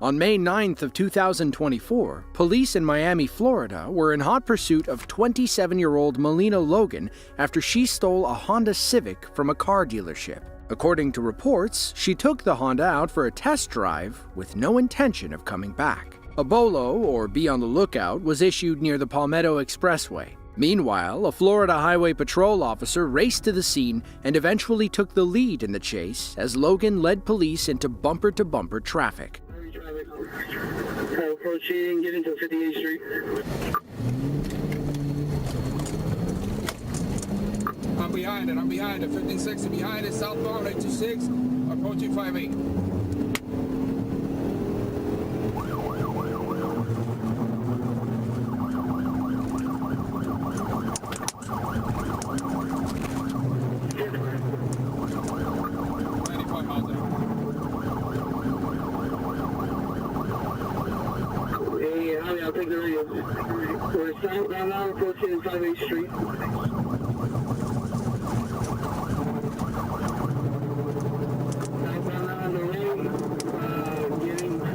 On May 9th of 2024, police in Miami, Florida were in hot pursuit of 27-year-old Melina Logan after she stole a Honda Civic from a car dealership. According to reports, she took the Honda out for a test drive with no intention of coming back. A bolo, or be on the lookout, was issued near the Palmetto Expressway. Meanwhile, a Florida Highway Patrol officer raced to the scene and eventually took the lead in the chase as Logan led police into bumper-to-bumper traffic. Proceeding, get into 58th Street. I'm behind it, 1560 behind it, southbound 826, approaching 58. I'll take the radio. We're southbound now, approaching 58th Street. Southbound now on the road, getting to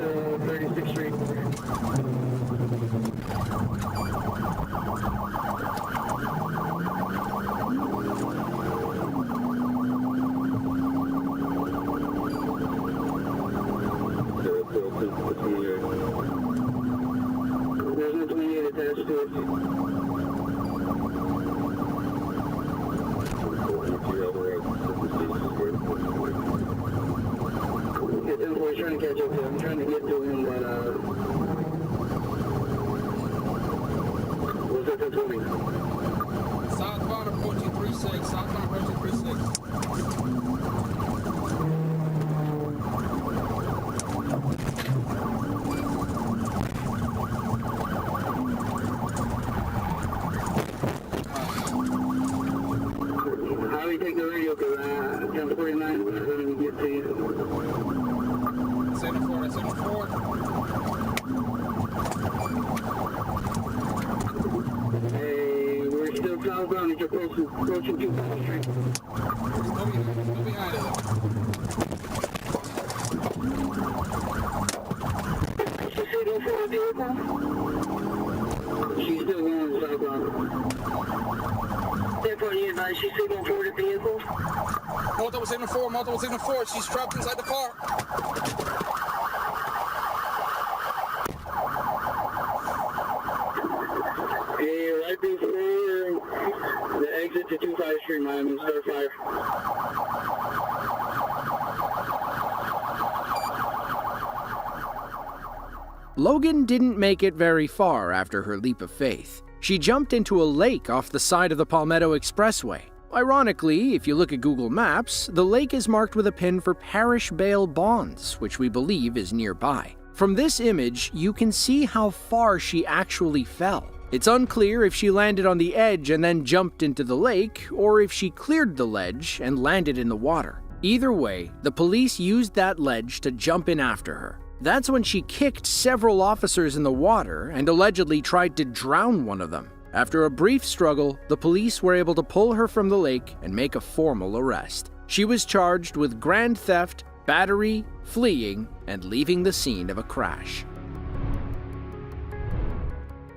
36th Street. There's no 28 attached to it. Get them boys trying to catch up to him. I'm trying to get to him, but what's that that's moving? Southbound approaching 36, southbound approaching 36. Take the radio because 1049 we're going to get to you. 74, that's 74. Hey, we're still southbound. It's approaching 2nd Street. Go behind it. She's signal for a vehicle? She's still going southbound. 1048 advice, she's signal for the vehicle. Multiple signal 4, she's trapped inside the car. Hey, right before the exit to 25th Street, Miami, start fire. Logan didn't make it very far after her leap of faith. She jumped into a lake off the side of the Palmetto Expressway. Ironically, if you look at Google Maps, the lake is marked with a pin for Parish Bail Bonds, which we believe is nearby. From this image, you can see how far she actually fell. It's unclear if she landed on the edge and then jumped into the lake, or if she cleared the ledge and landed in the water. Either way, the police used that ledge to jump in after her. That's when she kicked several officers in the water and allegedly tried to drown one of them. After a brief struggle, the police were able to pull her from the lake and make a formal arrest. She was charged with grand theft, battery, fleeing, and leaving the scene of a crash.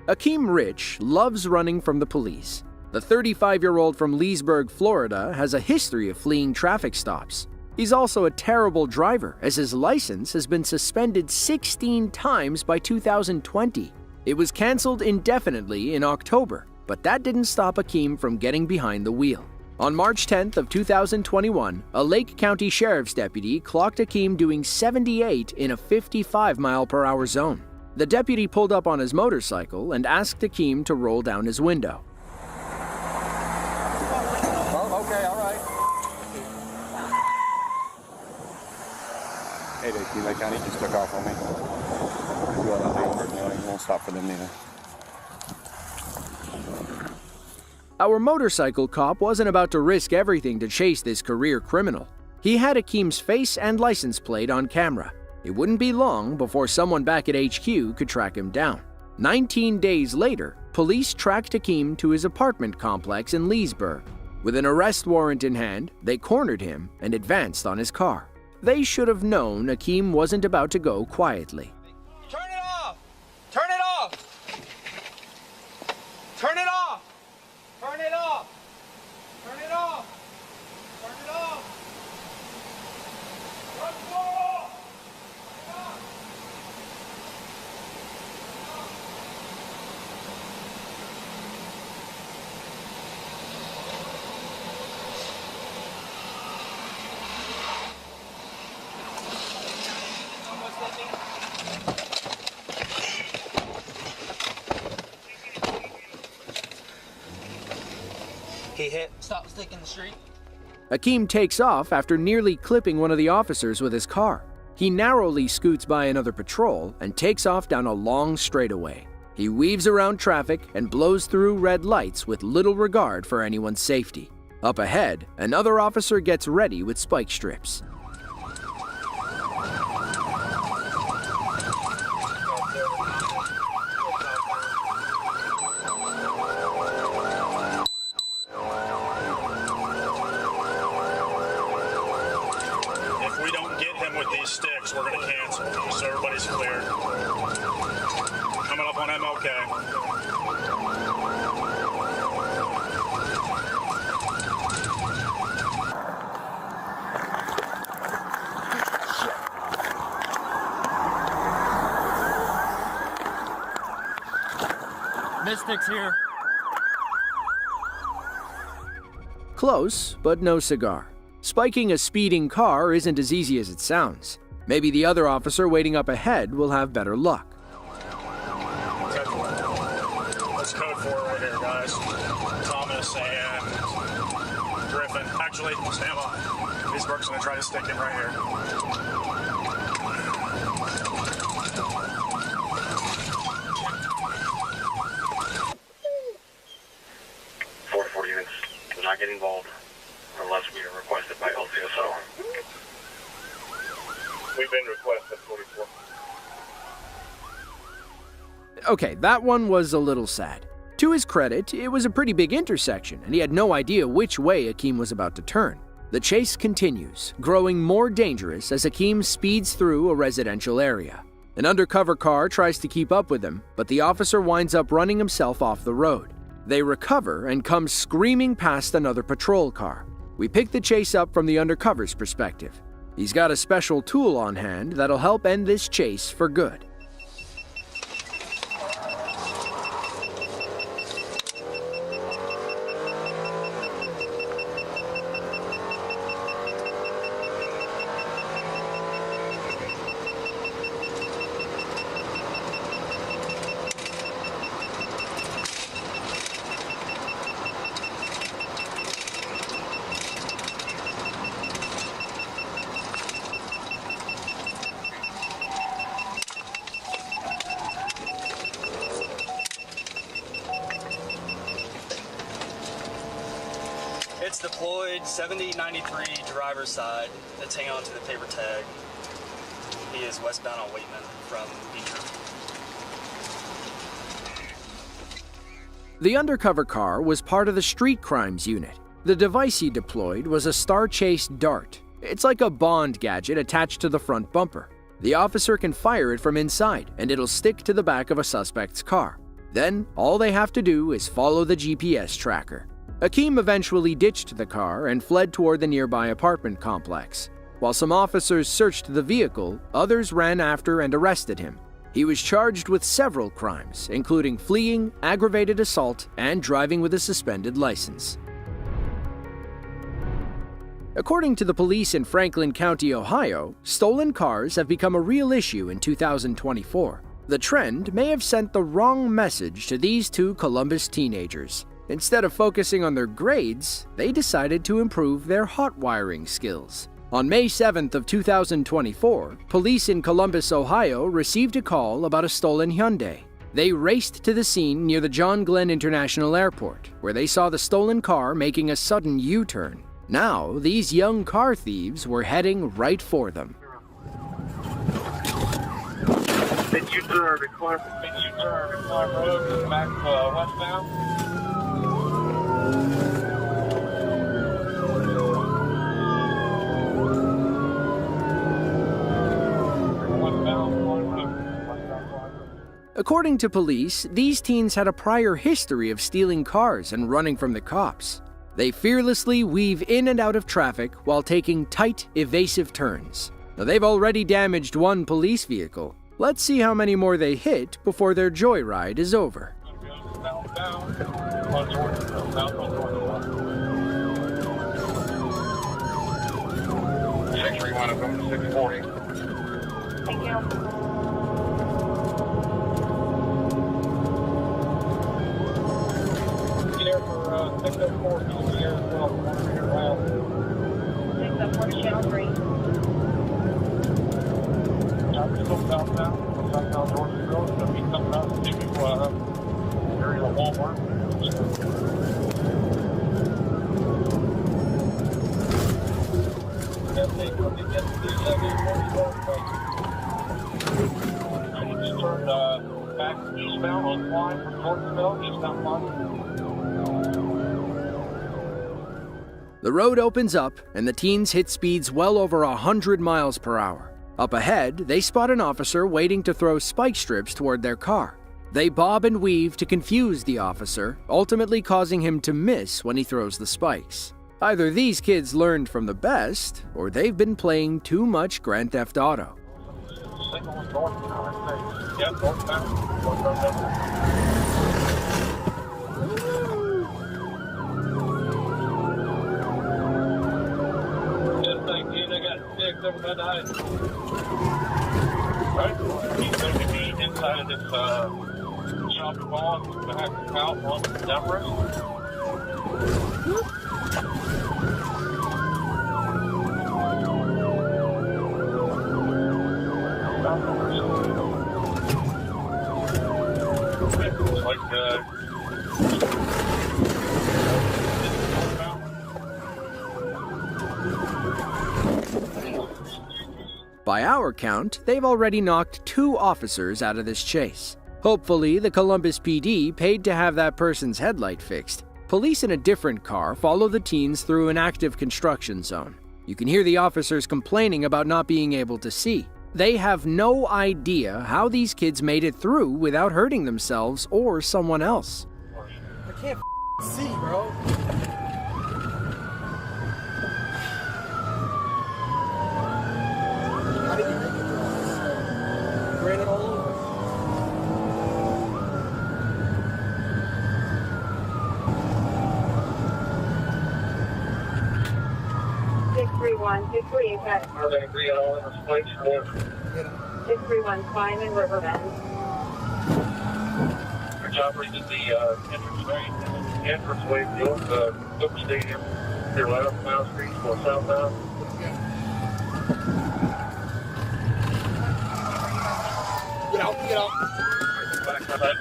Akeem Rich loves running from the police. The 35-year-old from Leesburg, Florida, has a history of fleeing traffic stops. He's also a terrible driver, as his license has been suspended 16 times by 2020. It was canceled indefinitely in October, but that didn't stop Akeem from getting behind the wheel. On March 10th of 2021, a Lake County Sheriff's deputy clocked Akeem doing 78 in a 55-mile-per-hour zone. The deputy pulled up on his motorcycle and asked Akeem to roll down his window. Oh, okay, all right. Hey, Lake County just took off on me. You won't stop for them neither. Our motorcycle cop wasn't about to risk everything to chase this career criminal. He had Akeem's face and license plate on camera. It wouldn't be long before someone back at HQ could track him down. 19 days later, police tracked Akeem to his apartment complex in Leesburg. With an arrest warrant in hand, they cornered him and advanced on his car. They should have known Akeem wasn't about to go quietly. He hit. Stop stick in the street. Akeem takes off after nearly clipping one of the officers with his car. He narrowly scoots by another patrol and takes off down a long straightaway. He weaves around traffic and blows through red lights with little regard for anyone's safety. Up ahead, another officer gets ready with spike strips. If we don't get him with these sticks, we're going to cancel, so everybody's clear. Coming up on MLK. Mystics here. Close, but no cigar. Spiking a speeding car isn't as easy as it sounds. Maybe the other officer waiting up ahead will have better luck. That's code 4 right here, guys. Thomas and Griffin. Actually, stand by. These Burke's going to try to stick in right here. 4 units do not get involved unless we are requested by LCSO. We've been requested 44. Okay, that one was a little sad. To his credit, it was a pretty big intersection, and he had no idea which way Akeem was about to turn. The chase continues, growing more dangerous as Akeem speeds through a residential area. An undercover car tries to keep up with him, but the officer winds up running himself off the road. They recover and come screaming past another patrol car. We pick the chase up from the undercover's perspective. He's got a special tool on hand that'll help end this chase for good. It's deployed 7093 driver's side. Let's hang on to the paper tag. He is westbound on Waitman from Beecher. The undercover car was part of the street crimes unit. The device he deployed was a Star Chase Dart. It's like a Bond gadget attached to the front bumper. The officer can fire it from inside, and it'll stick to the back of a suspect's car. Then, all they have to do is follow the GPS tracker. Akeem eventually ditched the car and fled toward the nearby apartment complex. While some officers searched the vehicle, others ran after and arrested him. He was charged with several crimes, including fleeing, aggravated assault, and driving with a suspended license. According to the police in Franklin County, Ohio, stolen cars have become a real issue in 2024. The trend may have sent the wrong message to these two Columbus teenagers. Instead of focusing on their grades, they decided to improve their hot wiring skills. On May 7th of 2024, police in Columbus, Ohio received a call about a stolen Hyundai. They raced to the scene near the John Glenn International Airport, where they saw the stolen car making a sudden U-turn. Now, these young car thieves were heading right for them. Did you turn Clark Road back westbound? According to police, these teens had a prior history of stealing cars and running from the cops. They fearlessly weave in and out of traffic while taking tight, evasive turns. Now, they've already damaged one police vehicle. Let's see how many more they hit before their joyride is over. 631 of them, 640. Thank you. Here for 604 is here as well. Corner here west. 604 to channel 3. I'm still southbound. Southbound Northville. It's going to be coming up to area of Walmart. Back eastbound on line from Northville, eastbound line. The road opens up, and the teens hit speeds well over 100 miles per hour. Up ahead, they spot an officer waiting to throw spike strips toward their car. They bob and weave to confuse the officer, ultimately causing him to miss when he throws the spikes. Either these kids learned from the best, or they've been playing too much Grand Theft Auto. He's going to be inside of this shopping mall behind the house on the Deborah. By our count, they've already knocked 2 officers out of this chase. Hopefully, the Columbus PD paid to have that person's headlight fixed. Police in a different car follow the teens through an active construction zone. You can hear the officers complaining about not being able to see. They have no idea how these kids made it through without hurting themselves or someone else. I can't see, bro. How did you make it through this? You ran it all over. Six three, okay. Are they agree on all in this place? 631 Simon Riverbend. Your job reaches the entranceway to the Book Stadium. Your left, Mount Street, or southbound. Get out, get out. Back side.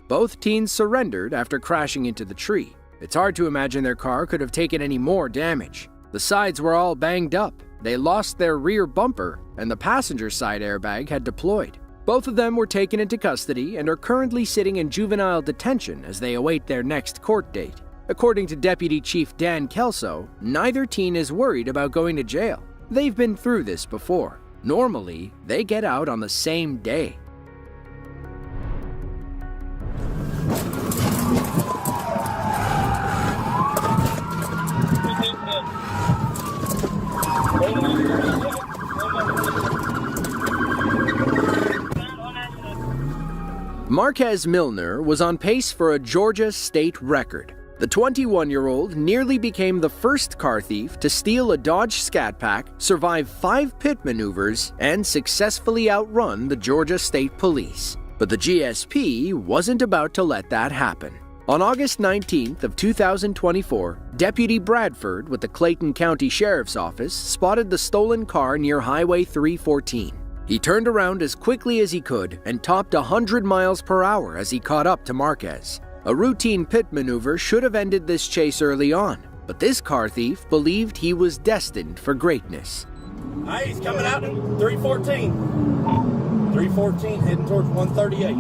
Both teens surrendered after crashing into the tree. It's hard to imagine their car could have taken any more damage. The sides were all banged up, they lost their rear bumper, and the passenger side airbag had deployed. Both of them were taken into custody and are currently sitting in juvenile detention as they await their next court date. According to Deputy Chief Dan Kelso, neither teen is worried about going to jail. They've been through this before. Normally, they get out on the same day. Marquez Milner was on pace for a Georgia state record. The 21-year-old nearly became the first car thief to steal a Dodge Scat Pack, survive 5 pit maneuvers, and successfully outrun the Georgia State Police. But the GSP wasn't about to let that happen. On August 19th of 2024, Deputy Bradford with the Clayton County Sheriff's Office spotted the stolen car near Highway 314. He turned around as quickly as he could and topped 100 miles per hour as he caught up to Marquez. A routine pit maneuver should have ended this chase early on, but this car thief believed he was destined for greatness. Hey, he's coming out in 314. 314 heading towards 138.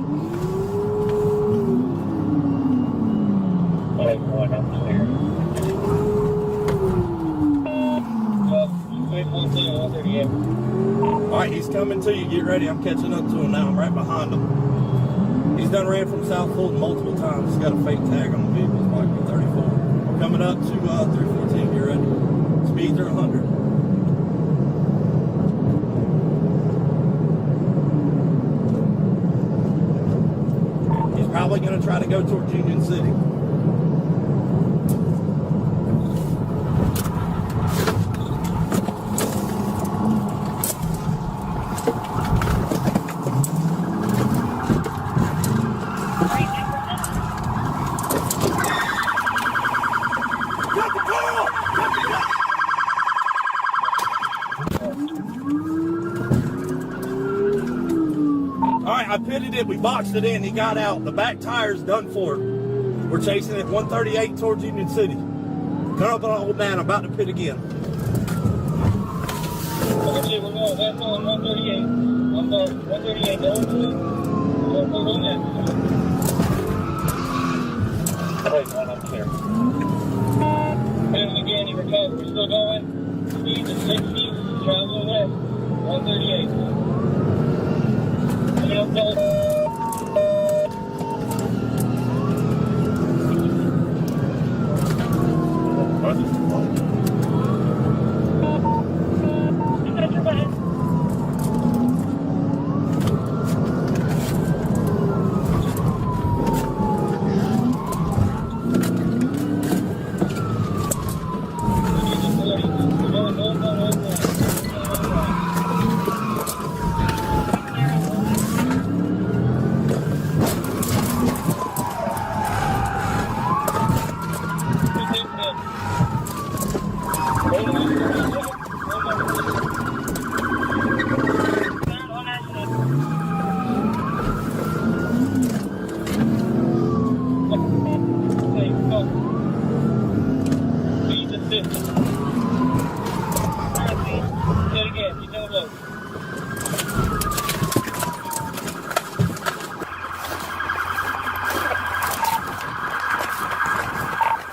Going upstairs. Alright, he's coming to you. Get ready. I'm catching up to him now. I'm right behind him. He's done ran from South Fulton multiple times. He's got a fake tag on the vehicle. It's probably 34. We're coming up to 314. Get ready. Speeds are 100. He's probably going to try to go towards Union City. I pitted it, we boxed it in, he got out. The back tire's done for. We're chasing it 138 towards Union City. Come up on old man, I'm about to pit again. Okay, we're going west on 138. I'm sorry, 138, don't do it. Don't put on that. Wait, man, I'm clear. And again, you recover. We're still going. Speed is 60, travel west, 138.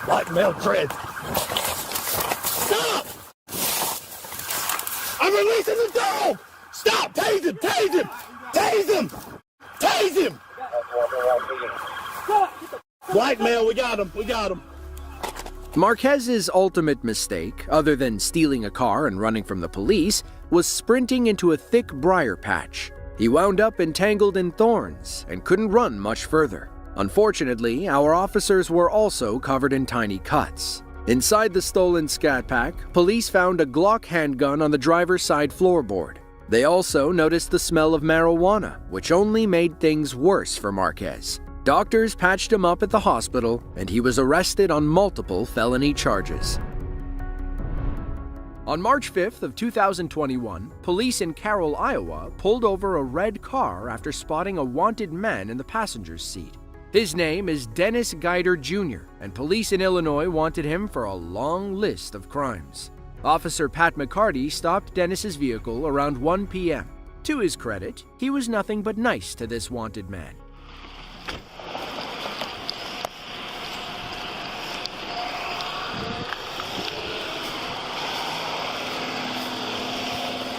Light male tread. Stop! I'm releasing the dog! Stop! Tase him! Tase him! Tase him! Tase him! White male, we got him. We got him. Marquez's ultimate mistake, other than stealing a car and running from the police, was sprinting into a thick briar patch. He wound up entangled in thorns and couldn't run much further. Unfortunately, our officers were also covered in tiny cuts. Inside the stolen Scat Pack, police found a Glock handgun on the driver's side floorboard. They also noticed the smell of marijuana, which only made things worse for Marquez. Doctors patched him up at the hospital, and he was arrested on multiple felony charges. On March 5th of 2021, police in Carroll, Iowa, pulled over a red car after spotting a wanted man in the passenger's seat. His name is Dennis Guider Jr., and police in Illinois wanted him for a long list of crimes. Officer Pat McCarty stopped Dennis's vehicle around 1 p.m. To his credit, he was nothing but nice to this wanted man.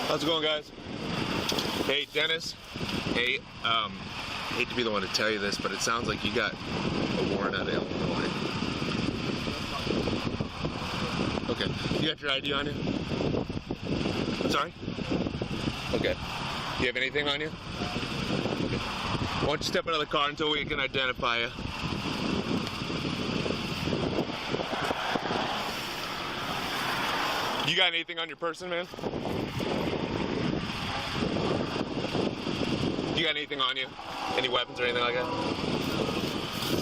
How's it going, guys? Hey, Dennis. Hey, hate to be the one to tell you this, but it sounds like you got a warrant out of Illinois. Okay. You got your ID on you? Sorry? Okay. Do you have anything on you? Okay. Why don't you step out of the car until we can identify you? You got anything on your person, man? You got anything on you? Any weapons or anything like that?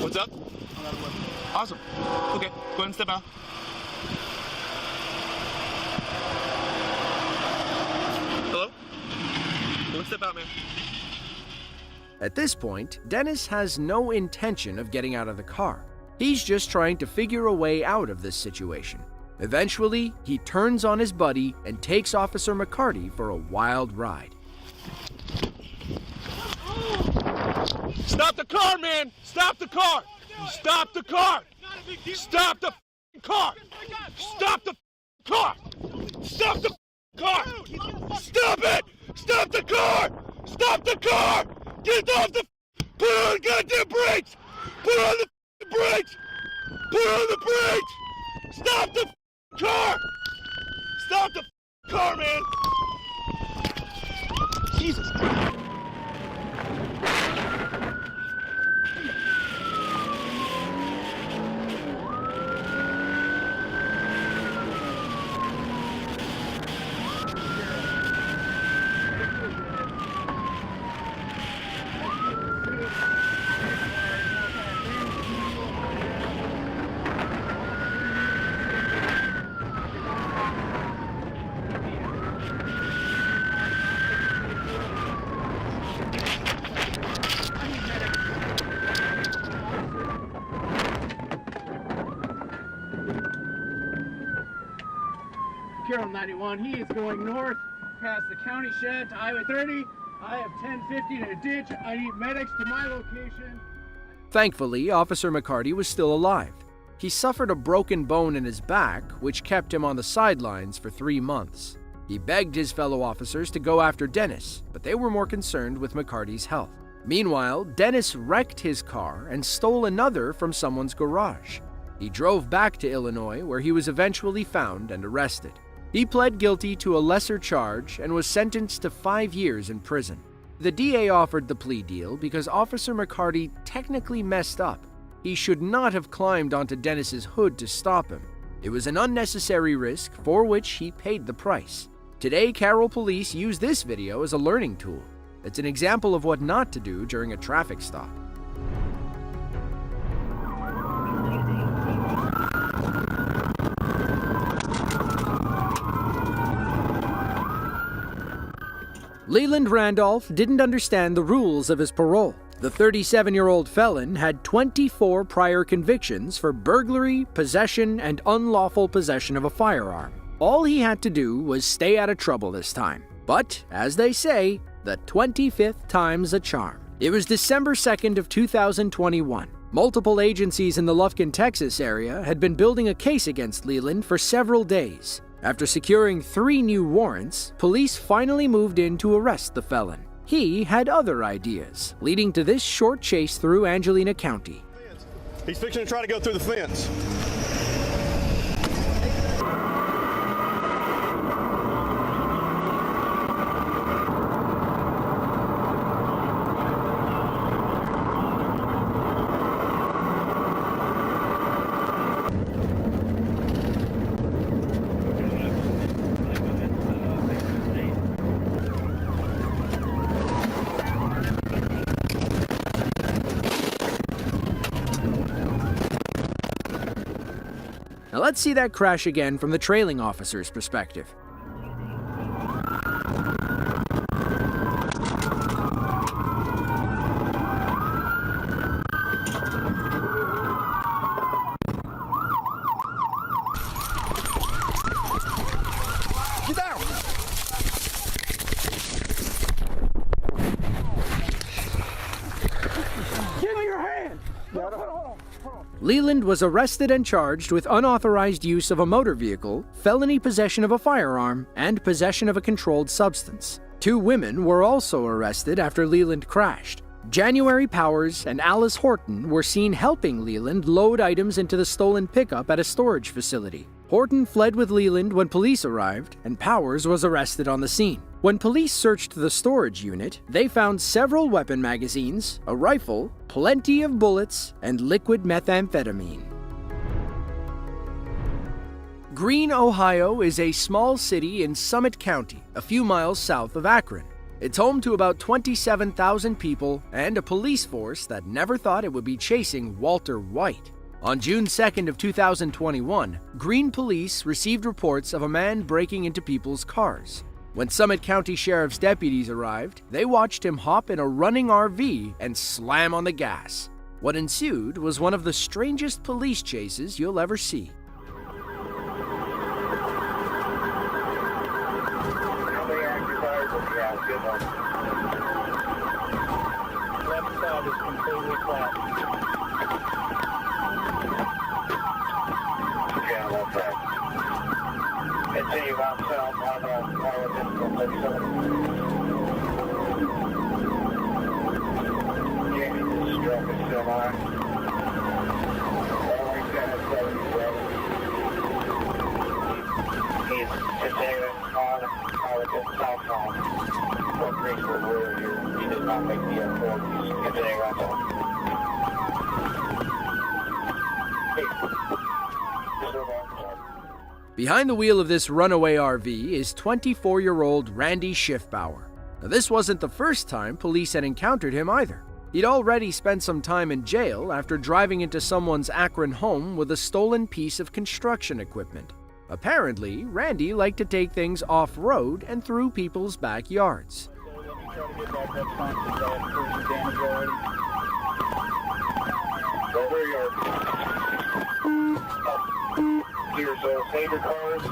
What's up? Awesome. Okay, go ahead and step out. Hello? Go ahead and step out, man. At this point, Dennis has no intention of getting out of the car. He's just trying to figure a way out of this situation. Eventually, he turns on his buddy and takes Officer McCarty for a wild ride. Stop the car, man! Stop the car! Stop the car! Stop the car! Stop the car! Stop the car! Stop it! Stop the car! Stop the car! Get off the... Put on the goddamn brakes! Put on the brakes! Put on the brakes! Stop the car! Stop the car, man! Jesus Christ! Gerald 91. He is going north past the county shed to Highway 30. I have 1050 in a ditch. I need medics to my location. Thankfully, Officer McCarty was still alive. He suffered a broken bone in his back, which kept him on the sidelines for 3 months. He begged his fellow officers to go after Dennis, but they were more concerned with McCarty's health. Meanwhile, Dennis wrecked his car and stole another from someone's garage. He drove back to Illinois, where he was eventually found and arrested. He pled guilty to a lesser charge and was sentenced to 5 years in prison. The DA offered the plea deal because Officer McCarty technically messed up. He should not have climbed onto Dennis's hood to stop him. It was an unnecessary risk for which he paid the price. Today, Carroll police use this video as a learning tool. It's an example of what not to do during a traffic stop. Leland Randolph didn't understand the rules of his parole. The 37-year-old felon had 24 prior convictions for burglary, possession, and unlawful possession of a firearm. All he had to do was stay out of trouble this time. But, as they say, the 25th time's a charm. It was December 2nd of 2021. Multiple agencies in the Lufkin, Texas area had been building a case against Leland for several days. After securing 3 new warrants, police finally moved in to arrest the felon. He had other ideas, leading to this short chase through Angelina County. He's fixing to try to go through the fence. Now let's see that crash again from the trailing officer's perspective. Get down! Give me your hand! Hold on. Leland was arrested and charged with unauthorized use of a motor vehicle, felony possession of a firearm, and possession of a controlled substance. 2 women were also arrested after Leland crashed. January Powers and Alice Horton were seen helping Leland load items into the stolen pickup at a storage facility. Horton fled with Leland when police arrived, and Powers was arrested on the scene. When police searched the storage unit, they found several weapon magazines, a rifle, plenty of bullets, and liquid methamphetamine. Greene, Ohio is a small city in Summit County, a few miles south of Akron. It's home to about 27,000 people and a police force that never thought it would be chasing Walter White. On June 2nd of 2021, Greene police received reports of a man breaking into people's cars. When Summit County Sheriff's deputies arrived, they watched him hop in a running RV and slam on the gas. What ensued was one of the strangest police chases you'll ever see. How many occupiers do we have? Good one. Left side is completely flat. Yeah, left side. Continue on south on Highway 37. Jamie, this truck is still on. Only 10 and 77. He's continuing on Highway 10 southbound. What brings the rear here? He did not make the airport. He's continuing on south. Behind the wheel of this runaway RV is 24-year-old Randy Schiffbauer. Now, this wasn't the first time police had encountered him either. He'd already spent some time in jail after driving into someone's Akron home with a stolen piece of construction equipment. Apparently, Randy liked to take things off-road and through people's backyards. Let me try to get back up front because I have frozen damage already. Over here. here, so save your cars.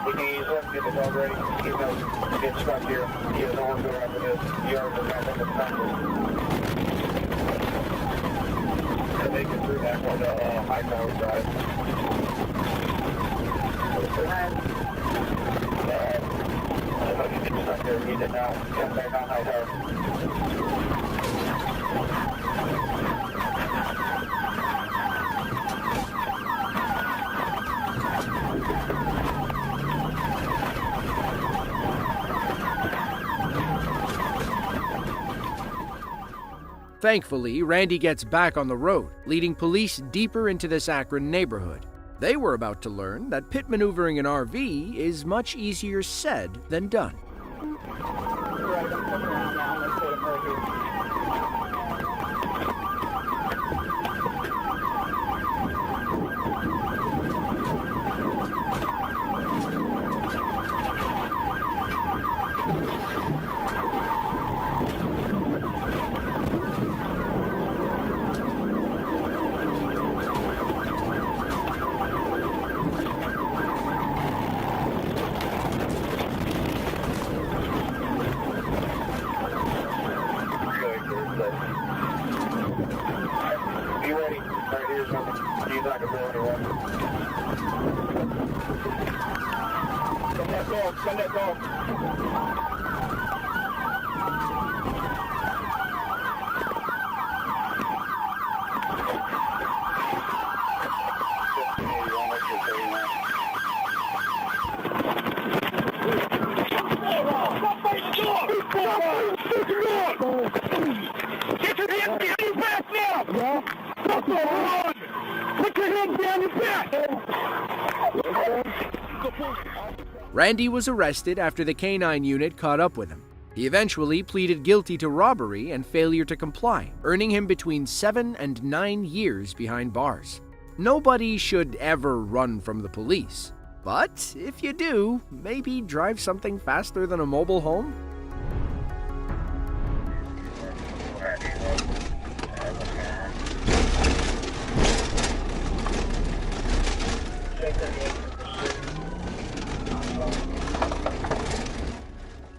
We can use them, get the dog ready. He's not get stuck here. He doesn't want to go after this. He already got them to practice. And they can through that on the high power side. I know you get stuck there. He's it now. Come back on high power. Thankfully, Randy gets back on the road, leading police deeper into this Akron neighborhood. They were about to learn that pit maneuvering an RV is much easier said than done. Right, I'm coming around now. Let's put him right here. Be ready. Right here's something. He's not gonna go anywhere. Send that dog. Send that dog. Get your hands behind your back now! Yeah? Stop the run! Put your hands behind your back! Randy was arrested after the K-9 unit caught up with him. He eventually pleaded guilty to robbery and failure to comply, earning him between 7 and 9 years behind bars. Nobody should ever run from the police. But if you do, maybe drive something faster than a mobile home?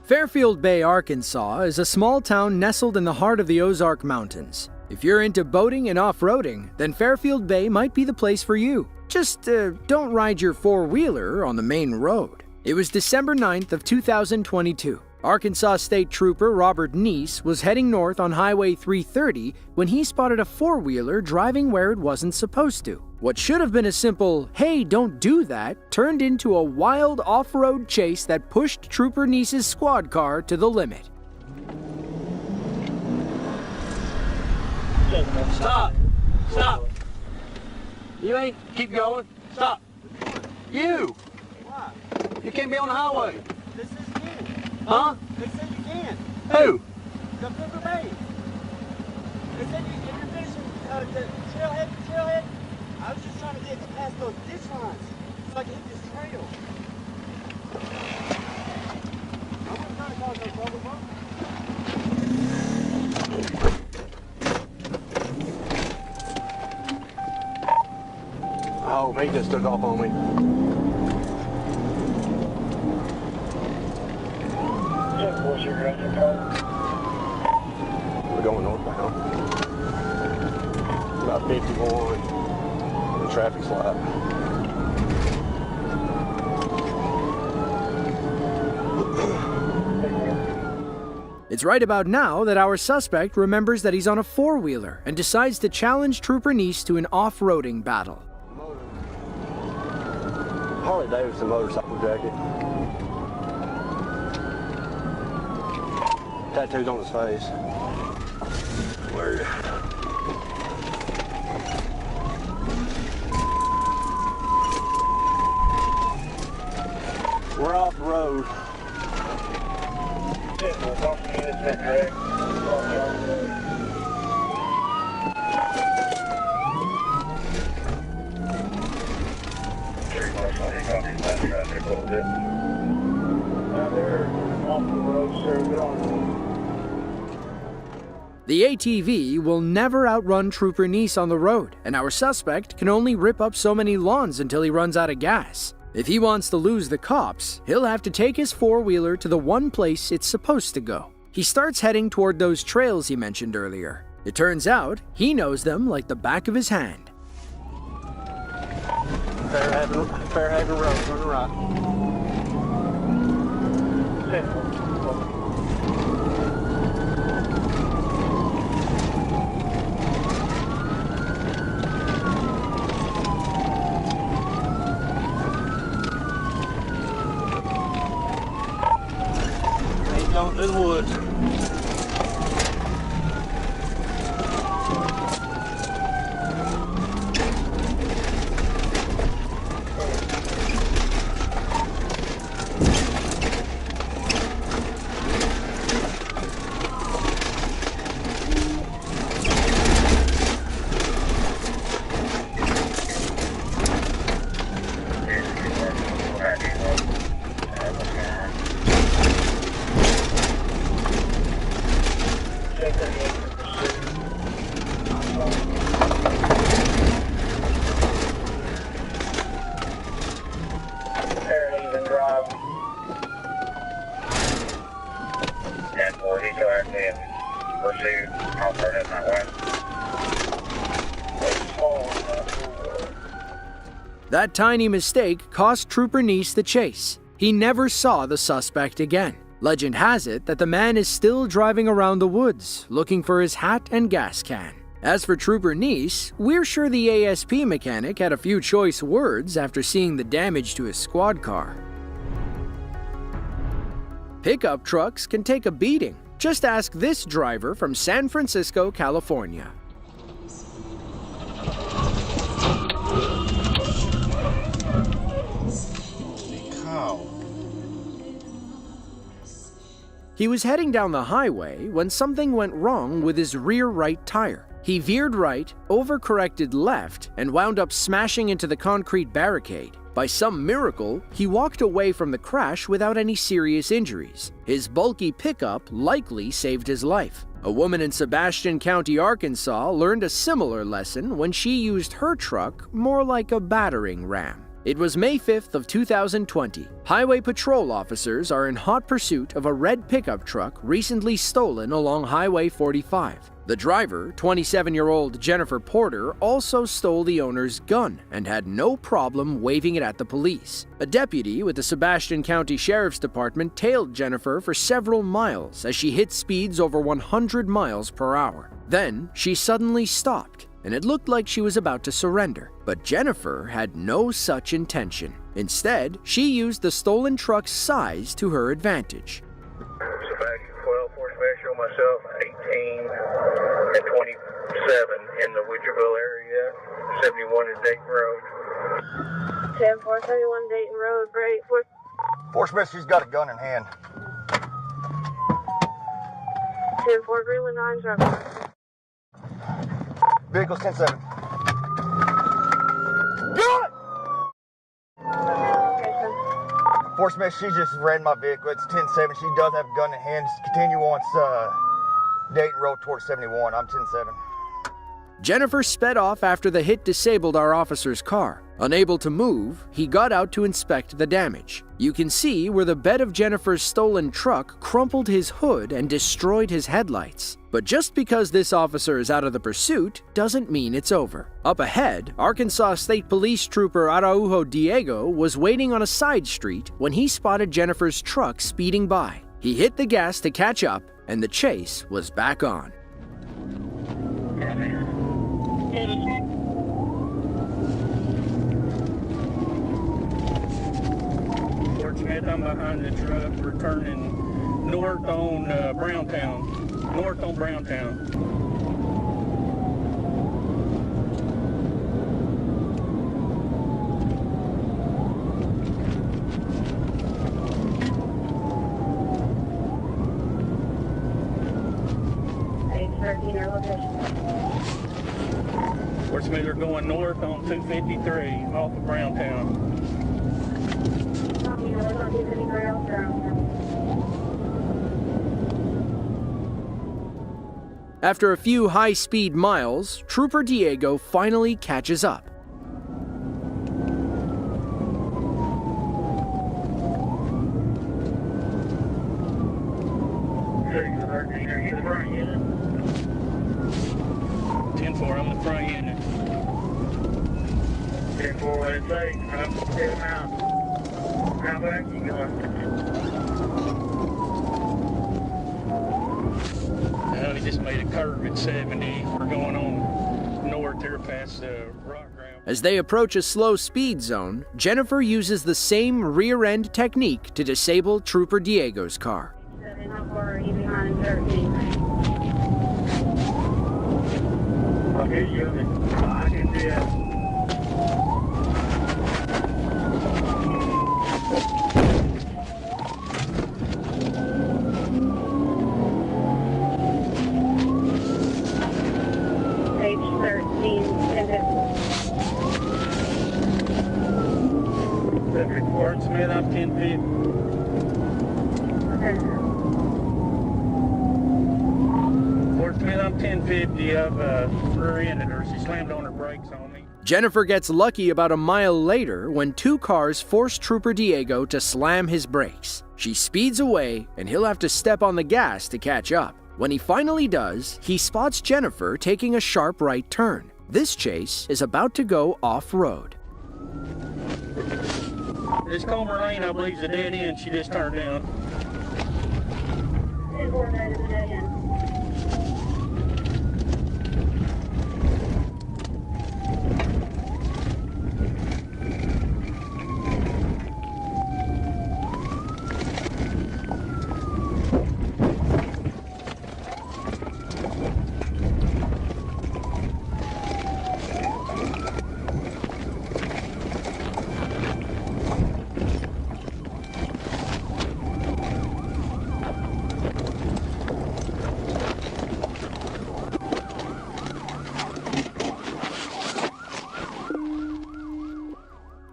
Fairfield Bay, Arkansas is a small town nestled in the heart of the Ozark Mountains. If you're into boating and off-roading, then Fairfield Bay might be the place for you. Just don't ride your four-wheeler on the main road. It was December 9th of 2022. Arkansas State Trooper Robert Neese was heading north on Highway 330 when he spotted a four-wheeler driving where it wasn't supposed to. What should have been a simple, "Hey, don't do that," turned into a wild off-road chase that pushed Trooper Neese's squad car to the limit. Stop! Stop! You ain't keep going. Stop! You! Why? You can't be on the highway. This is you. Huh? They said you can. Who? The River Bay. They said you, if you're finishing the trailhead, I was just trying to get past those ditch lines so I can hit this trail. I wasn't trying to cause no trouble, bro. Oh, he just took off on me. What's your direction car? We're going northbound. About 51. The traffic's light. It's right about now that our suspect remembers that he's on a four-wheeler and decides to challenge Trooper Neese to an off-roading battle. Harley Davidson motorcycle jacket. Tattoos on his face. Word. We're off the road. The ATV will never outrun Trooper Neese on the road, and our suspect can only rip up so many lawns until he runs out of gas. If he wants to lose the cops, he'll have to take his four-wheeler to the one place it's supposed to go. He starts heading toward those trails he mentioned earlier. It turns out he knows them like the back of his hand. Fairhaven Road, turn right. Ain't going through the woods. That tiny mistake cost Trooper Neese the chase. He never saw the suspect again. Legend has it that the man is still driving around the woods, looking for his hat and gas can. As for Trooper Neese, we're sure the ASP mechanic had a few choice words after seeing the damage to his squad car. Pickup trucks can take a beating. Just ask this driver from San Francisco, California. He was heading down the highway when something went wrong with his rear right tire. He veered right, overcorrected left, and wound up smashing into the concrete barricade. By some miracle, he walked away from the crash without any serious injuries. His bulky pickup likely saved his life. A woman in Sebastian County, Arkansas, learned a similar lesson when she used her truck more like a battering ram. It was May 5th of 2020. Highway patrol officers are in hot pursuit of a red pickup truck recently stolen along Highway 45. The driver, 27-year-old Jennifer Porter, also stole the owner's gun and had no problem waving it at the police. A deputy with the Sebastian County Sheriff's Department tailed Jennifer for several miles as she hit speeds over 100 miles per hour. Then, she suddenly stopped, and it looked like she was about to surrender. But Jennifer had no such intention. Instead, she used the stolen truck's size to her advantage. Sebastian 12, Force Special, myself, 18 and 27 in the Witcherville area, 71 is Dayton Road. 10-471 Dayton Road, break. Force Smith, she's got a gun in hand. 10-4 Greenwood 9, driver. Vehicle's 10-7. Force Smith, she just ran my vehicle. It's 10-7. She does have a gun in hand. Just continue on Dayton Road towards 71. I'm 10-7. Jennifer sped off after the hit disabled our officer's car. Unable to move, he got out to inspect the damage. You can see where the bed of Jennifer's stolen truck crumpled his hood and destroyed his headlights. But just because this officer is out of the pursuit doesn't mean it's over. Up ahead, Arkansas State Police Trooper Araujo Diego was waiting on a side street when he spotted Jennifer's truck speeding by. He hit the gas to catch up, and the chase was back on. Fort Smith, I'm behind the truck. We're turning north on Browntown. North on Browntown. Fort Smith are going north on 253 off of Browntown. After a few high-speed miles, Trooper Diego finally catches up. I'm the front unit. 10-4, what it say? I'm still out. How back you going? We just made a curve at 70. We're going on north here past the rock ground. As they approach a slow speed zone, Jennifer uses the same rear-end technique to disable Trooper Diego's car. How far are you behind 13? Okay, you I can see it. Page 13, send it. Fort Smith, I'm 10 feet. Okay. Fort Smith, I'm 1050. I've rear-ended her. She slammed on her brakes on me. Jennifer gets lucky about a mile later when two cars force Trooper Diego to slam his brakes. She speeds away, and he'll have to step on the gas to catch up. When he finally does, he spots Jennifer taking a sharp right turn. This chase is about to go off-road. This Comer Lane, I believe, is a dead end. She just turned down. 10-4, that is a dead end.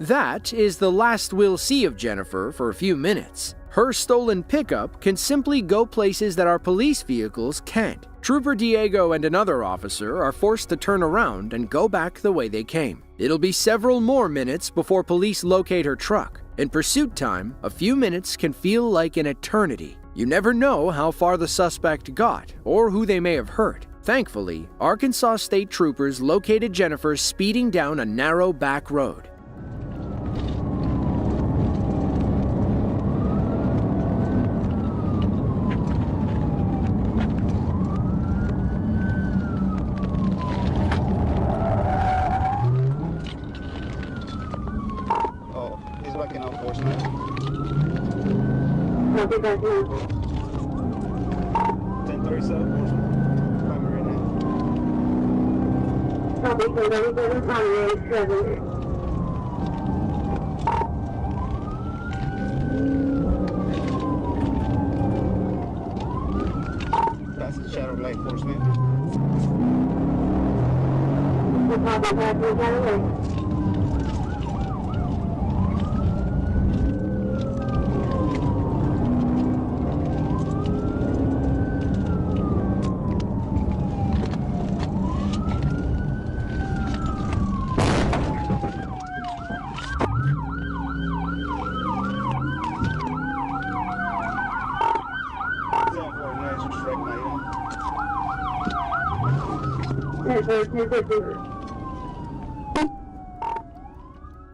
That is the last we'll see of Jennifer for a few minutes. Her stolen pickup can simply go places that our police vehicles can't. Trooper Diego and another officer are forced to turn around and go back the way they came. It'll be several more minutes before police locate her truck. In pursuit time, a few minutes can feel like an eternity. You never know how far the suspect got or who they may have hurt. Thankfully, Arkansas State Troopers located Jennifer speeding down a narrow back road. Copy that now. 1037, primary now. Copy, 1037, primary 7. That's the shadow light enforcement. Copy that, shadow light.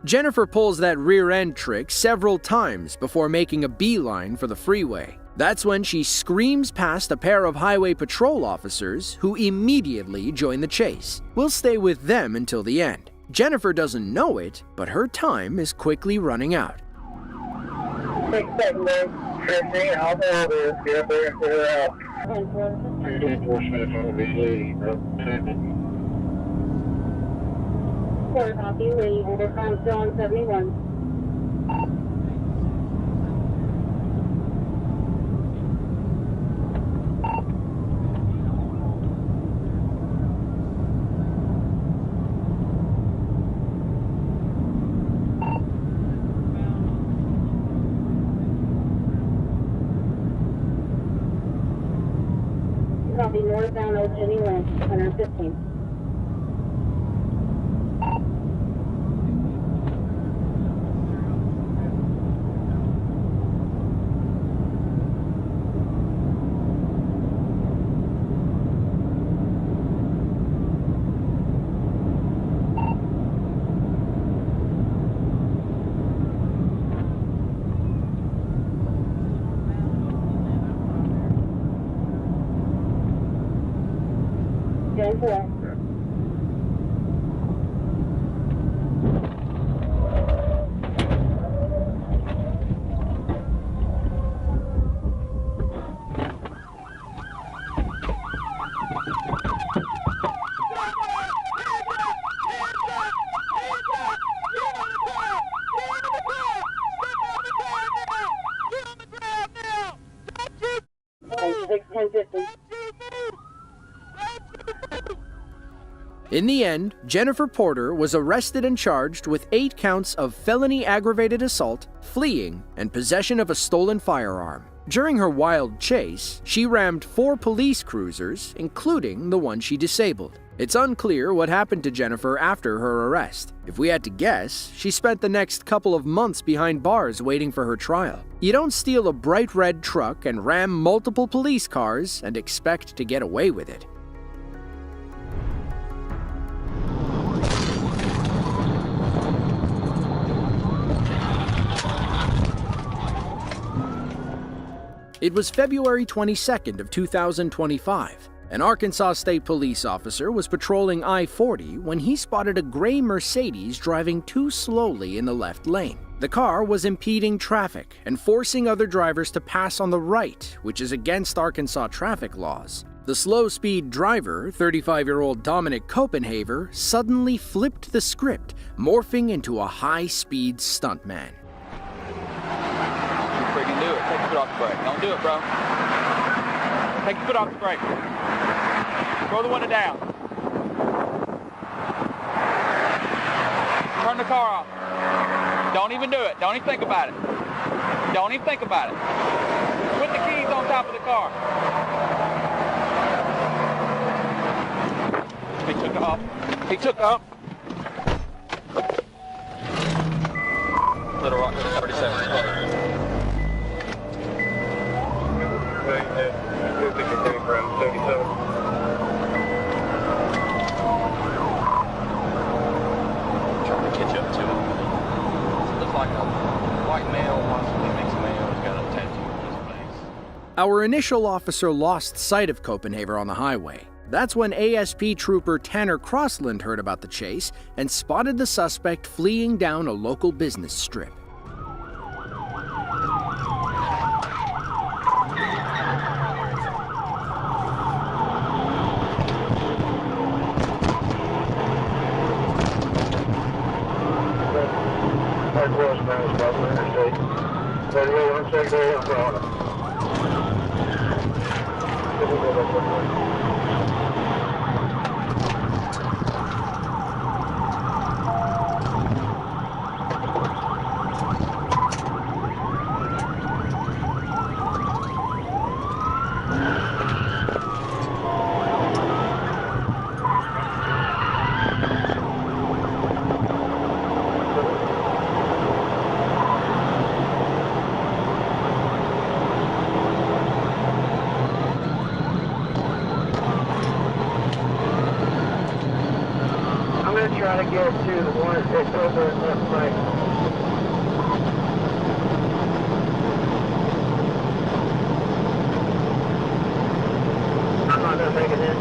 Jennifer pulls that rear-end trick several times before making a beeline for the freeway. That's when she screams past a pair of highway patrol officers who immediately join the chase. We'll stay with them until the end. Jennifer doesn't know it, but her time is quickly running out. 6 seconds, 15, I'll hold this. Get up there and clear it out. Enforcement will be leading. Copy, lead. I'm still on 71. Copy, northbound Old Jenny Lane, 115. Ten four. In the end, Jennifer Porter was arrested and charged with 8 counts of felony aggravated assault, fleeing, and possession of a stolen firearm. During her wild chase, she rammed 4 police cruisers, including the one she disabled. It's unclear what happened to Jennifer after her arrest. If we had to guess, she spent the next couple of months behind bars waiting for her trial. You don't steal a bright red truck and ram multiple police cars and expect to get away with it. It was February 22nd of 2025. An Arkansas State Police officer was patrolling I-40 when he spotted a gray Mercedes driving too slowly in the left lane. The car was impeding traffic and forcing other drivers to pass on the right, which is against Arkansas traffic laws. The slow-speed driver, 35-year-old Dominic Copenhaver, suddenly flipped the script, morphing into a high-speed stuntman. Freaking do it. Take your foot off the brake. Don't do it, bro. Take your foot off the brake. Throw the window down. Turn the car off. Don't even do it. Don't even think about it. Don't even think about it. Put the keys on top of the car. He took off. He took off. Little Rock 37. Trying to catch up to him. Looks like a white male, possibly mixed male, has got a tattoo on his face. Our initial officer lost sight of Copenhaver on the highway. That's when ASP Trooper Tanner Crossland heard about the chase and spotted the suspect fleeing down a local business strip. Try to get to the one that's over in left flank. I'm not going to make it in.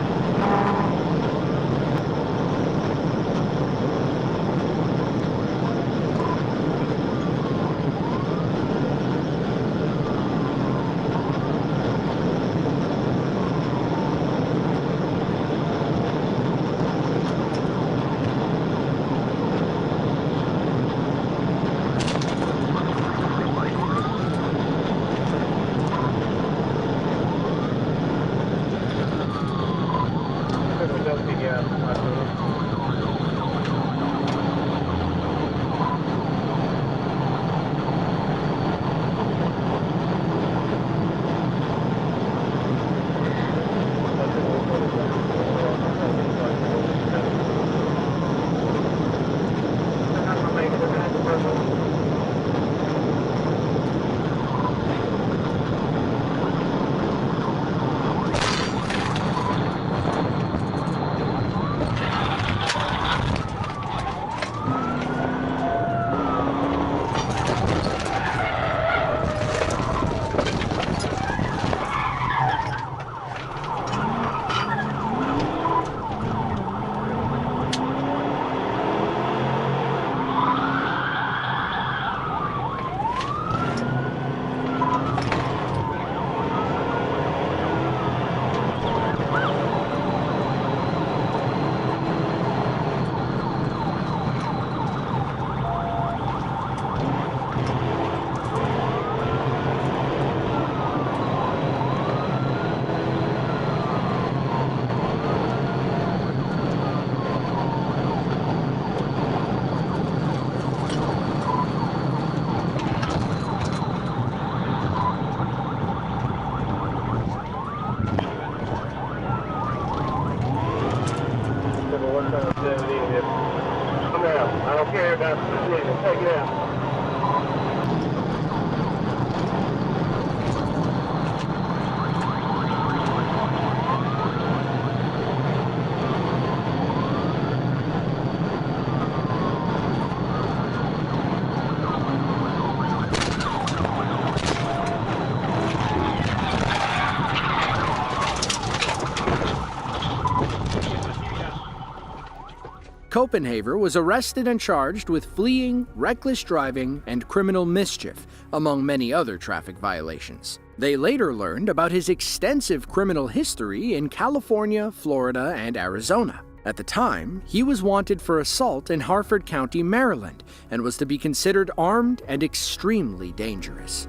Oppenhaver was arrested and charged with fleeing, reckless driving, and criminal mischief, among many other traffic violations. They later learned about his extensive criminal history in California, Florida, and Arizona. At the time, he was wanted for assault in Harford County, Maryland, and was to be considered armed and extremely dangerous.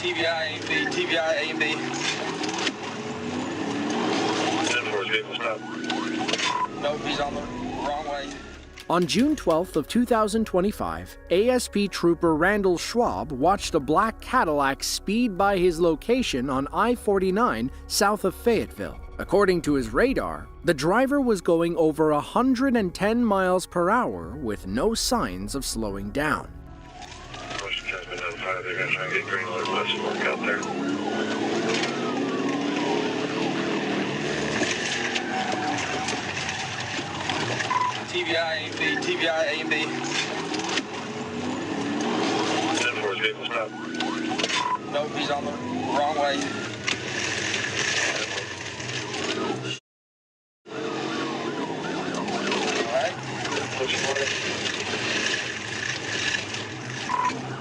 TBI A and B, TBI A and B. Nope, he's on the wrong way. On June 12th of 2025, ASP Trooper Randall Schwab watched a black Cadillac speed by his location on I-49 south of Fayetteville. According to his radar, the driver was going over 110 miles per hour with no signs of slowing down. They're going to try and get green alert west and work out there. TBI A and B, TBI A and B. 10-4's vehicle stop. Nope, he's on the wrong way. Alright.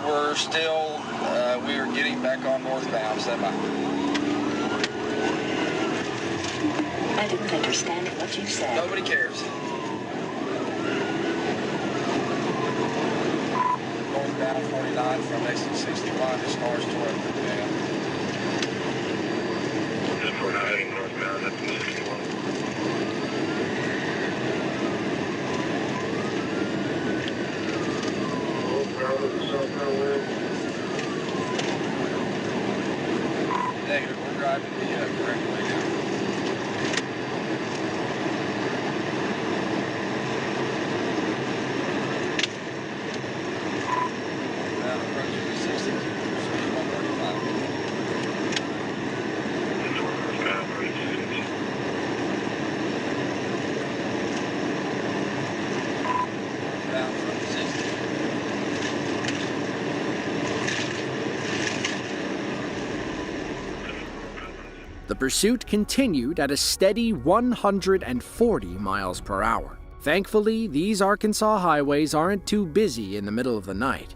We're still, we are getting back on northbound, stand by. I didn't understand what you said. Nobody cares. Northbound 49 from exit 61 to stars 12. Yeah. 49 northbound at 61. Negative, we're driving the correct way now. Now approaching the 62, speed 135. Down from 60. The pursuit continued at a steady 140 miles per hour. Thankfully, these Arkansas highways aren't too busy in the middle of the night.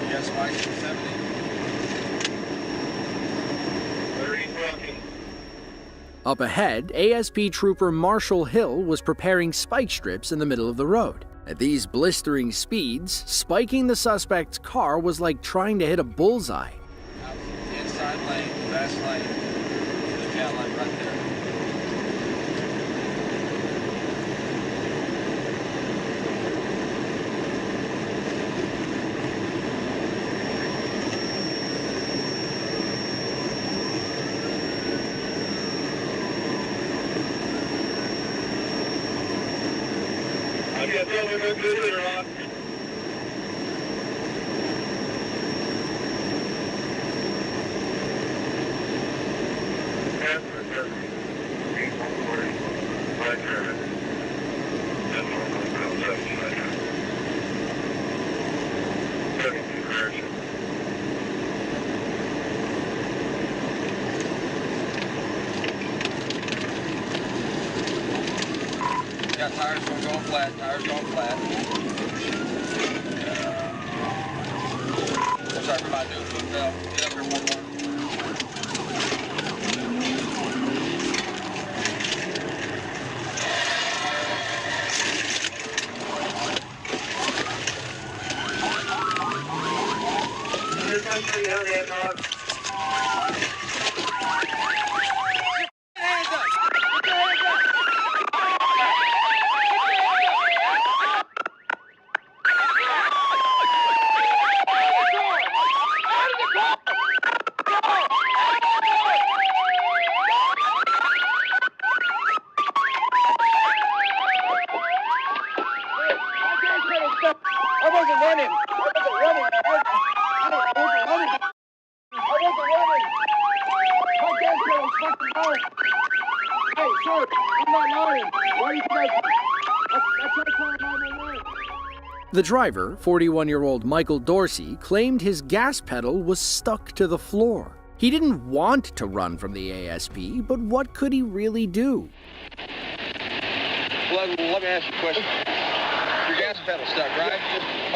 Yes, Mike, 70. Up ahead, ASP Trooper Marshall Hill was preparing spike strips in the middle of the road. At these blistering speeds, spiking the suspect's car was like trying to hit a bullseye. Inside lane, fast lane. There's a Cadillac right there. I got to tell you no good or not. Got tires going flat, tires going flat. What's our provide do? Get up here one more. I wasn't running. My gas pedal was fucking low. Hey, sir, I'm not lying. Why are you guys? I tried calling 911. The driver, 41-year-old Michael Dorsey, claimed his gas pedal was stuck to the floor. He didn't want to run from the ASP, but what could he really do? Let me ask you a question. Your gas pedal stuck, right?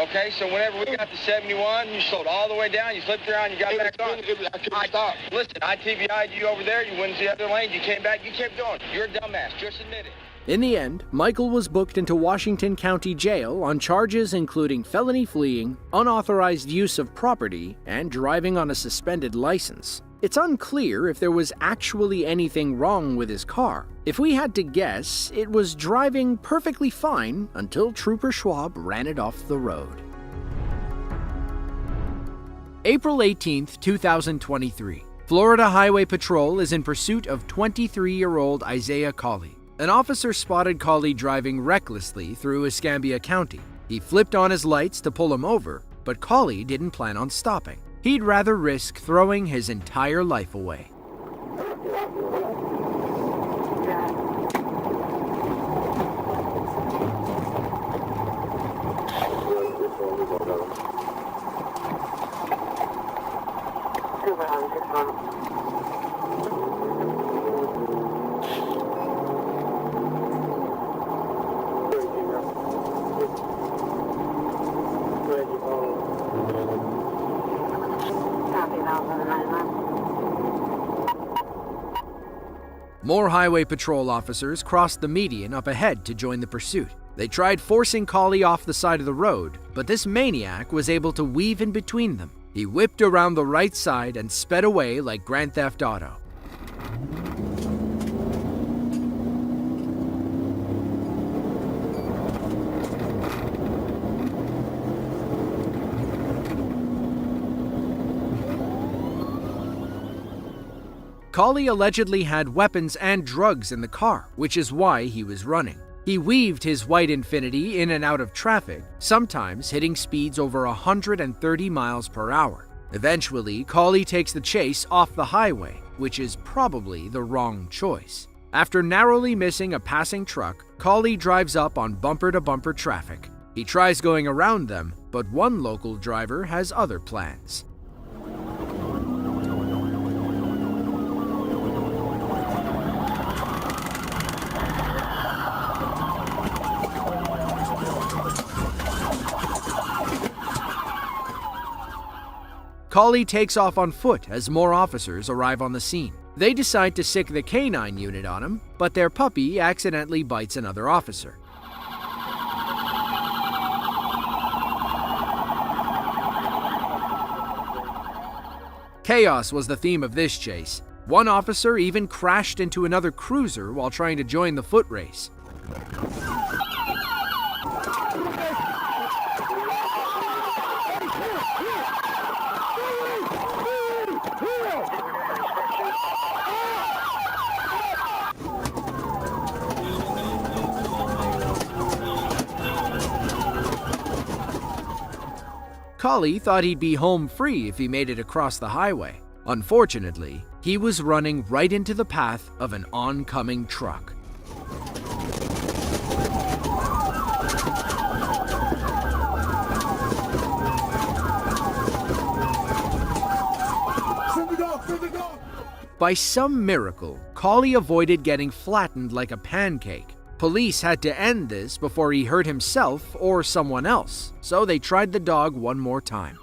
Okay, so whenever we got to 71, you slowed all the way down, you flipped around, you got back on. I couldn't stop. Listen, I TBI'd you over there, you went into the other lane, you came back, you kept going. You're a dumbass, just admit it. In the end, Michael was booked into Washington County Jail on charges including felony fleeing, unauthorized use of property, and driving on a suspended license. It's unclear if there was actually anything wrong with his car. If we had to guess, it was driving perfectly fine until Trooper Schwab ran it off the road. April 18th, 2023. Florida Highway Patrol is in pursuit of 23-year-old Isaiah Cawley. An officer spotted Cawley driving recklessly through Escambia County. He flipped on his lights to pull him over, but Cawley didn't plan on stopping. He'd rather risk throwing his entire life away. More Highway Patrol officers crossed the median up ahead to join the pursuit. They tried forcing Cawley off the side of the road, but this maniac was able to weave in between them. He whipped around the right side and sped away like Grand Theft Auto. Cawley allegedly had weapons and drugs in the car, which is why he was running. He weaved his white Infiniti in and out of traffic, sometimes hitting speeds over 130 miles per hour. Eventually, Cawley takes the chase off the highway, which is probably the wrong choice. After narrowly missing a passing truck, Cawley drives up on bumper-to-bumper traffic. He tries going around them, but one local driver has other plans. Cawley takes off on foot as more officers arrive on the scene. They decide to sick the canine unit on him, but their puppy accidentally bites another officer. Chaos was the theme of this chase. One officer even crashed into another cruiser while trying to join the foot race. Cawley thought he'd be home free if he made it across the highway. Unfortunately, he was running right into the path of an oncoming truck. By some miracle, Cawley avoided getting flattened like a pancake. Police had to end this before he hurt himself or someone else, so they tried the dog one more time.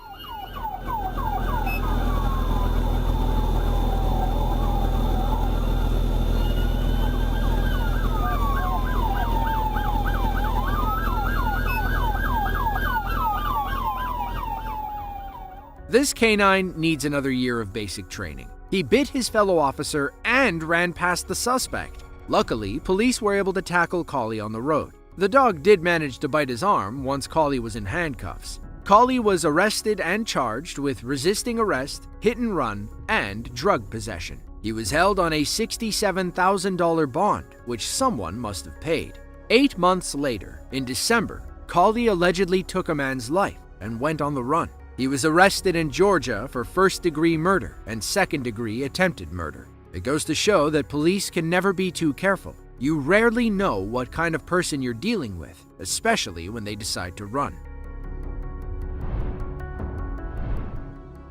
This canine needs another year of basic training. He bit his fellow officer and ran past the suspect. Luckily, police were able to tackle Collie on the road. The dog did manage to bite his arm once Collie was in handcuffs. Collie was arrested and charged with resisting arrest, hit and run, and drug possession. He was held on a $67,000 bond, which someone must have paid. 8 months later, in December, Collie allegedly took a man's life and went on the run. He was arrested in Georgia for first-degree murder and second-degree attempted murder. It goes to show that police can never be too careful. You rarely know what kind of person you're dealing with, especially when they decide to run.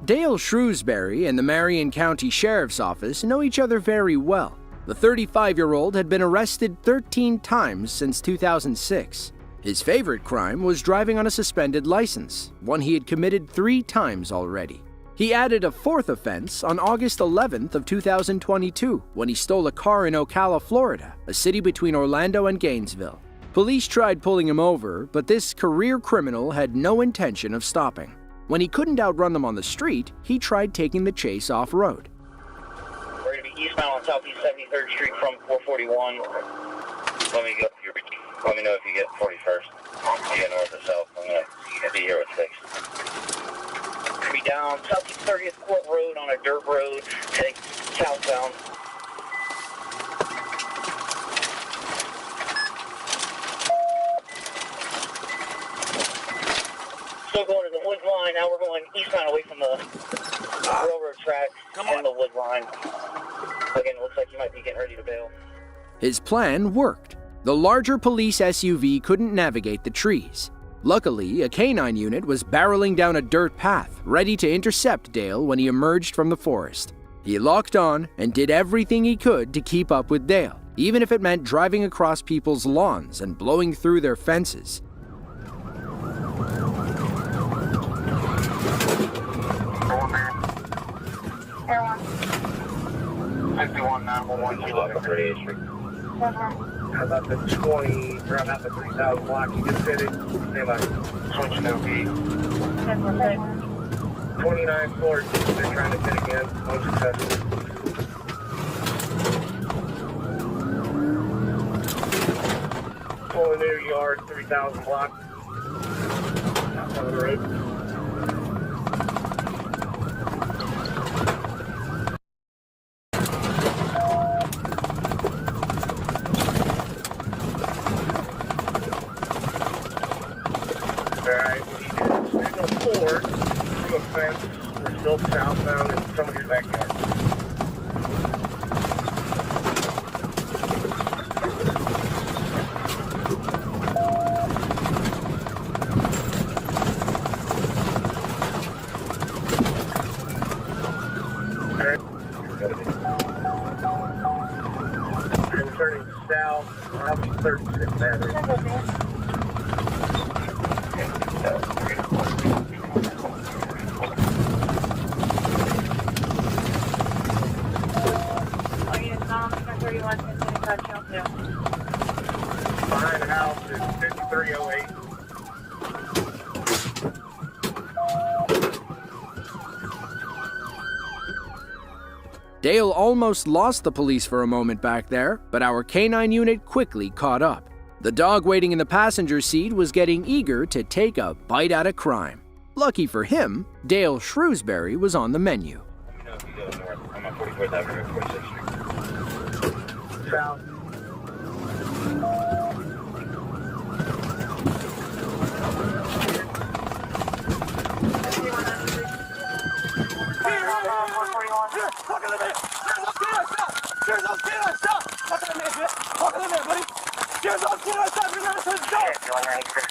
Dale Shrewsbury and the Marion County Sheriff's Office know each other very well. The 35-year-old had been arrested 13 times since 2006. His favorite crime was driving on a suspended license, one he had committed 3 times already. He added a 4th offense on August 11th of 2022 when he stole a car in Ocala, Florida, a city between Orlando and Gainesville. Police tried pulling him over, but this career criminal had no intention of stopping. When he couldn't outrun them on the street, he tried taking the chase off-road. We're going to be eastbound on Southeast 73rd Street from 441. Let me know if you get 41st. You get north or south. I'm going to be here with 6. Be down Southeast 30th Court Road on a dirt road, heading southbound. Still going to the wood line. Now we're going eastbound away from the railroad tracks and the wood line. Again, it looks like you might be getting ready to bail. His plan worked. The larger police SUV couldn't navigate the trees. Luckily, a canine unit was barreling down a dirt path, ready to intercept Dale when he emerged from the forest. He locked on and did everything he could to keep up with Dale, even if it meant driving across people's lawns and blowing through their fences. Air 1. 51 911, you look up 38th Street. How about the 20, around out the 3,000 block, you just hit it, stay like, switch no B. 29 floors, they're trying to hit again, unsuccessful. Pulling near yard, 3,000 block, outside of the road. We're still southbound in some of your backyard. And turning south, I'll be 36 battery. Behind the house is 5308. Dale almost lost the police for a moment back there, but our canine unit quickly caught up. The dog waiting in the passenger seat was getting eager to take a bite out of crime. Lucky for him, Dale Shrewsbury was on the menu. Let me know if you go north. I'm on 44th Avenue, 46th Street. South.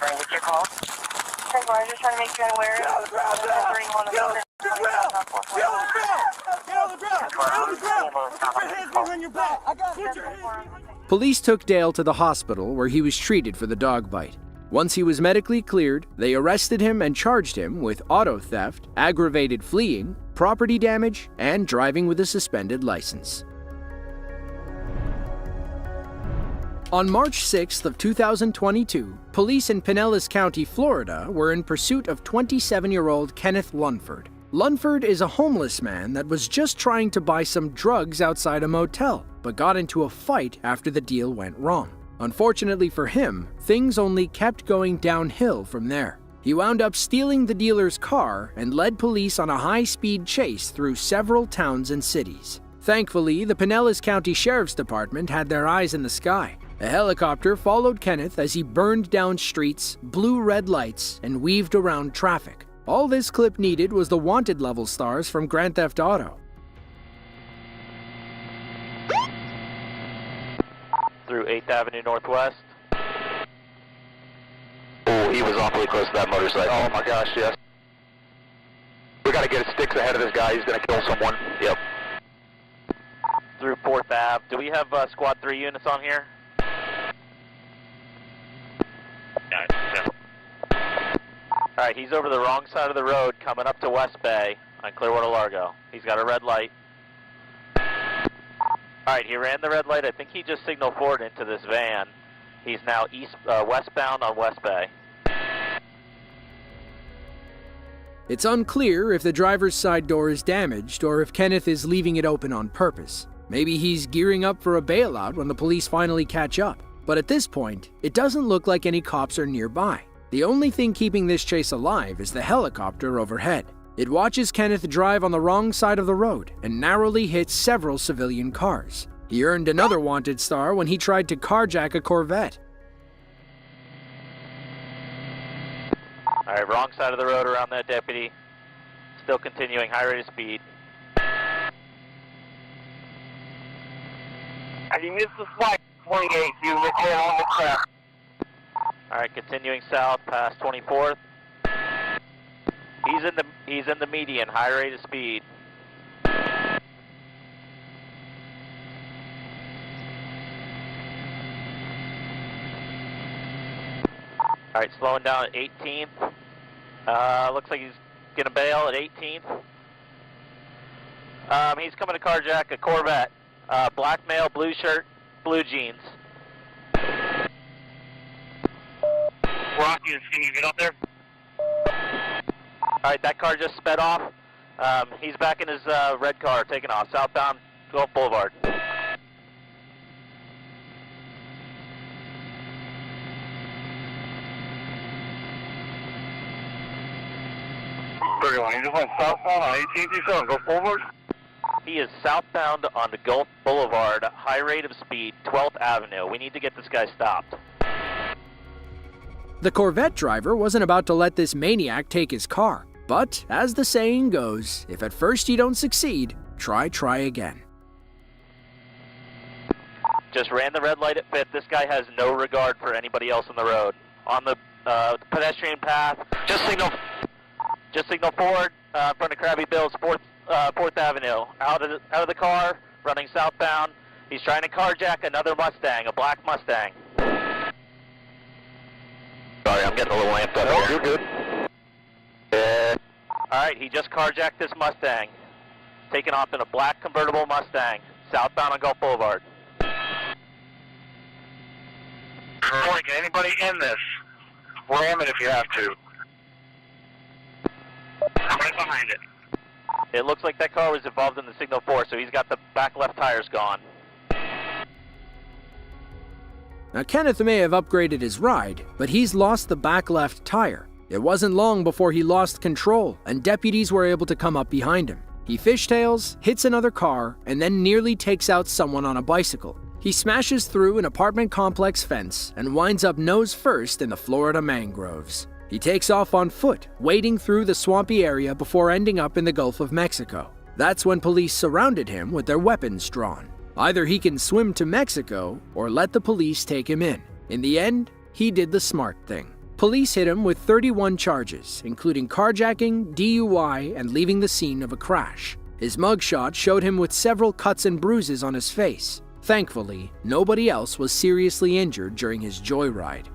What's your call? Hey, I was just trying to make you aware. Get on the ground now! Get on the ground! Get on the ground! Get on the ground! Put your hands behind your back! I got it! Police took Dale to the hospital where he was treated for the dog bite. Once he was medically cleared, they arrested him and charged him with auto theft, aggravated fleeing, property damage, and driving with a suspended license. On March 6th of 2022, police in Pinellas County, Florida, were in pursuit of 27-year-old Kenneth Lunford. Lunford is a homeless man that was just trying to buy some drugs outside a motel, but got into a fight after the deal went wrong. Unfortunately for him, things only kept going downhill from there. He wound up stealing the dealer's car and led police on a high-speed chase through several towns and cities. Thankfully, the Pinellas County Sheriff's Department had their eyes in the sky. A helicopter followed Kenneth as he burned down streets, blew red lights, and weaved around traffic. All this clip needed was the wanted level stars from Grand Theft Auto. Through 8th Avenue Northwest. Oh, he was awfully close to that motorcycle. Oh my gosh, yes. We gotta get sticks ahead of this guy, he's gonna kill someone. Yep. Through 4th Ave. Do we have Squad 3 units on here? Alright, he's over the wrong side of the road coming up to West Bay on Clearwater Largo. He's got a red light. Alright, he ran the red light. I think he just signaled forward into this van. He's now westbound on West Bay. It's unclear if the driver's side door is damaged or if Kenneth is leaving it open on purpose. Maybe he's gearing up for a bailout when the police finally catch up. But at this point, it doesn't look like any cops are nearby. The only thing keeping this chase alive is the helicopter overhead. It watches Kenneth drive on the wrong side of the road and narrowly hits several civilian cars. He earned another wanted star when he tried to carjack a Corvette. Alright, wrong side of the road around that deputy. Still continuing high rate of speed. And you missed the flight, 28, you missed it on the crap. Alright, continuing south past 24th. He's in the median, high rate of speed. Alright, slowing down at 18th. Looks like he's gonna bail at 18th. He's coming to carjack a Corvette. Black male, blue shirt, blue jeans. Rocky, can you get up there? Alright, that car just sped off. He's back in his red car, taking off, southbound Gulf Boulevard. 31, he just went southbound on 18th, you said, go forward? He is southbound on the Gulf Boulevard, high rate of speed, 12th Avenue. We need to get this guy stopped. The Corvette driver wasn't about to let this maniac take his car. But, as the saying goes, if at first you don't succeed, try again. Just ran the red light at 5th. This guy has no regard for anybody else on the road. On the pedestrian path, just signal forward in front of Krabby Bill's 4th Avenue. Out of the car, running southbound. He's trying to carjack another Mustang, a black Mustang. Sorry, I'm getting a little amped up here. You're good. Alright, he just carjacked this Mustang. Taking off in a black convertible Mustang, southbound on Gulf Boulevard. Boy, get anybody in this? Ram it if you have to. I'm right behind it. It looks like that car was involved in the Signal 4, so he's got the back left tires gone. Now, Kenneth may have upgraded his ride, but he's lost the back left tire. It wasn't long before he lost control, and deputies were able to come up behind him. He fishtails, hits another car, and then nearly takes out someone on a bicycle. He smashes through an apartment complex fence and winds up nose first in the Florida mangroves. He takes off on foot, wading through the swampy area before ending up in the Gulf of Mexico. That's when police surrounded him with their weapons drawn. Either he can swim to Mexico or let the police take him in. In the end, he did the smart thing. Police hit him with 31 charges, including carjacking, DUI, and leaving the scene of a crash. His mugshot showed him with several cuts and bruises on his face. Thankfully, nobody else was seriously injured during his joyride.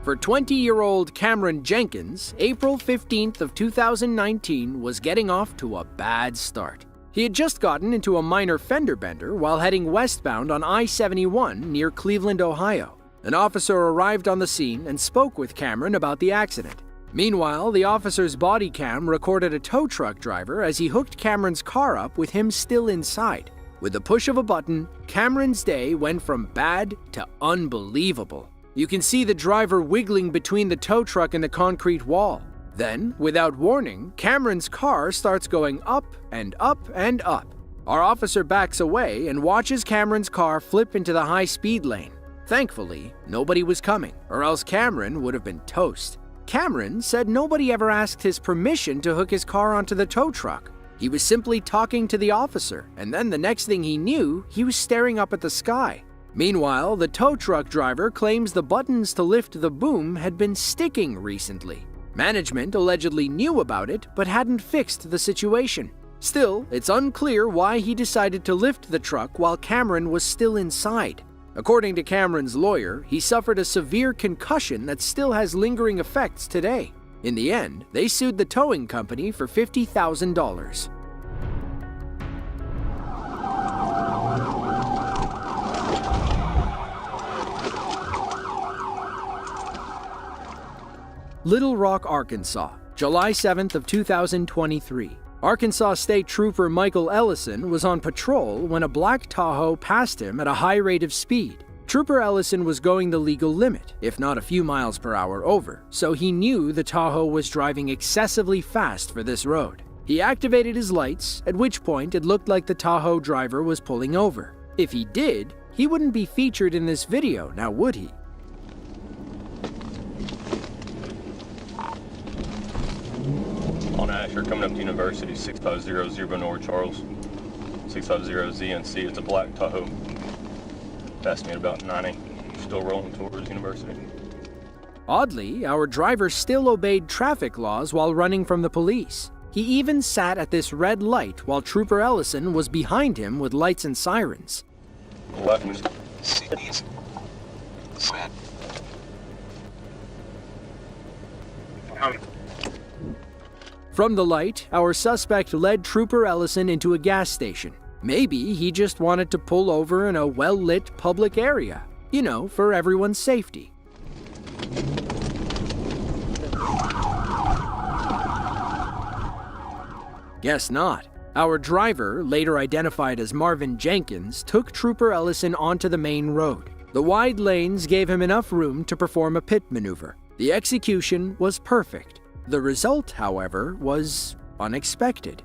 For 20-year-old Cameron Jenkins, April 15th of 2019 was getting off to a bad start. He had just gotten into a minor fender bender while heading westbound on I-71 near Cleveland, Ohio. An officer arrived on the scene and spoke with Cameron about the accident. Meanwhile, the officer's body cam recorded a tow truck driver as he hooked Cameron's car up with him still inside. With the push of a button, Cameron's day went from bad to unbelievable. You can see the driver wiggling between the tow truck and the concrete wall. Then, without warning, Cameron's car starts going up and up and up. Our officer backs away and watches Cameron's car flip into the high-speed lane. Thankfully, nobody was coming, or else Cameron would have been toast. Cameron said nobody ever asked his permission to hook his car onto the tow truck. He was simply talking to the officer, and then the next thing he knew, he was staring up at the sky. Meanwhile, the tow truck driver claims the buttons to lift the boom had been sticking recently. Management allegedly knew about it, but hadn't fixed the situation. Still, it's unclear why he decided to lift the truck while Cameron was still inside. According to Cameron's lawyer, he suffered a severe concussion that still has lingering effects today. In the end, they sued the towing company for $50,000. Little Rock, Arkansas, July 7th of 2023. Arkansas State Trooper Michael Ellison was on patrol when a black Tahoe passed him at a high rate of speed. Trooper Ellison was going the legal limit, if not a few miles per hour over, so he knew the Tahoe was driving excessively fast for this road. He activated his lights, at which point it looked like the Tahoe driver was pulling over. If he did, he wouldn't be featured in this video, now would he? On Asher, coming up to University, 6500 North Charles, 650 ZNC. It's a black Tahoe. Passed me at about 90. Still rolling towards University. Oddly, our driver still obeyed traffic laws while running from the police. He even sat at this red light while Trooper Ellison was behind him with lights and sirens. From the light, our suspect led Trooper Ellison into a gas station. Maybe he just wanted to pull over in a well-lit public area. You know, for everyone's safety. Guess not. Our driver, later identified as Marvin Jenkins, took Trooper Ellison onto the main road. The wide lanes gave him enough room to perform a pit maneuver. The execution was perfect. The result, however, was unexpected.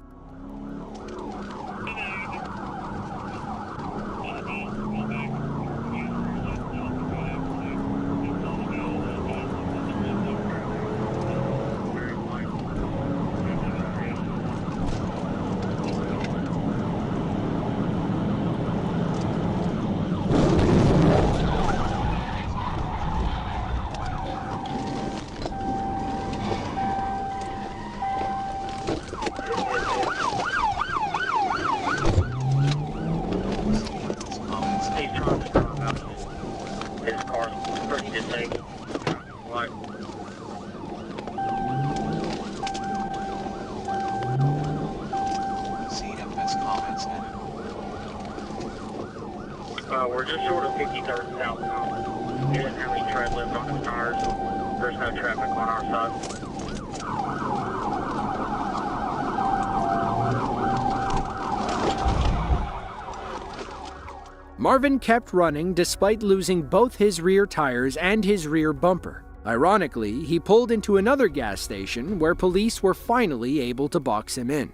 We're just short of 53rd southbound. He didn't have any tread lift on his tires, so there's no traffic on our side. Marvin kept running despite losing both his rear tires and his rear bumper. Ironically, he pulled into another gas station where police were finally able to box him in.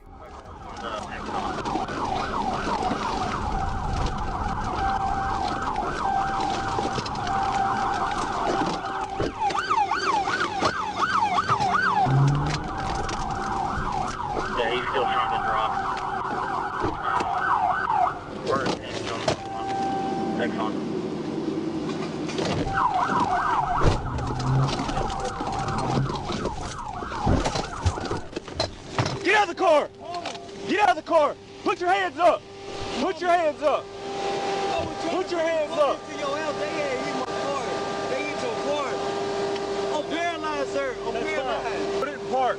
Get out of the car! Get out of the car! Put your hands up! Put your hands up! Put your hands up! I'm paralyzed, sir. I'm paralyzed. Put it in park.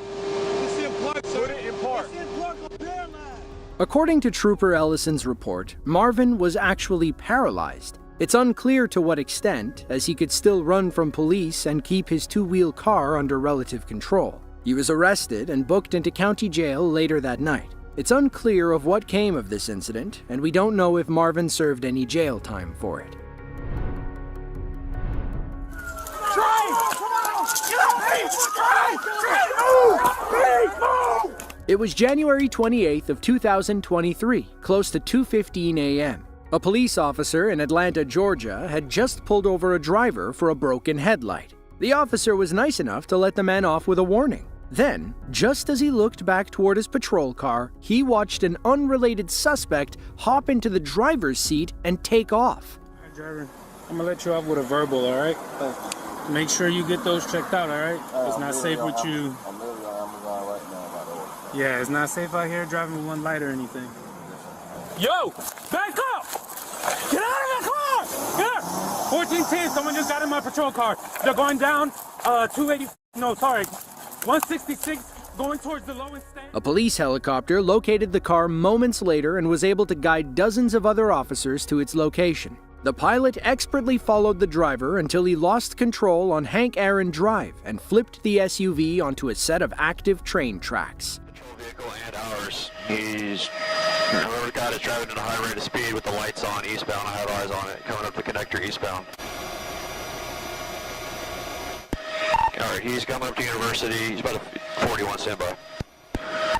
It's in park, sir. Put it in park. It's in park. I'm paralyzed. According to Trooper Ellison's report, Marvin was actually paralyzed. It's unclear to what extent, as he could still run from police and keep his two-wheel car under relative control. He was arrested and booked into county jail later that night. It's unclear of what came of this incident, and we don't know if Marvin served any jail time for it. It was January 28th of 2023, close to 2:15 a.m. A police officer in Atlanta, Georgia, had just pulled over a driver for a broken headlight. The officer was nice enough to let the man off with a warning. Then, just as he looked back toward his patrol car, he watched an unrelated suspect hop into the driver's seat and take off. All right, driver, I'm gonna let you off with a verbal, all right? Make sure you get those checked out, all right? It's not safe with you. Yeah, it's not safe out here driving with one light or anything. Yo, back up! Get out of the car! Here! 1410, someone just got in my patrol car. They're going down 166, going towards the lowest stand. A police helicopter located the car moments later and was able to guide dozens of other officers to its location. The pilot expertly followed the driver until he lost control on Hank Aaron Drive and flipped the SUV onto a set of active train tracks. Vehicle and ours. He's whoever got is driving at a high rate of speed with the lights on eastbound. I have eyes on it coming up the connector eastbound. All right, he's coming up to University. He's about a 41 standby.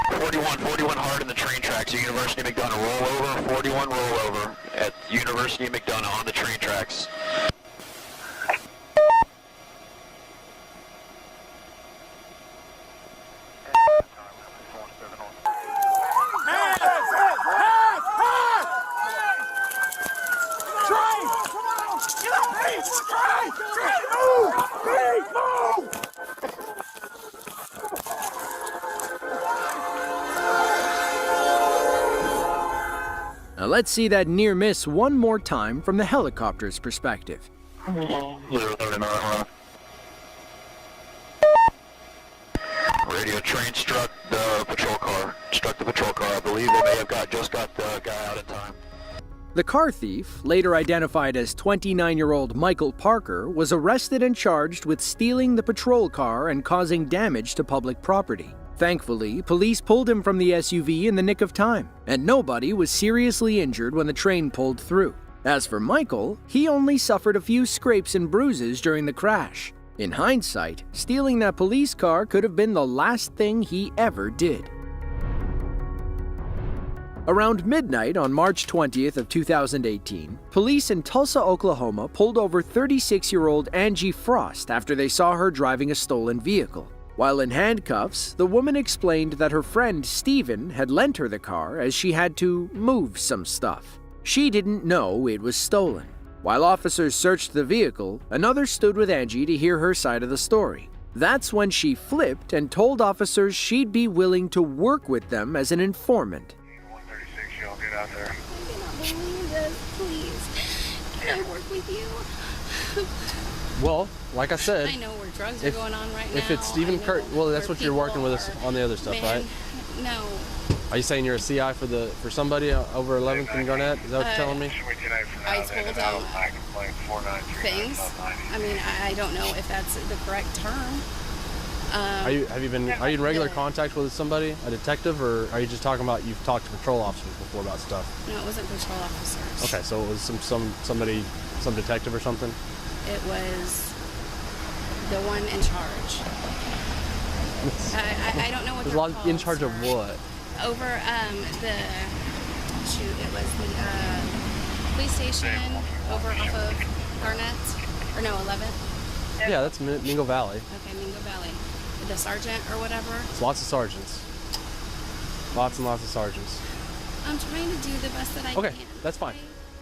41 hard in the train tracks. University McDonough rollover. 41 rollover at University McDonough on the train tracks. Now let's see that near miss one more time from the helicopter's perspective. Radio train struck the patrol car. Struck the patrol car. I believe they may have just got the guy out in time. The car thief, later identified as 29-year-old Michael Parker, was arrested and charged with stealing the patrol car and causing damage to public property. Thankfully, police pulled him from the SUV in the nick of time, and nobody was seriously injured when the train pulled through. As for Michael, he only suffered a few scrapes and bruises during the crash. In hindsight, stealing that police car could have been the last thing he ever did. Around midnight on March 20th of 2018, police in Tulsa, Oklahoma pulled over 36-year-old Angie Frost after they saw her driving a stolen vehicle. While in handcuffs, the woman explained that her friend Steven had lent her the car as she had to move some stuff. She didn't know it was stolen. While officers searched the vehicle, another stood with Angie to hear her side of the story. That's when she flipped and told officers she'd be willing to work with them as an informant. 136, y'all get out there. I cannot believe this. Please, can I work with you? Well, like I said, I know where drugs are going on right now. If it's Stephen Kurt, well, that's what you're working with us on the other stuff, Man, right? No. Are you saying you're a CI for somebody over 11th and Garnett? Is that what you're telling me? I told him things. I mean, I don't know if that's the correct term. Are you in regular contact with somebody, a detective, or are you just talking about you've talked to patrol officers before about stuff? No, it wasn't patrol officers. Okay, so it was somebody, some detective or something? It was the one in charge. I don't know what they're called. In charge of what? Over it was the police station over off of Garnett, or no, 11th. Yeah, that's Mingo Valley. Okay, Mingo Valley. The sergeant or whatever. It's lots of sergeants. Lots and lots of sergeants. I'm trying to do the best that I can. Okay, that's fine.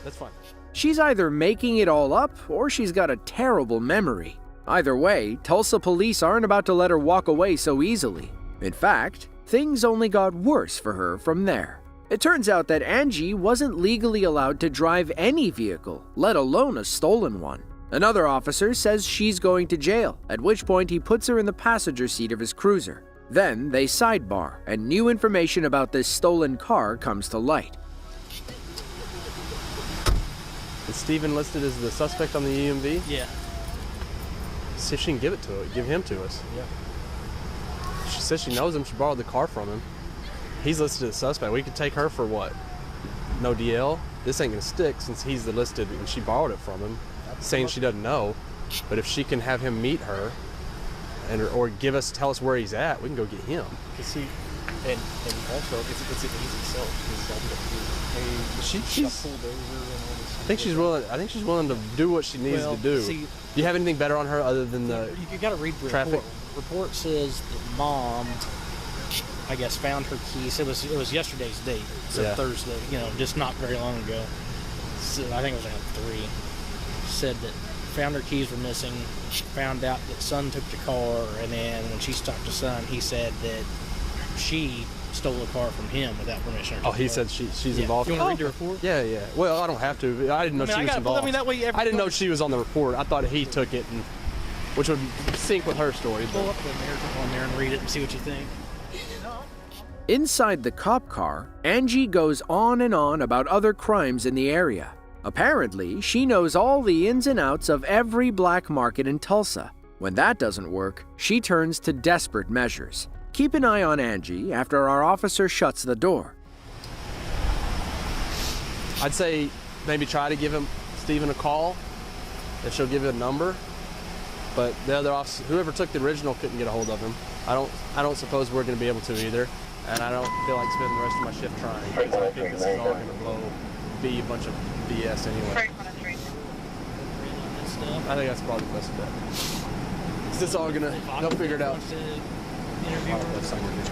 That's fine. She's either making it all up or she's got a terrible memory. Either way, Tulsa police aren't about to let her walk away so easily. In fact, things only got worse for her from there. It turns out that Angie wasn't legally allowed to drive any vehicle, let alone a stolen one. Another officer says she's going to jail, at which point he puts her in the passenger seat of his cruiser. Then they sidebar, and new information about this stolen car comes to light. Is Steven listed as the suspect on the EMV? Yeah. See if she can give him to us. Yeah. She says she knows him. She borrowed the car from him. He's listed as suspect. We could take her for what? No DL? This ain't gonna stick since he's the listed and she borrowed it from him, saying she doesn't know. But if she can have him meet her, or tell us where he's at, we can go get him. Cause he, and also it's an easy sell. She's pulled over and all this. I think she's willing to do what she needs to do. See, do you have anything better on her other than the you got to read the traffic? Report says that mom, I guess, found her keys. It was yesterday's date, so Yeah. Thursday. Just not very long ago. So I think it was around 3. Said that found her keys were missing. Found out that son took the car, and then when she stopped the son, he said that she stole the car from him without permission. Oh, he said she's involved. You want to read the report? Yeah. Well, I don't have to. But I didn't know she was involved. that way I didn't know she was on the report. I thought he took it, which would sync with her story. Pull up the narrative on there and read it and see what you think. Inside the cop car, Angie goes on and on about other crimes in the area. Apparently, she knows all the ins and outs of every black market in Tulsa. When that doesn't work, she turns to desperate measures. Keep an eye on Angie after our officer shuts the door. I'd say maybe try to give Steven a call, and she'll give you a number. But the other officer, whoever took the original, couldn't get a hold of him. I don't suppose we're going to be able to either, and I don't feel like spending the rest of my shift trying. Because I think this is all going to be a bunch of BS anyway. I think that's probably the best bet. Is this all gonna? They'll figure it out. That's somewhere in this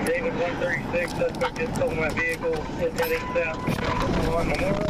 David 136, suspect just stole my vehicle, is heading south on Memorial.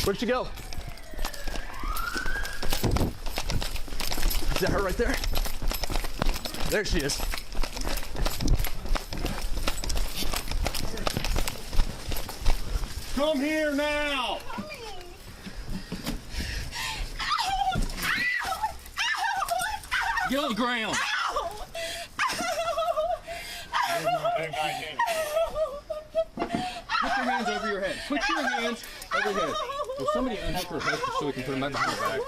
Where'd she go? Is that her right there? There she is. Come here now! Get on the ground! Put your hands over your head. Put your hands over your head. Will somebody unhook her hook so we can put them back behind her back?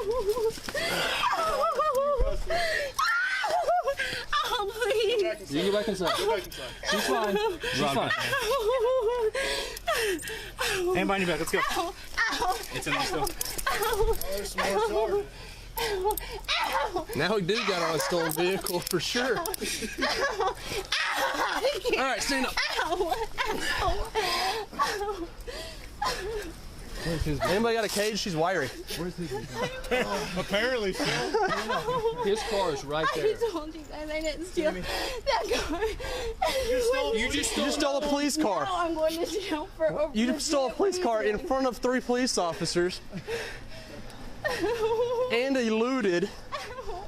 Oh, please. You can go back inside. She's fine. She's fine. Hand behind your back. Let's go. Ow. Ow. It's in there still. Ow. There's some more sword. Ow. Ow. Now we do got on a stolen vehicle for sure. Ow. Ow. All right, stand up. Ow. Ow. Ow. Anybody got a cage? She's wiry. Where's his? Apparently so. His car is right there. I told you guys I didn't steal that car. You just stole a police car. No, I'm going to jail for over. You stole a police car in front of 3 police officers and eluded.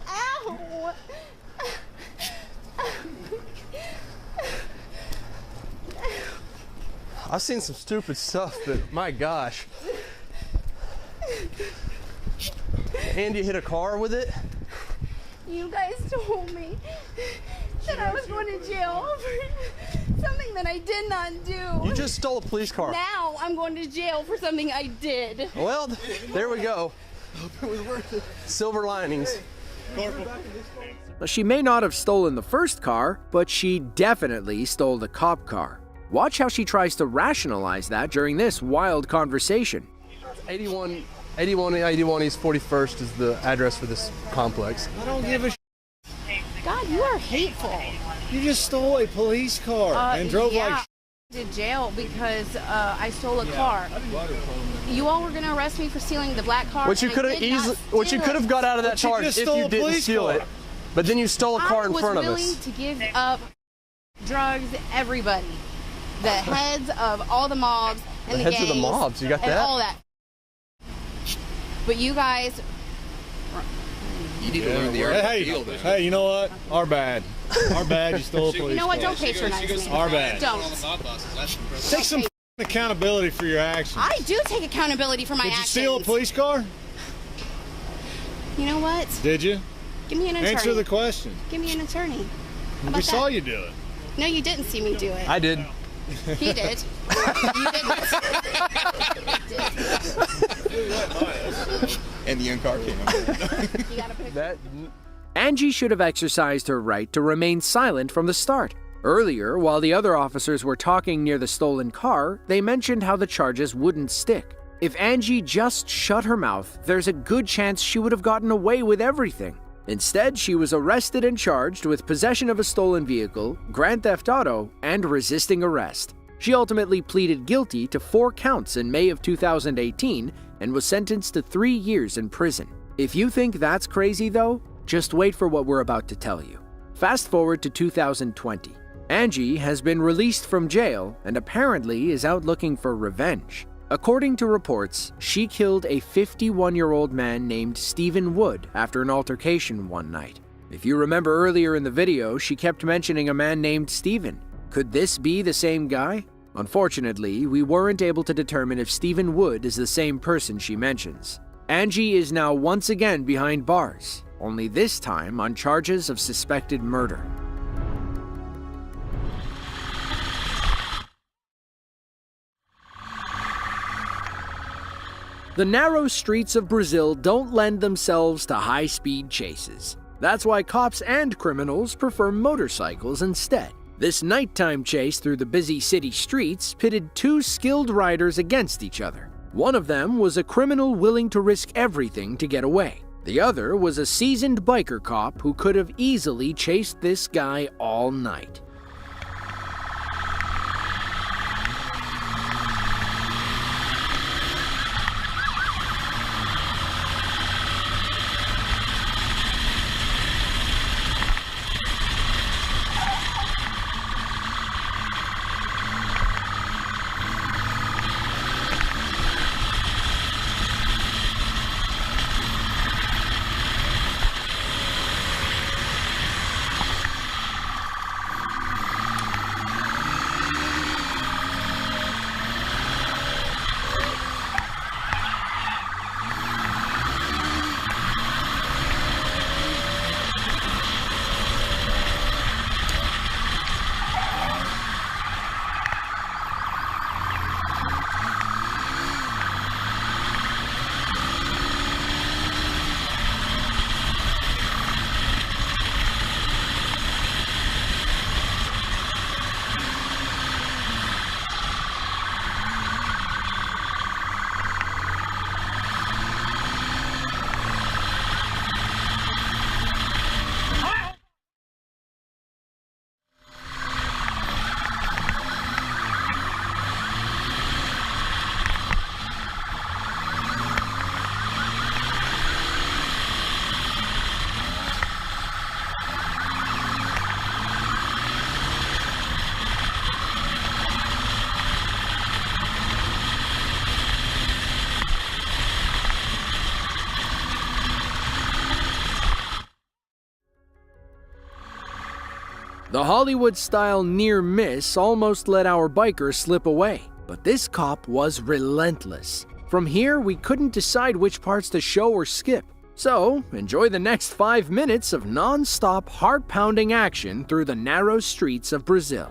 Ow. I've seen some stupid stuff, but my gosh. And you hit a car with it? You guys told me that I was going to jail for something that I did not do. You just stole a police car. Now I'm going to jail for something I did. Well, there we go. Hope it was worth it. Silver linings. She may not have stolen the first car, but she definitely stole the cop car. Watch how she tries to rationalize that during this wild conversation. 8181 East 41st is the address for this complex. I don't give a God, you are hateful. You just stole a police car and drove like to jail because I stole a car. You all were going to arrest me for stealing the black car. Which you could have got out of that charge if you didn't steal it. But then you stole a car in front of us. I was willing to give up drugs, everybody. The heads of all the mobs and the gangs. Heads of the mobs, you got and that? all that. But you guys... You need to learn the art of the deal, man. Hey, you know what? Our bad. Our bad, you stole a police car. You know what? Don't patronize me. Our bad. Don't. Take some accountability for your actions. I do take accountability for my actions. Did you steal a police car? You know what? Did you? Give me an attorney. Answer the question. Give me an attorney. How about We saw that? you do it. No, you didn't see me do it. I did. He did. You didn't. And the young car came up. You got a picture? Angie should have exercised her right to remain silent from the start. Earlier, while the other officers were talking near the stolen car, they mentioned how the charges wouldn't stick. If Angie just shut her mouth, there's a good chance she would have gotten away with everything. Instead, she was arrested and charged with possession of a stolen vehicle, grand theft auto, and resisting arrest. She ultimately pleaded guilty to 4 counts in May of 2018 and was sentenced to 3 years in prison. If you think that's crazy though, just wait for what we're about to tell you. Fast forward to 2020. Angie has been released from jail and apparently is out looking for revenge. According to reports, she killed a 51-year-old man named Stephen Wood after an altercation one night. If you remember earlier in the video, she kept mentioning a man named Stephen. Could this be the same guy? Unfortunately, we weren't able to determine if Stephen Wood is the same person she mentions. Angie is now once again behind bars, only this time on charges of suspected murder. The narrow streets of Brazil don't lend themselves to high-speed chases. That's why cops and criminals prefer motorcycles instead. This nighttime chase through the busy city streets pitted 2 skilled riders against each other. One of them was a criminal willing to risk everything to get away. The other was a seasoned biker cop who could have easily chased this guy all night. The Hollywood-style near miss almost let our biker slip away, but this cop was relentless. From here, we couldn't decide which parts to show or skip. So, enjoy the next 5 minutes of non-stop heart-pounding action through the narrow streets of Brazil.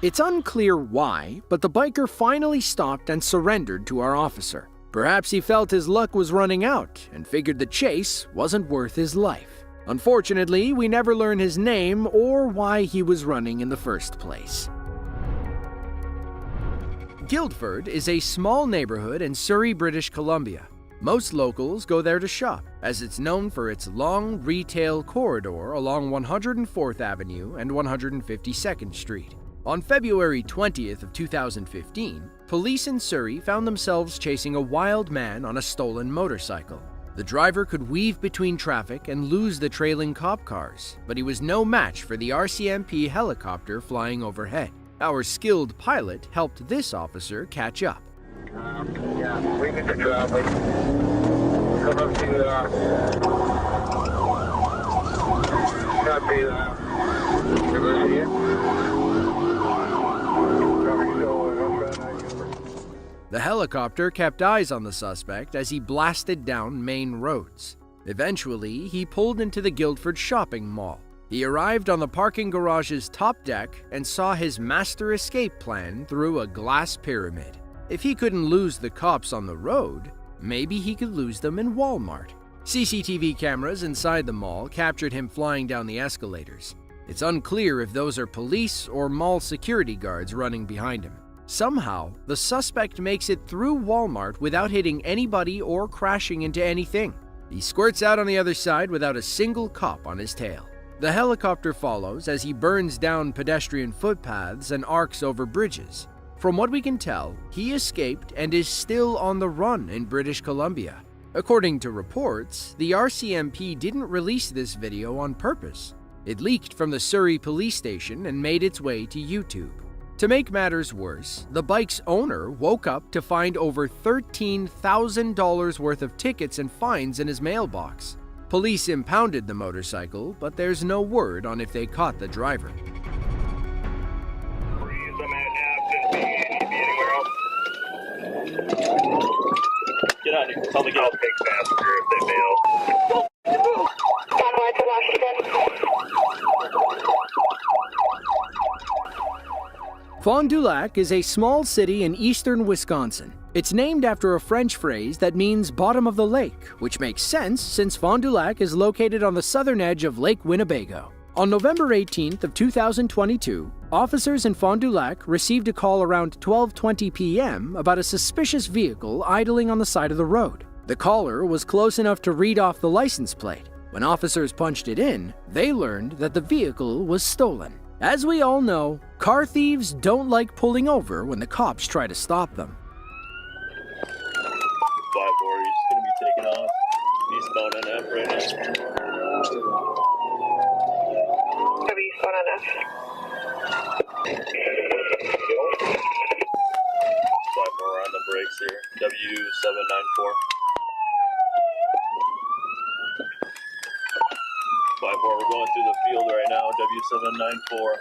It's unclear why, but the biker finally stopped and surrendered to our officer. Perhaps he felt his luck was running out and figured the chase wasn't worth his life. Unfortunately, we never learn his name or why he was running in the first place. Guildford is a small neighborhood in Surrey, British Columbia. Most locals go there to shop, as it's known for its long retail corridor along 104th Avenue and 152nd Street. On February 20th of 2015, police in Surrey found themselves chasing a wild man on a stolen motorcycle. The driver could weave between traffic and lose the trailing cop cars, but he was no match for the RCMP helicopter flying overhead. Our skilled pilot helped this officer catch up. Yeah, we get the traffic. Come up to, copy, University here. The helicopter kept eyes on the suspect as he blasted down main roads. Eventually, he pulled into the Guildford shopping mall. He arrived on the parking garage's top deck and saw his master escape plan through a glass pyramid. If he couldn't lose the cops on the road, maybe he could lose them in Walmart. CCTV cameras inside the mall captured him flying down the escalators. It's unclear if those are police or mall security guards running behind him. Somehow, the suspect makes it through Walmart without hitting anybody or crashing into anything. He squirts out on the other side without a single cop on his tail. The helicopter follows as he burns down pedestrian footpaths and arcs over bridges. From what we can tell, he escaped and is still on the run in British Columbia. According to reports, the RCMP didn't release this video on purpose. It leaked from the Surrey police station and made its way to YouTube. To make matters worse, the bike's owner woke up to find over $13,000 worth of tickets and fines in his mailbox. Police impounded the motorcycle, but there's no word on if they caught the driver. Get out of here. Tell me get out. Take passenger if they bail. Convoy to Washington. Fond du Lac is a small city in eastern Wisconsin. It's named after a French phrase that means bottom of the lake, which makes sense since Fond du Lac is located on the southern edge of Lake Winnebago. On November 18th of 2022, officers in Fond du Lac received a call around 12:20 p.m. about a suspicious vehicle idling on the side of the road. The caller was close enough to read off the license plate. When officers punched it in, they learned that the vehicle was stolen. As we all know, car thieves don't like pulling over when the cops try to stop them. 5-4, he's going to be taken off. Eastbound NF right now. Eastbound NF. 5-4 on the brakes here. W794. 5-4, we're going through the field right now. W794.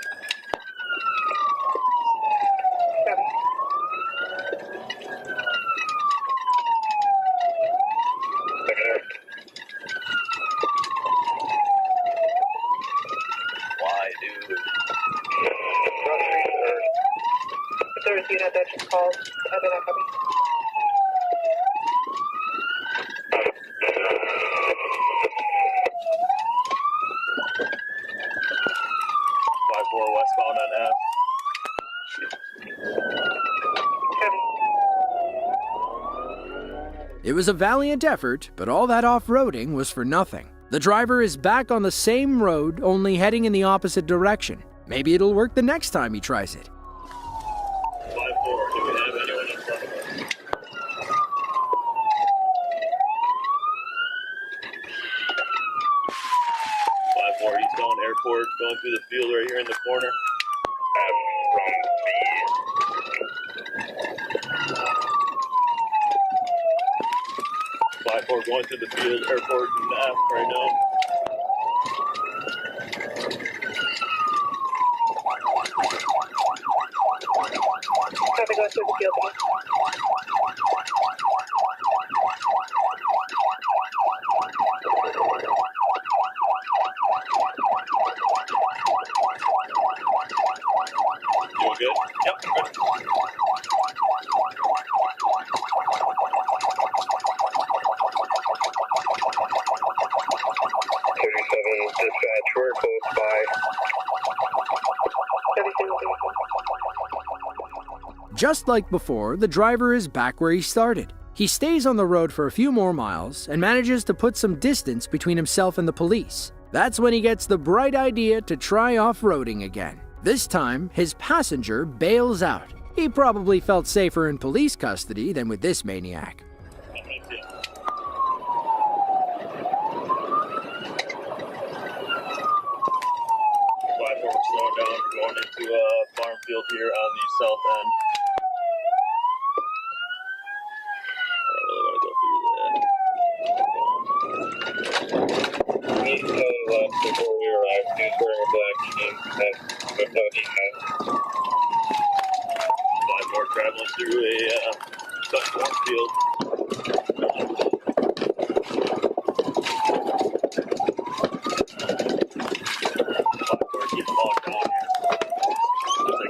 Why, dude? If there was a unit that just called, I've been copy. Westbound on F. It was a valiant effort, but all that off-roading was for nothing. The driver is back on the same road, only heading in the opposite direction. Maybe it'll work the next time he tries it. 5-4, do we have anyone in front of us? 5-4, Eastbound Airport, going through the field right here in the corner. We're going through the field, airport, and F right now. Have to go through the field again. good? Yep. Good. 37 dispatch, we're close by. Just like before, the driver is back where he started. He stays on the road for a few more miles and manages to put some distance between himself and the police. That's when he gets the bright idea to try off-roading again. This time, his passenger bails out. He probably felt safer in police custody than with this maniac. 5-4, slowing down, going into a farm field here on the south end. I don't really want to go through that. We need to go left before we arrive. He's wearing a black jean with no defense. 5-4 traveling through a cut cornfield.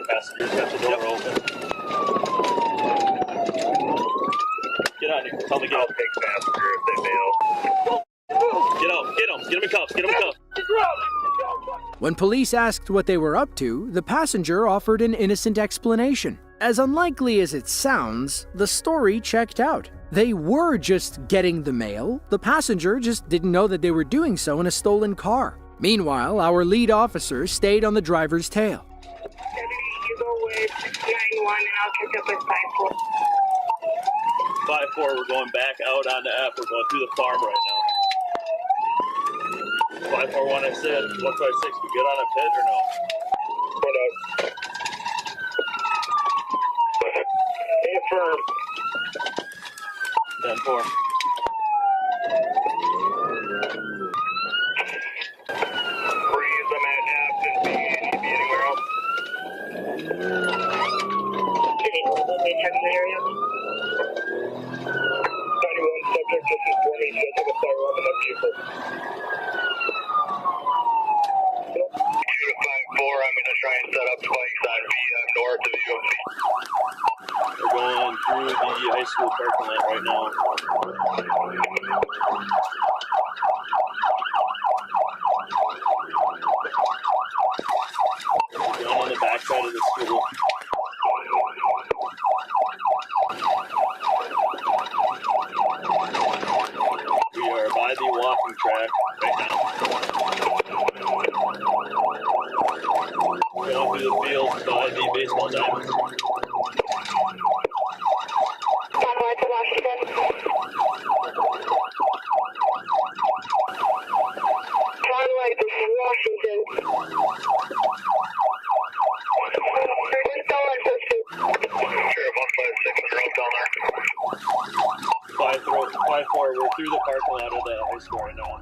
Passengers have the door open. Get out here. Tell me get out. Take passenger if they bail. Get out. Get them. Get them in cuffs. Get them in cuffs. When police asked what they were up to, the passenger offered an innocent explanation. As unlikely as it sounds, the story checked out. They were just getting the mail. The passenger just didn't know that they were doing so in a stolen car. Meanwhile, our lead officer stayed on the driver's tail. You go with 9-1 and I'll catch up with 5-4. 5-4, we're going back out on the F. We're going through the farm right now. 541, I said 156. We good on a pit or no? Hold up. Affirm. 10-4. Freeze, I'm at Aspen. Be anywhere else. Check the area. 91 subject, this is Bernie. Should take a fire up in that vehicle. 2 to 5-4, I'm going to try and set up spikes on north of UFC. We're going through the high school parking lot right now. Down on the backside of the school. We are by the walking track right now. Going through the field by the baseball diamond. We're through the parking lot of the high school right now.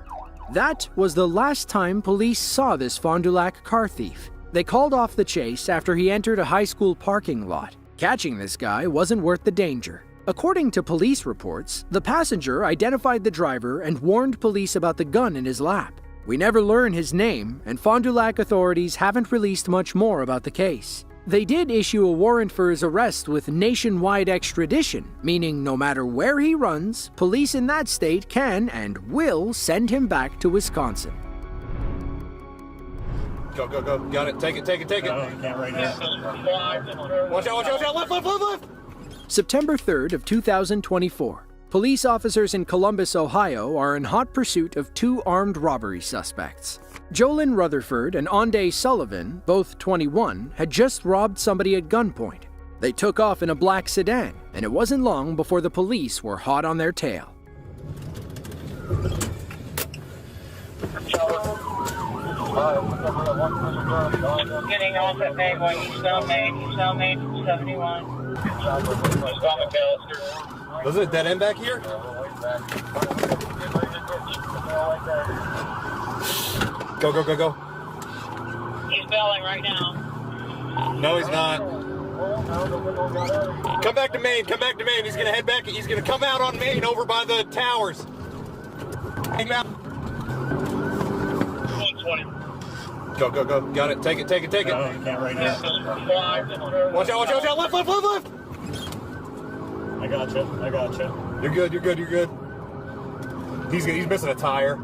That was the last time police saw this Fond du Lac car thief. They called off the chase after he entered a high school parking lot. Catching this guy wasn't worth the danger. According to police reports, the passenger identified the driver and warned police about the gun in his lap. We never learn his name, and Fond du Lac authorities haven't released much more about the case. They did issue a warrant for his arrest with nationwide extradition, meaning no matter where he runs, police in that state can and will send him back to Wisconsin. Go, go, go. Got it. Take it, take it, take it. Can't right now. Watch out, watch out, watch out. Left, left, left, left. September 3rd of 2024. Police officers in Columbus, Ohio are in hot pursuit of 2 armed robbery suspects. Jolyn Rutherford and Onday Sullivan, both 21, had just robbed somebody at gunpoint. They took off in a black sedan, and it wasn't long before the police were hot on their tail. Getting off at May 1, you smell May 71. Was it a dead end back here? Go, go, go, go. He's bailing right now. No, he's not. Come back to Maine, come back to Maine. He's gonna head back, he's gonna come out on Maine over by the towers. Hang out. 120. Go, go, go. Got it. Take it, take it, take it. No, you can't right now. Watch out, watch out, watch out. Left, left, left, left. I got you. I got you. You're good, you're good, you're good. He's missing a tire.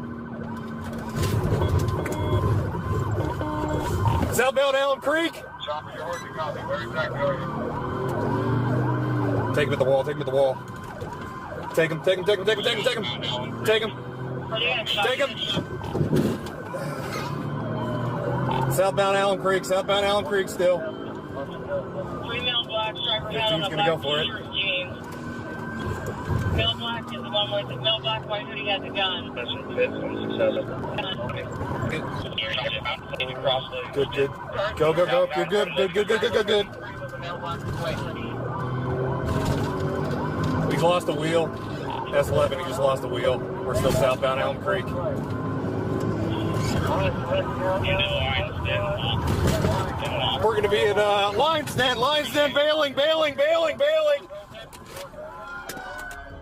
Southbound Allen Creek. Take him at the wall, take him at the wall. Take him, take him, take him, take him, take him, take him. Take him. Take him. Southbound Allen Creek still. Female black striker Your hat on team's the gonna go black for it. t-shirt jeans. Male black is the one with the male black white hoodie has a gun. Good, good. Go, go, go. You're good, good, good, good, good, good, good. He's lost a wheel. S11, he just lost a wheel. We're still southbound Elm Creek. We're going to be at Lionsden, bailing.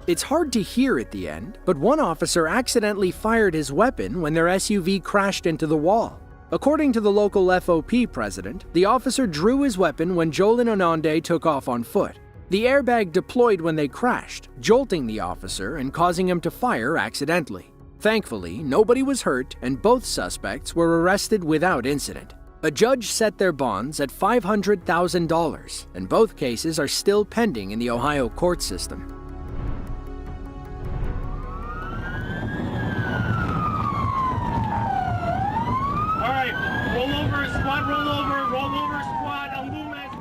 It's hard to hear at the end, but one officer accidentally fired his weapon when their SUV crashed into the wall. According to the local FOP president, the officer drew his weapon when Jolin Ononde took off on foot. The airbag deployed when they crashed, jolting the officer and causing him to fire accidentally. Thankfully, nobody was hurt and both suspects were arrested without incident. A judge set their bonds at $500,000, and both cases are still pending in the Ohio court system. All right, roll over, squad, roll over, squad, I'm moving.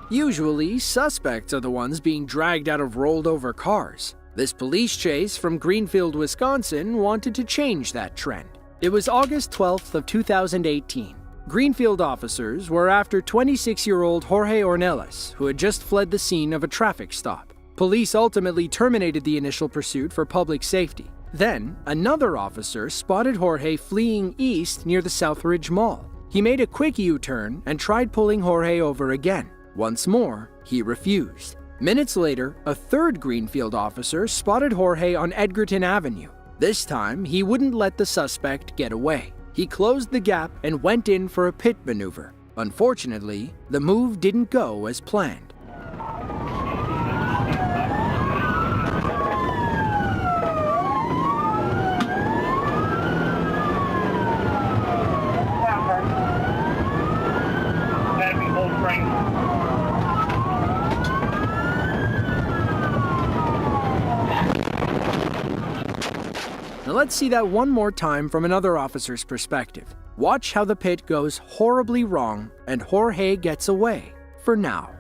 Usually, suspects are the ones being dragged out of rolled over cars. This police chase from Greenfield, Wisconsin wanted to change that trend. It was August 12th of 2018. Greenfield officers were after 26-year-old Jorge Ornelas, who had just fled the scene of a traffic stop. Police ultimately terminated the initial pursuit for public safety. Then, another officer spotted Jorge fleeing east near the Southridge Mall. He made a quick U-turn and tried pulling Jorge over again. Once more, he refused. Minutes later, a third Greenfield officer spotted Jorge on Edgerton Avenue. This time, he wouldn't let the suspect get away. He closed the gap and went in for a pit maneuver. Unfortunately, the move didn't go as planned. Now let's see that one more time from another officer's perspective. Watch how the pit goes horribly wrong and Jorge gets away, for now.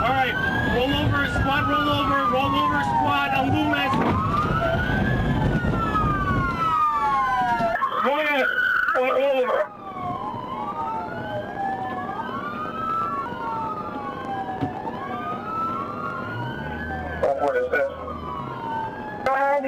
All right, roll over, squad, I'm moving. Roll over. What is this? God.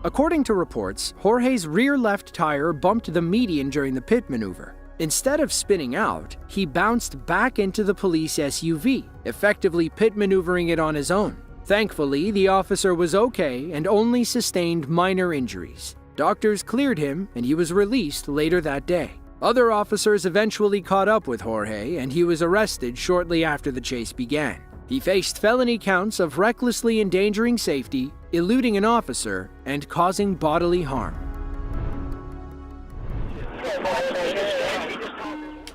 According to reports, Jorge's rear left tire bumped the median during the pit maneuver. Instead of spinning out, he bounced back into the police SUV, effectively pit maneuvering it on his own. Thankfully, the officer was okay and only sustained minor injuries. Doctors cleared him and he was released later that day. Other officers eventually caught up with Jorge and he was arrested shortly after the chase began. He faced felony counts of recklessly endangering safety, eluding an officer, and causing bodily harm.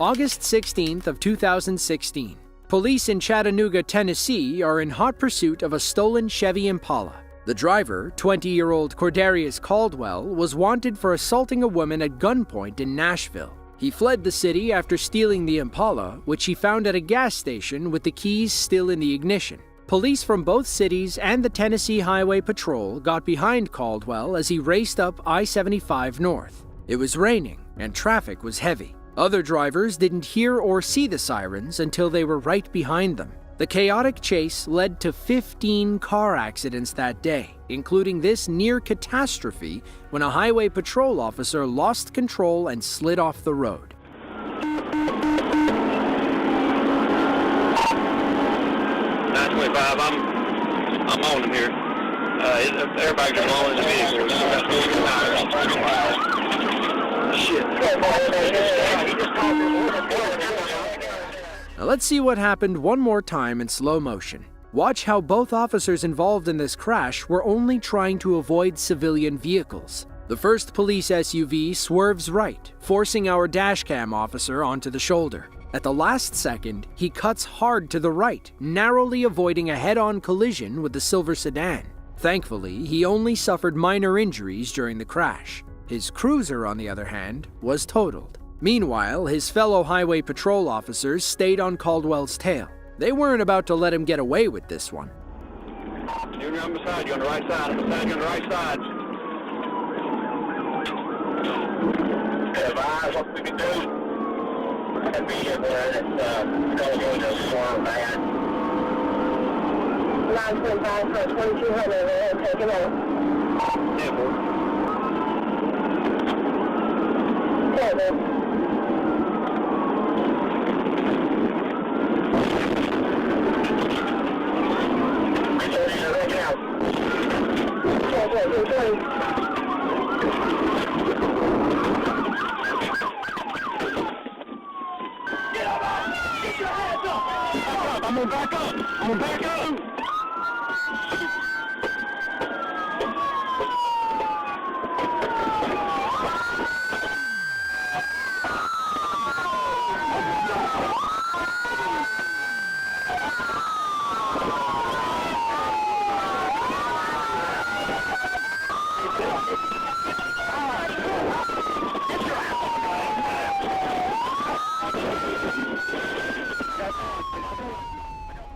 August 16th of 2016. Police in Chattanooga, Tennessee are in hot pursuit of a stolen Chevy Impala. The driver, 20-year-old Cordarius Caldwell, was wanted for assaulting a woman at gunpoint in Nashville. He fled the city after stealing the Impala, which he found at a gas station with the keys still in the ignition. Police from both cities and the Tennessee Highway Patrol got behind Caldwell as he raced up I-75 north. It was raining and traffic was heavy. Other drivers didn't hear or see the sirens until they were right behind them. The chaotic chase led to 15 car accidents that day, including this near catastrophe when a highway patrol officer lost control and slid off the road. 925, I'm on him here. Everybody just rolling the vehicle. Shit. Now let's see what happened one more time in slow motion. Watch how both officers involved in this crash were only trying to avoid civilian vehicles. The first police SUV swerves right, forcing our dashcam officer onto the shoulder. At the last second, he cuts hard to the right, narrowly avoiding a head-on collision with the silver sedan. Thankfully, he only suffered minor injuries during the crash. His cruiser, on the other hand, was totaled. Meanwhile, his fellow highway patrol officers stayed on Caldwell's tail. They weren't about to let him get away with this one. Junior, I'm beside you on the right side. I'm beside you on the right side. Advise what we can do. And be in there that's going to storm bad. 925 for 2200, take it out. Yeah, boy. I'm gonna back up. I'm gonna back up.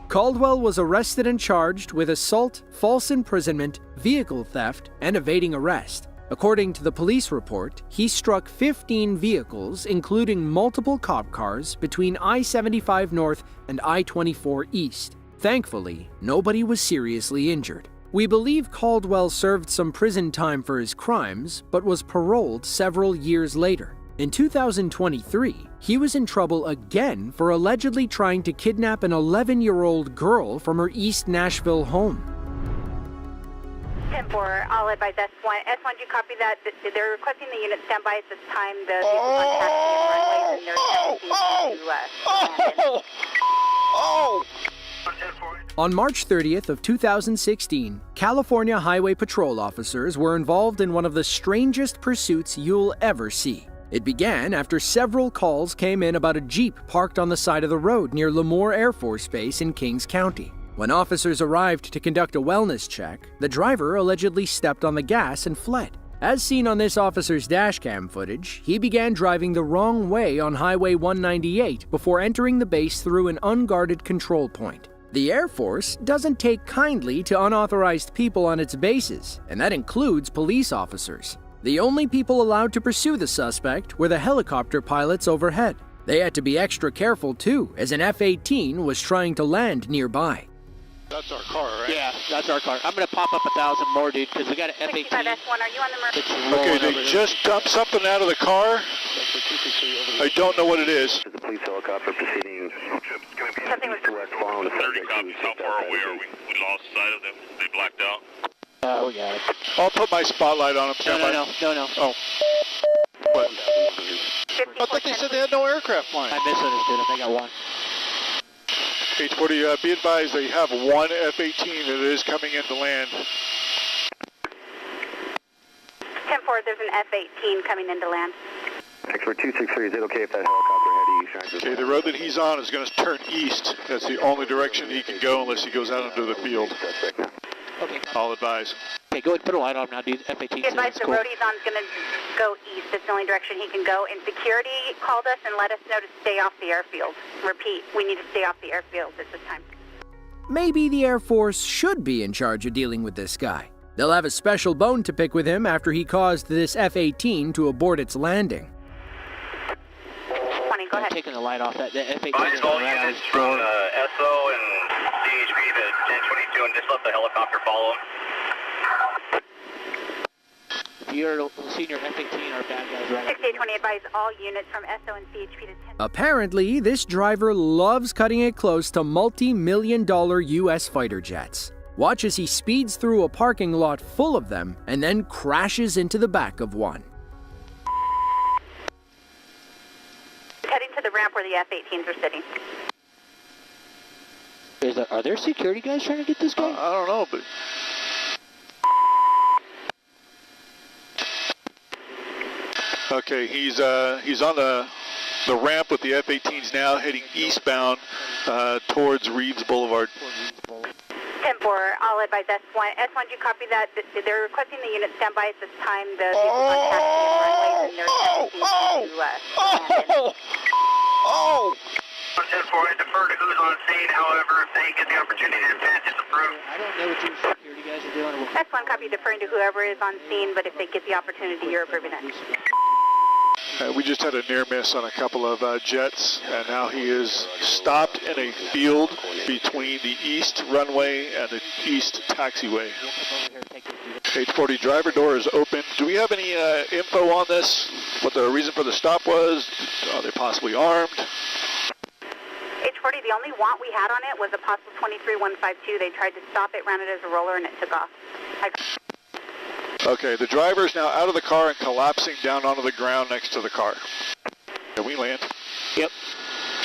Caldwell was arrested and charged with assault, false imprisonment, vehicle theft, and evading arrest. According to the police report, he struck 15 vehicles, including multiple cop cars, between I-75 North and I-24 East. Thankfully, nobody was seriously injured. We believe Caldwell served some prison time for his crimes, but was paroled several years later. In 2023, he was in trouble again for allegedly trying to kidnap an 11-year-old girl from her East Nashville home. 10-4, I'll advise S1. S1, do you copy that? They're requesting the unit standby at this time. The vehicle On March 30th of 2016, California Highway Patrol officers were involved in one of the strangest pursuits you'll ever see. It began after several calls came in about a Jeep parked on the side of the road near Lemoore Air Force Base in Kings County. When officers arrived to conduct a wellness check, the driver allegedly stepped on the gas and fled. As seen on this officer's dashcam footage, he began driving the wrong way on Highway 198 before entering the base through an unguarded control point. The Air Force doesn't take kindly to unauthorized people on its bases, and that includes police officers. The only people allowed to pursue the suspect were the helicopter pilots overhead. They had to be extra careful too, as an F-18 was trying to land nearby. That's our car, right? Yeah, that's our car. I'm going to pop up 1,000 more, dude, because we got an F-18. 65 S1, are you on the Okay, they just dumped something out of the car. I don't know what it is. The police helicopter proceeding. Something was West Farm. 30 copies. How far away are we? We lost sight of them. They blacked out. Oh, we got it. I'll put my spotlight on them. No. Oh. What? I thought they said they had no aircraft flying. I misunderstood them. They got one. H40, be advised they have one F-18 that is coming into land. 10-4, there's an F-18 coming into land. X-ray 263, is it okay if that helicopter heading east? Okay, the road that he's on is going to turn east. That's the only direction he can go unless he goes out into the field. Okay. I'll advise. Okay, go ahead and put a light on him now, dude. F-18. Advise the road he's on is going to go east. That's the only direction he can go. And security called us and let us know to stay off the airfield. Repeat, we need to stay off the airfield at this time. Maybe the Air Force should be in charge of dealing with this guy. They'll have a special bone to pick with him after he caused this F-18 to abort its landing. 20, go ahead. I'm taking the light off that F-18. All units from SO and 1022 and just let the helicopter follow him. You're senior F-18, our bad guys right 6820, advise all units from SO and CHP to 10. Apparently, this driver loves cutting it close to multi-million-dollar U.S. fighter jets. Watch as he speeds through a parking lot full of them and then crashes into the back of one. Heading to the ramp where the F-18s are sitting. Are there security guys trying to get this guy? I don't know, but... Okay, he's on the ramp with the F-18s now, heading eastbound towards Reeves Boulevard. 10-4, I'll advise S1. S1, do you copy that? They're requesting the unit standby at this time. The vehicle contact runways and they're Oh! 10-4, I defer to who's on scene. However, if they get the opportunity to pass, it's approved. I don't know what you security guys are doing. S1, copy, deferring to whoever is on scene, but if they get the opportunity, you're approving it. We just had a near miss on a couple of jets, and now he is stopped in a field between the east runway and the east taxiway. 840 driver door is open. Do we have any info on this? What the reason for the stop was? Are they possibly armed? H40, the only want we had on it was a possible 23152. They tried to stop it, ran it as a roller, and it took off. Okay, the driver is now out of the car and collapsing down onto the ground next to the car. Can we land? Yep.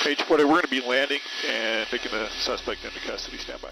H40, we're going to be landing and taking the suspect into custody. Stand by.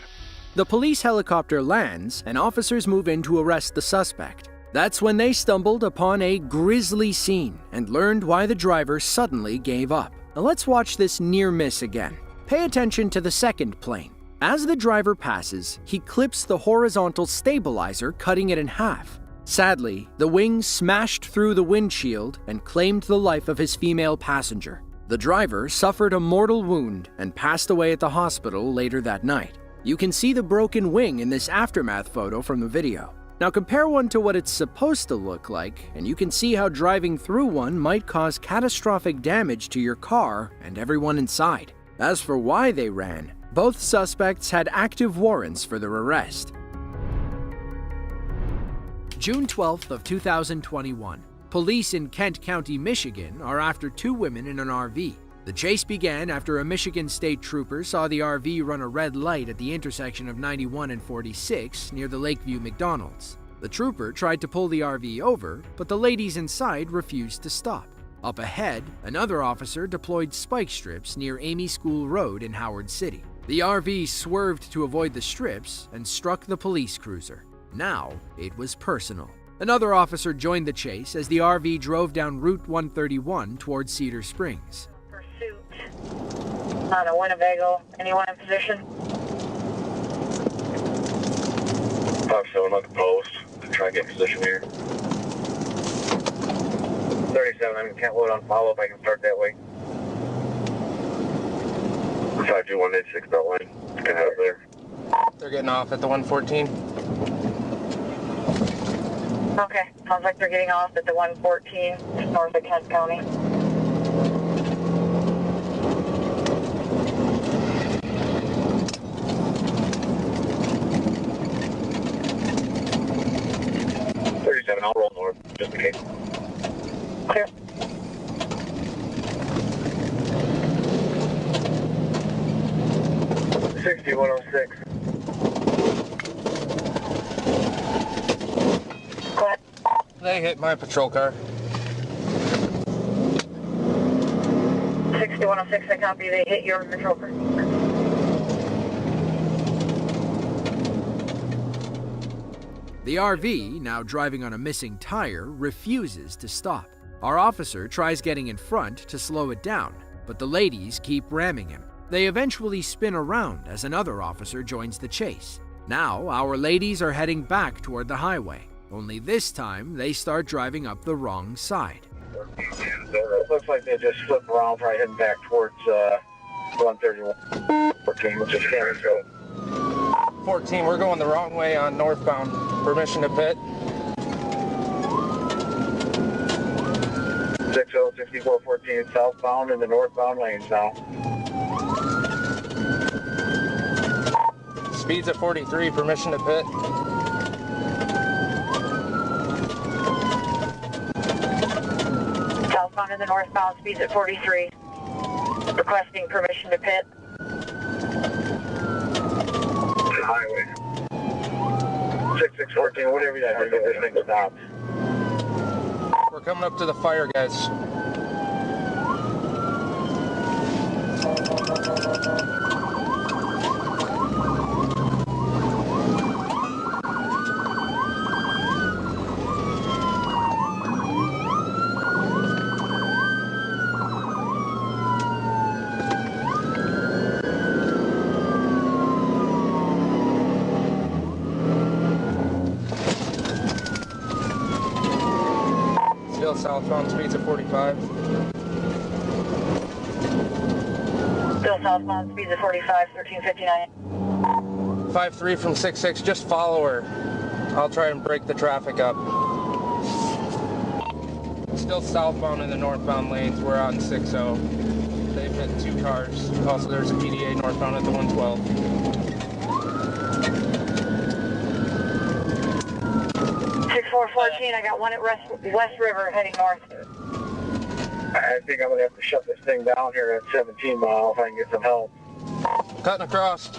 The police helicopter lands and officers move in to arrest the suspect. That's when they stumbled upon a grisly scene and learned why the driver suddenly gave up. Now let's watch this near miss again. Pay attention to the second plane. As the driver passes, he clips the horizontal stabilizer, cutting it in half. Sadly, the wing smashed through the windshield and claimed the life of his female passenger. The driver suffered a mortal wound and passed away at the hospital later that night. You can see the broken wing in this aftermath photo from the video. Now compare one to what it's supposed to look like, and you can see how driving through one might cause catastrophic damage to your car and everyone inside. As for why they ran, both suspects had active warrants for their arrest. June 12th of 2021. Police in Kent County, Michigan are after two women in an RV. The chase began after a Michigan state trooper saw the RV run a red light at the intersection of 91 and 46 near the Lakeview McDonald's. The trooper tried to pull the RV over, but the ladies inside refused to stop. Up ahead, another officer deployed spike strips near Amy School Road in Howard City. The RV swerved to avoid the strips and struck the police cruiser. Now, it was personal. Another officer joined the chase as the RV drove down Route 131 towards Cedar Springs. On a Winnebago, anyone in position? 5-7 on the post. Try and get position here. 37, I can't load on follow-up. I can start that way. 52186 belt line. Get out of there. They're getting off at the 114. Okay, sounds like they're getting off at the 114 north of Kent County. I'll roll north, just in case. Clear. $6106. Go ahead. They hit my patrol car. 6106, I copy. They hit your patrol car. The RV, now driving on a missing tire, refuses to stop. Our officer tries getting in front to slow it down, but the ladies keep ramming him. They eventually spin around as another officer joins the chase. Now, our ladies are heading back toward the highway, only this time they start driving up the wrong side. It looks like they just flipped around, probably heading back towards 131. 14, which is Cameron Road. 14, we're going the wrong way on northbound. Permission to pit. 606414 southbound in the northbound lanes now. Speeds at 43, permission to pit. Southbound in the northbound, speeds at 43. Requesting permission to pit. Highway. 6614, whatever you have to get this thing stopped. We're coming up to the fire, guys. Still southbound, speeds at 45. Still southbound, speeds at 45, 1359. 5-3 from 6-6, just follow her. I'll try and break the traffic up. Still southbound in the northbound lanes, we're on 6-0. They've hit 2 cars. Also, there's a PDA northbound at the 112. 6414, I got one at West River heading north. I think I'm going to have to shut this thing down here at 17 mile if I can get some help. Cutting across.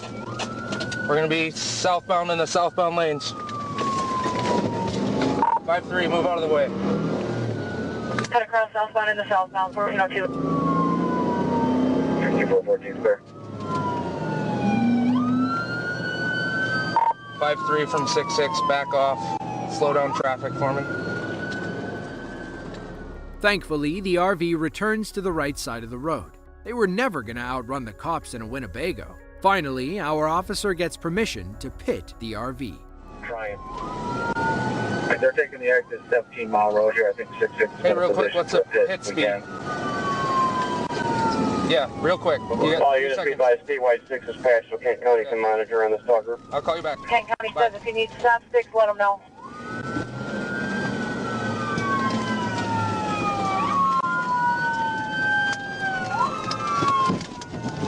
We're going to be southbound in the southbound lanes. 5-3, move out of the way. Cut across southbound in the southbound, 1402. 6414, clear. 5-3 from 6-6, back off. Slow down traffic for me. Thankfully, the RV returns to the right side of the road. They were never going to outrun the cops in a Winnebago. Finally, our officer gets permission to pit the RV. Trying. And they're taking the exit 17 mile road here. I think 66. Hey, real quick, what's the hit speed? Yeah, real quick. All units be by statewide 6 is passed, so Kent County can monitor on the stalker. I'll call you back. Kent County says if you need to stop 6, let them know.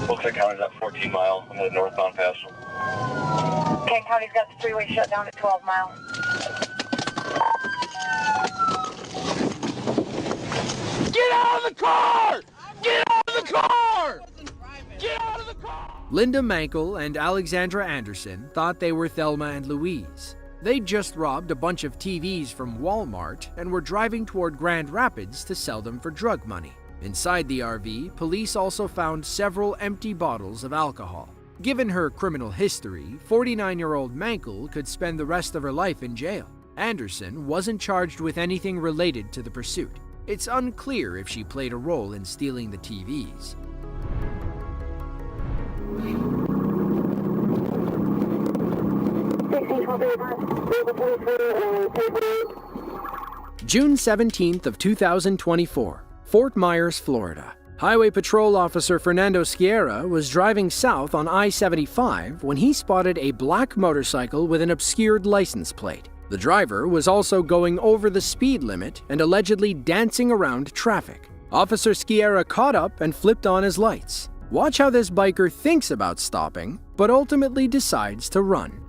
Looks like County's at 14 mile on the northbound pass. Kent County's got the freeway shut down at 12 miles. Get out of the car! Get out of the car! Get out of the car! Linda Mankel and Alexandra Anderson thought they were Thelma and Louise. They'd just robbed a bunch of TVs from Walmart and were driving toward Grand Rapids to sell them for drug money. Inside the RV, police also found several empty bottles of alcohol. Given her criminal history, 49-year-old Mankel could spend the rest of her life in jail. Anderson wasn't charged with anything related to the pursuit. It's unclear if she played a role in stealing the TVs. June 17th of 2024, Fort Myers, Florida. Highway Patrol Officer Fernando Sierra was driving south on I-75 when he spotted a black motorcycle with an obscured license plate. The driver was also going over the speed limit and allegedly dancing around traffic. Officer Sierra caught up and flipped on his lights. Watch how this biker thinks about stopping, but ultimately decides to run.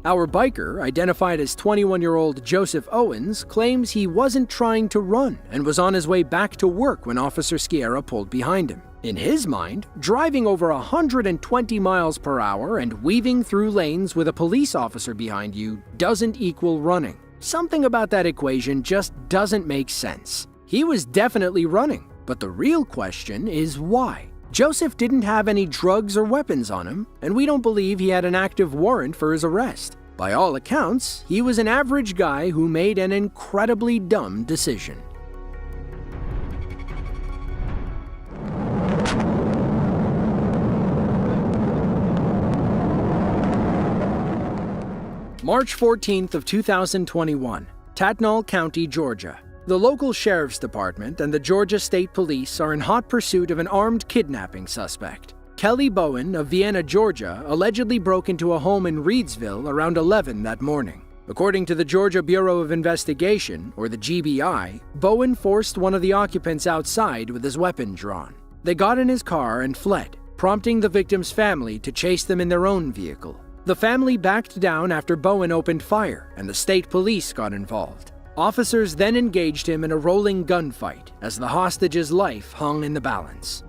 Our biker, identified as 21-year-old Joseph Owens, claims he wasn't trying to run and was on his way back to work when Officer Sciarra pulled behind him. In his mind, driving over 120 miles per hour and weaving through lanes with a police officer behind you doesn't equal running. Something about that equation just doesn't make sense. He was definitely running, but the real question is why? Joseph didn't have any drugs or weapons on him, and we don't believe he had an active warrant for his arrest. By all accounts, he was an average guy who made an incredibly dumb decision. March 14th of 2021, Tatnall County, Georgia. The local sheriff's department and the Georgia State Police are in hot pursuit of an armed kidnapping suspect. Kelly Bowen of Vienna, Georgia, allegedly broke into a home in Reedsville around 11 that morning. According to the Georgia Bureau of Investigation, or the GBI, Bowen forced one of the occupants outside with his weapon drawn. They got in his car and fled, prompting the victim's family to chase them in their own vehicle. The family backed down after Bowen opened fire, and the state police got involved. Officers then engaged him in a rolling gunfight as the hostage's life hung in the balance.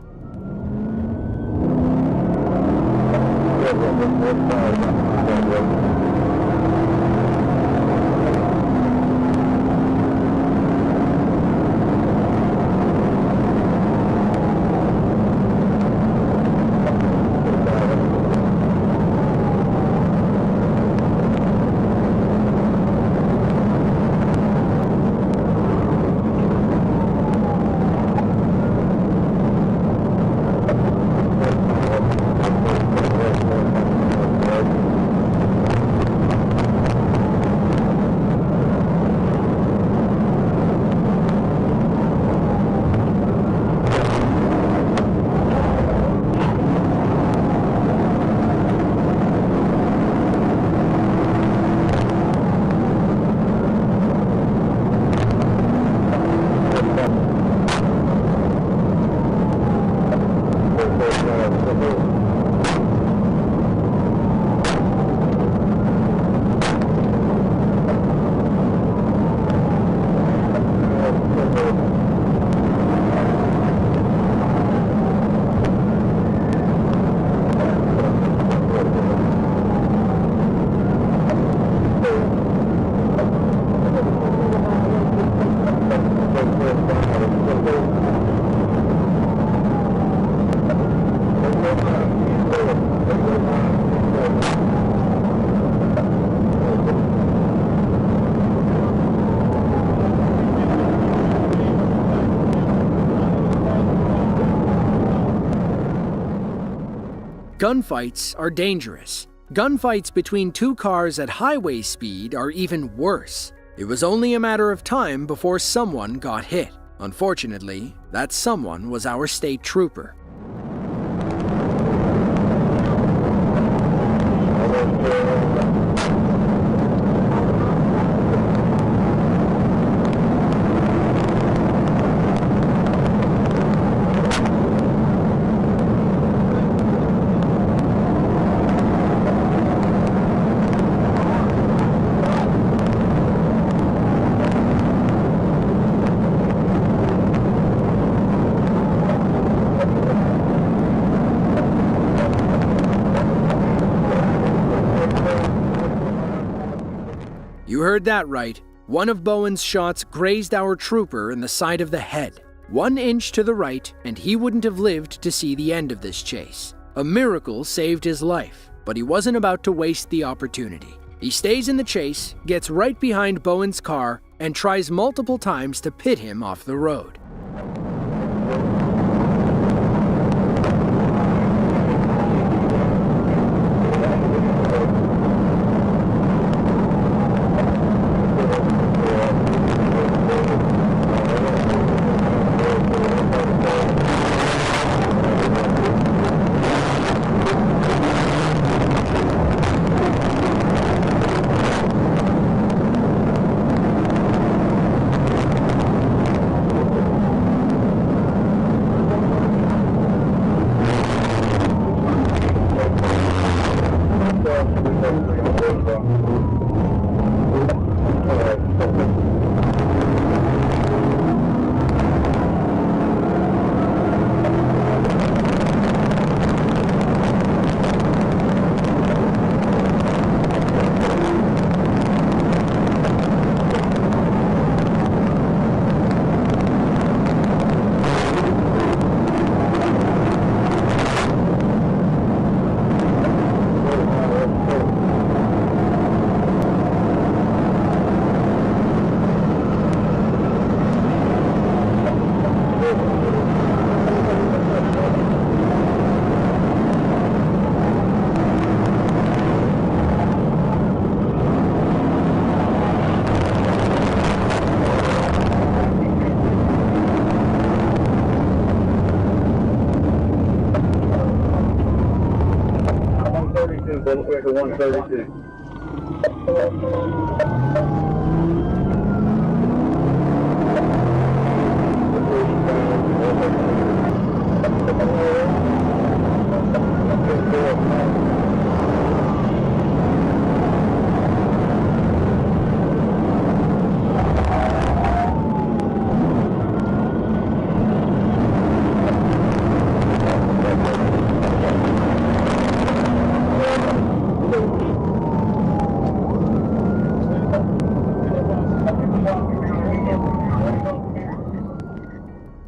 Gunfights are dangerous. Gunfights between two cars at highway speed are even worse. It was only a matter of time before someone got hit. Unfortunately, that someone was our state trooper. You heard that right. One of Bowen's shots grazed our trooper in the side of the head. 1 inch to the right, and he wouldn't have lived to see the end of this chase. A miracle saved his life, but he wasn't about to waste the opportunity. He stays in the chase, gets right behind Bowen's car, and tries multiple times to pit him off the road. Double check to 132.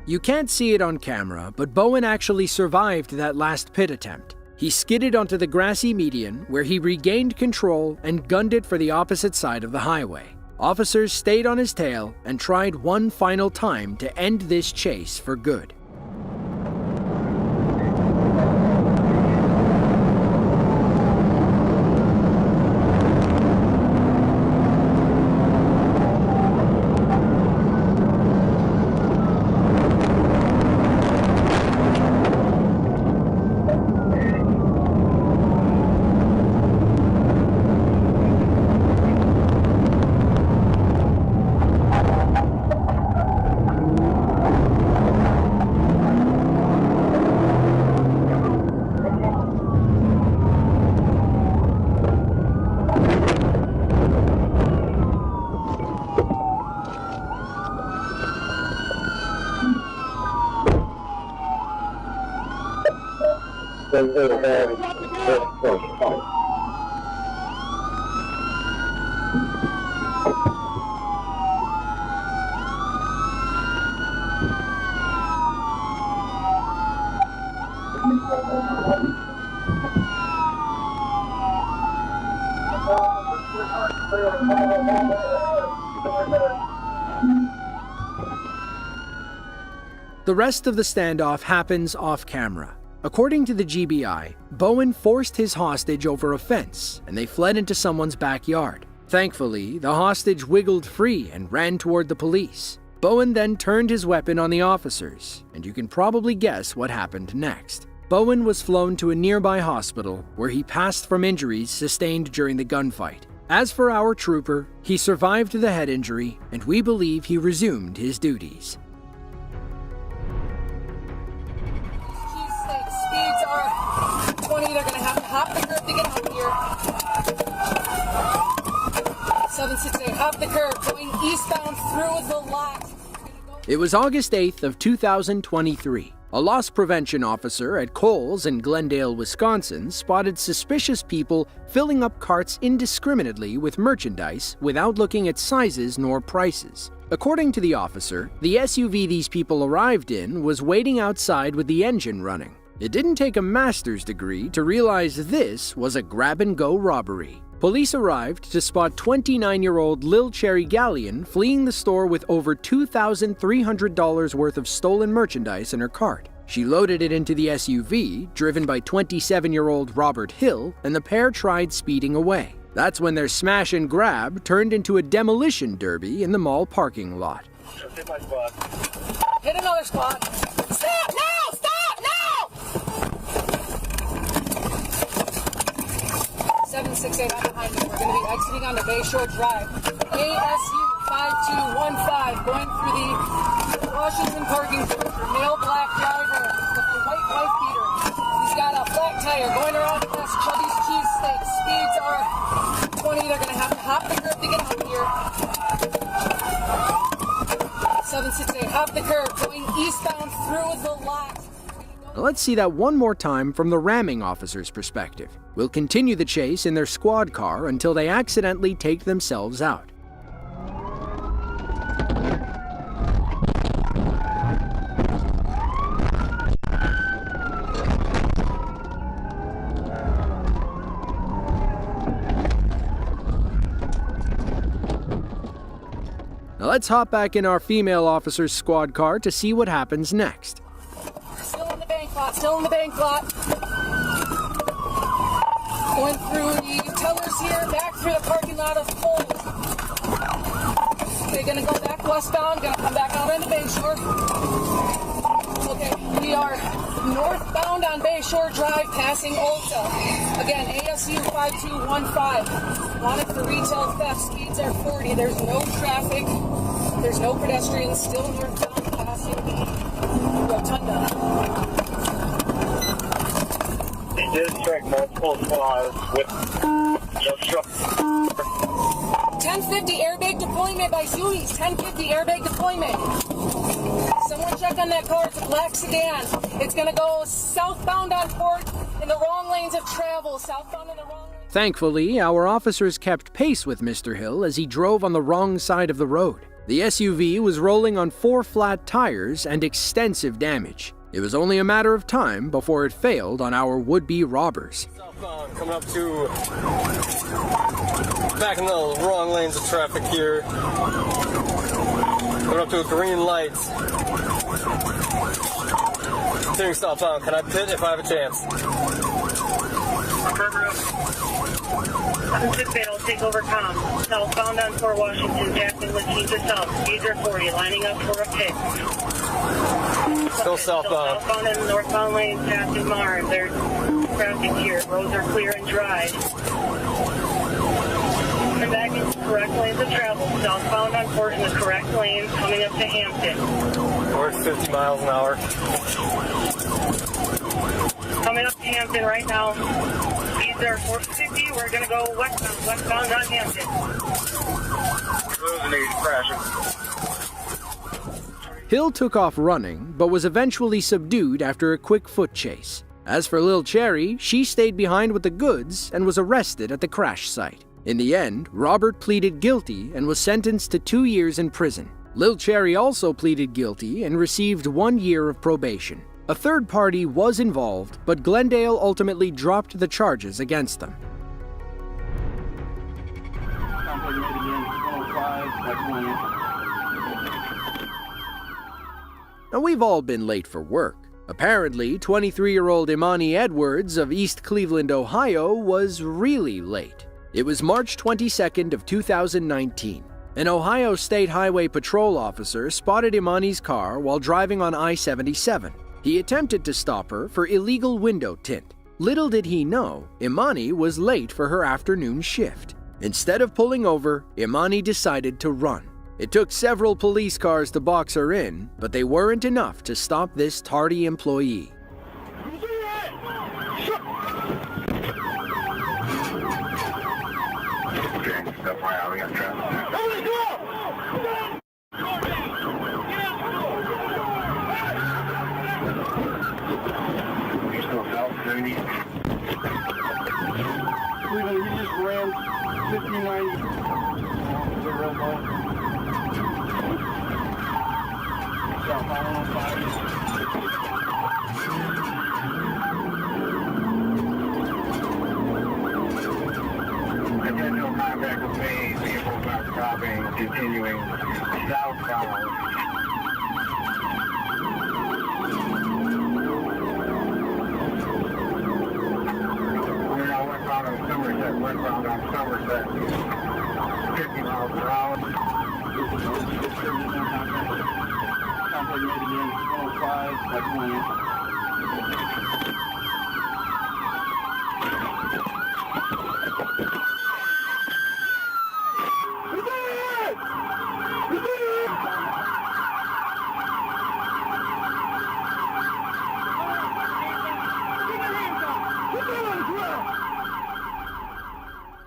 You can't see it on camera, but Bowen actually survived that last pit attempt. He skidded onto the grassy median, where he regained control and gunned it for the opposite side of the highway. Officers stayed on his tail and tried one final time to end this chase for good. The rest of the standoff happens off camera. According to the GBI, Bowen forced his hostage over a fence and they fled into someone's backyard. Thankfully, the hostage wiggled free and ran toward the police. Bowen then turned his weapon on the officers, and you can probably guess what happened next. Bowen was flown to a nearby hospital where he passed from injuries sustained during the gunfight. As for our trooper, he survived the head injury, and we believe he resumed his duties. Speeds are 20. They're going to have to hop the curb to get up here. 768, hop the curb, going eastbound through the lot. It was August 8th of 2023. A loss prevention officer at Kohl's in Glendale, Wisconsin, spotted suspicious people filling up carts indiscriminately with merchandise without looking at sizes nor prices. According to the officer, the SUV these people arrived in was waiting outside with the engine running. It didn't take a master's degree to realize this was a grab-and-go robbery. Police arrived to spot 29-year-old Lil Cherry Galleon fleeing the store with over $2,300 worth of stolen merchandise in her cart. She loaded it into the SUV, driven by 27-year-old Robert Hill, and the pair tried speeding away. That's when their smash and grab turned into a demolition derby in the mall parking lot. Hit my squad. Hit another squad. Stop now! Stop now! 768, I'm behind you. We're going to be exiting onto Bayshore Drive. ASU 5215 going through the Washington parking structure. Male black driver with a white wife beater. He's got a flat tire going around past Chubby's Cheesesteak. Speeds are 20. They're going to have to hop the curb to get up here. 768, hop the curb, going eastbound through the lot. Now let's see that one more time from the ramming officer's perspective. We'll continue the chase in their squad car until they accidentally take themselves out. Now let's hop back in our female officer's squad car to see what happens next. Still in the bank lot, still in the bank lot. Going through the tellers here, back through the parking lot of Kohl's. They're gonna go back westbound, gonna come back out into Bayshore. Okay, we are northbound on Bayshore Drive, passing Ulta. Again, ASU 5215. Wanted for retail theft. Speeds are 40. There's no traffic. There's no pedestrians. Still northbound, passing the rotunda. They did strike multiple squads with no structure. 1050 airbag deployment by Zoomies. 1050 airbag deployment. Someone check on that car. It's a black sedan. It's going to go southbound on Port in the wrong lanes of travel. Southbound in the wrong lanes. Thankfully, our officers kept pace with Mr. Hill as he drove on the wrong side of the road. The SUV was rolling on 4 flat tires and extensive damage. It was only a matter of time before it failed on our would-be robbers. Southbound, coming up to back in the wrong lanes of traffic here. Coming up to a green light. Continuing southbound. Can I pit if I have a chance? Fatal, take over comm. Southbound on Fort Washington, passing with Keith South. Speeds are 40, lining up for a pit. Still southbound. Southbound and northbound lanes, passing Mars. There's traffic here. Roads are clear and dry. Coming back into correct lanes of travel. Southbound on Fort in the correct lanes, coming up to Hampton. We're at 50 miles an hour. Coming up to Hampton right now. Speeds are 450. We're going to go westbound on Hampton. Hill took off running, but was eventually subdued after a quick foot chase. As for Lil Cherry, she stayed behind with the goods and was arrested at the crash site. In the end, Robert pleaded guilty and was sentenced to 2 years in prison. Lil Cherry also pleaded guilty and received 1 year of probation. A third party was involved, but Glendale ultimately dropped the charges against them. Now, we've all been late for work. Apparently, 23-year-old Imani Edwards of East Cleveland, Ohio, was really late. It was March 22nd of 2019. An Ohio State Highway Patrol officer spotted Imani's car while driving on I-77. He attempted to stop her for illegal window tint. Little did he know, Imani was late for her afternoon shift. Instead of pulling over, Imani decided to run. It took several police cars to box her in, but they weren't enough to stop this tardy employee. Cleveland, you just ran 59. The red light. Potential contact with me, vehicle not stopping, continuing southbound. Westbound on Somerset, 50 miles per hour. Contact made again, 105, that's 1.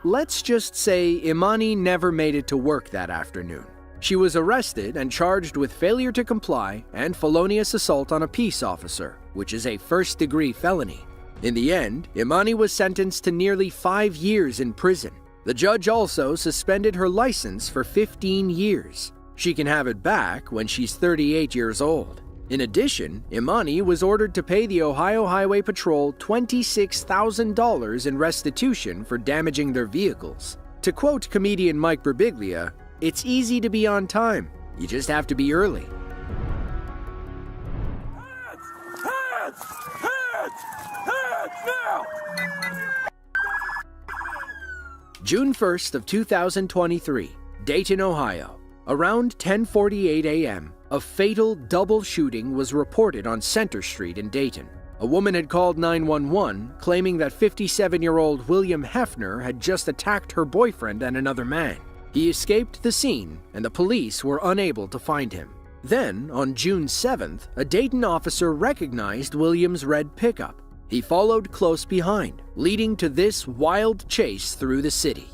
Let's just say Imani never made it to work that afternoon. She was arrested and charged with failure to comply and felonious assault on a peace officer, which is a first-degree felony. In the end, Imani was sentenced to nearly 5 years in prison. The judge also suspended her license for 15 years. She can have it back when she's 38 years old. In addition, Imani was ordered to pay the Ohio Highway Patrol $26,000 in restitution for damaging their vehicles. To quote comedian Mike Birbiglia, "It's easy to be on time. You just have to be early." June 1st of 2023, Dayton, Ohio. Around 10:48 a.m., a fatal double shooting was reported on Center Street in Dayton. A A woman had called 911, claiming that 57-year-old William Hefner had just attacked her boyfriend and another man. He escaped the scene, and the police were unable to find him. Then, on June 7th, a Dayton officer recognized William's red pickup. He followed close behind, leading to this wild chase through the city.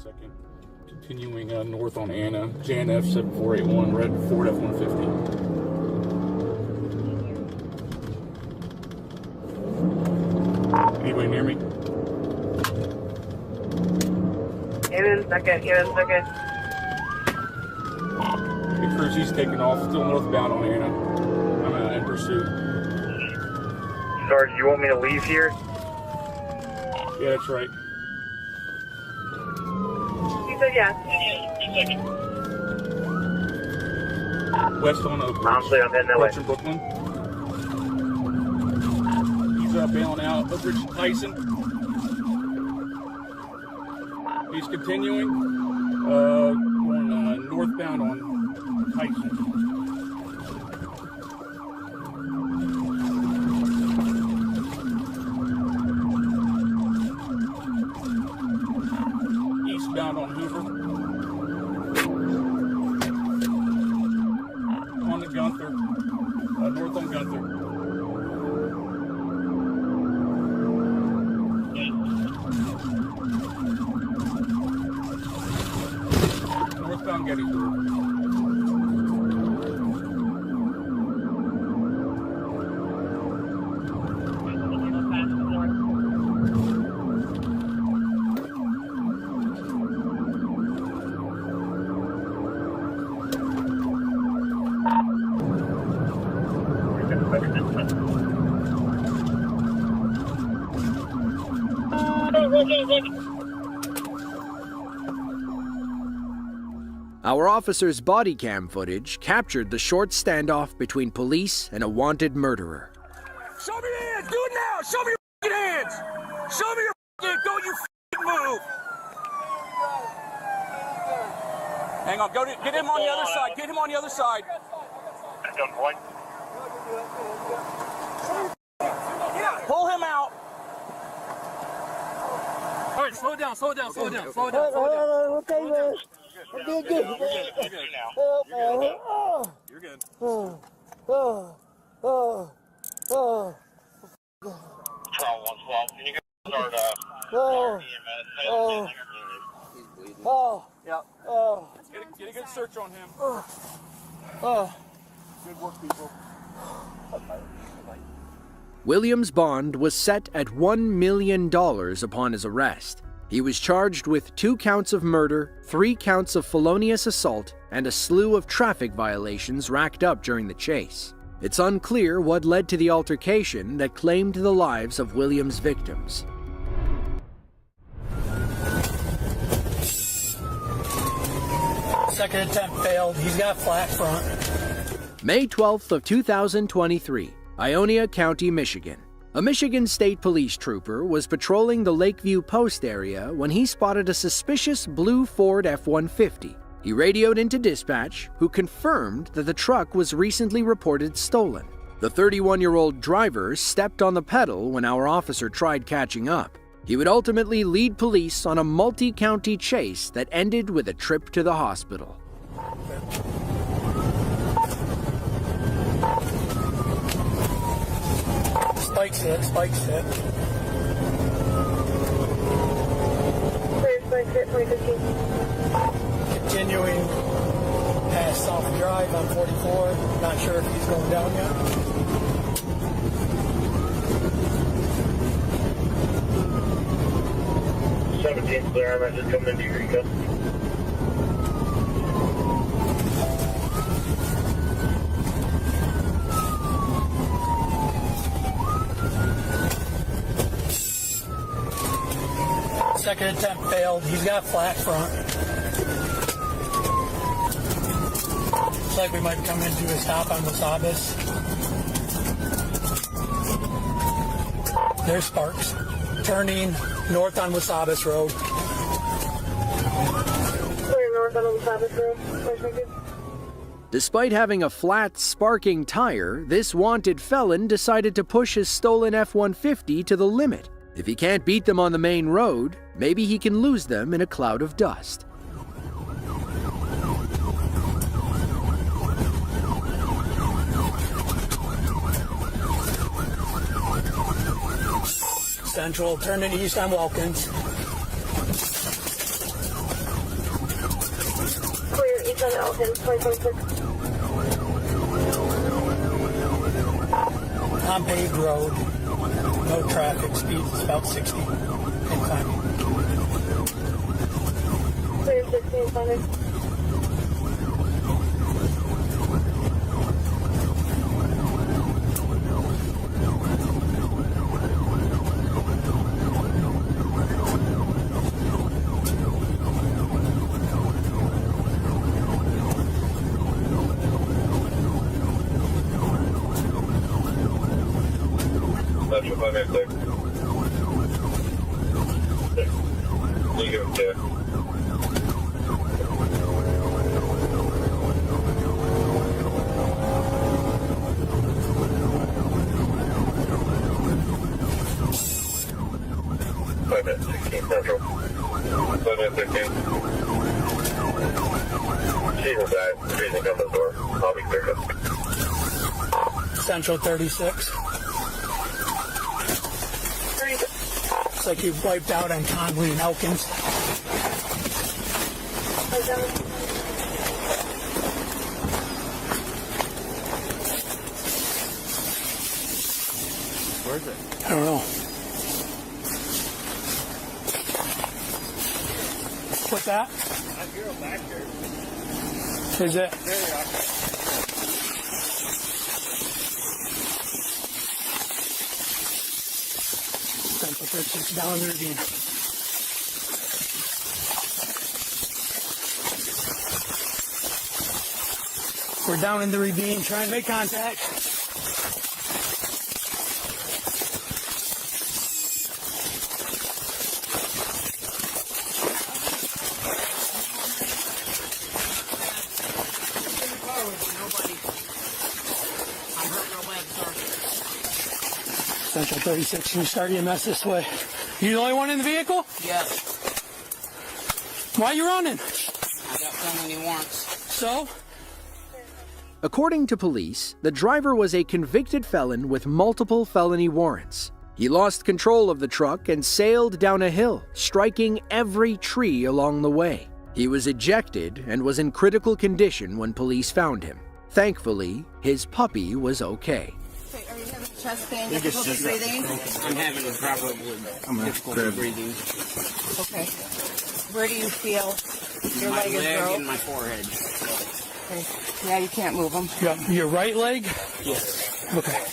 Continuing north on Anna, Jan F7481, red Ford F-150. Anybody near me? Give it a second, The Cruzy's taking off, still northbound on Anna. I'm in pursuit. Sarge, you want me to leave here? Yeah, that's right. You said yes. West on Oak Ridge. Honestly, I'm heading that way. In Brooklyn. He's bailing out Oak Ridge Tyson. He's continuing, going northbound on Tyson. Eastbound on Hoover. On the Gunther. North on Gunther. Northbound Gettysburg. Our officer's body cam footage captured the short standoff between police and a wanted murderer. Show me your hands! Do it now! Show me your hands! Show me your hands! Don't you move! Hang on, get him on the other side. Get him on the other side. Pull him out. All right, slow down. Okay, man. I'm doing good. You're good. Oh, man. You're good. Trial 112. Can you guys start Get a good search on him. Good work, people. William's bond was set at $1 million upon his arrest. He was charged with 2 counts of murder, 3 counts of felonious assault, and a slew of traffic violations racked up during the chase. It's unclear what led to the altercation that claimed the lives of William's victims. Second attempt failed. He's got flat front. May 12th of 2023, Ionia County, Michigan. A Michigan State Police trooper was patrolling the Lakeview Post area when he spotted a suspicious blue Ford F-150. He radioed into dispatch, who confirmed that the truck was recently reported stolen. The 31-year-old driver stepped on the pedal when our officer tried catching up. He would ultimately lead police on a multi-county chase that ended with a trip to the hospital. Spikes hit. Spikes hit, 2015. Continuing past South Drive on 44. Not sure if he's going down yet. Clear, I'm just coming into Eureka. Second attempt failed. He's got flat front. Looks like we might come into a stop on Wasabas. There's Sparks. Turning north on Wasabas Road. Clear north on Wasabas Road. Despite having a flat, sparking tire, this wanted felon decided to push his stolen F-150 to the limit. If he can't beat them on the main road, maybe he can lose them in a cloud of dust. Central, turning east on Wilkins. Clear east on Wilkins, 2026. On paved road, no traffic, speed is about 60. Incline. Clear 1600. Central 586. Negative 2. Central. 516. Jesus, guys. Freezing on the door. I'll be clear. Central 36. Looks like you've wiped out on Conley and Elkins. Where is it? I don't know. What's that? That girl back there. Is it? There you are. Central 36 down in the ravine. We're down in the ravine trying to make contact. Central 36, can you start EMS this way? You the only one in the vehicle? Yes. Why are you running? I got felony warrants. So? According to police, the driver was a convicted felon with multiple felony warrants. He lost control of the truck and sailed down a hill, striking every tree along the way. He was ejected and was in critical condition when police found him. Thankfully, his puppy was okay. Are you having chest pain, difficulty breathing? I'm having a problem with difficulty breathing. Okay. Where do you feel your leg is broke? And my forehead. Okay. Yeah, you can't move them. Your right leg? Yes. Okay.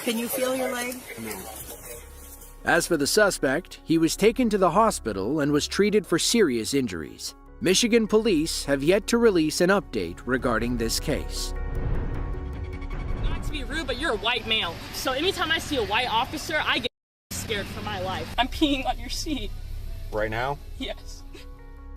Can you feel your leg? No. As for the suspect, he was taken to the hospital and was treated for serious injuries. Michigan police have yet to release an update regarding this case. Not to be rude, but you're a white male. So anytime I see a white officer, I get scared for my life. I'm peeing on your seat. Right now? Yes.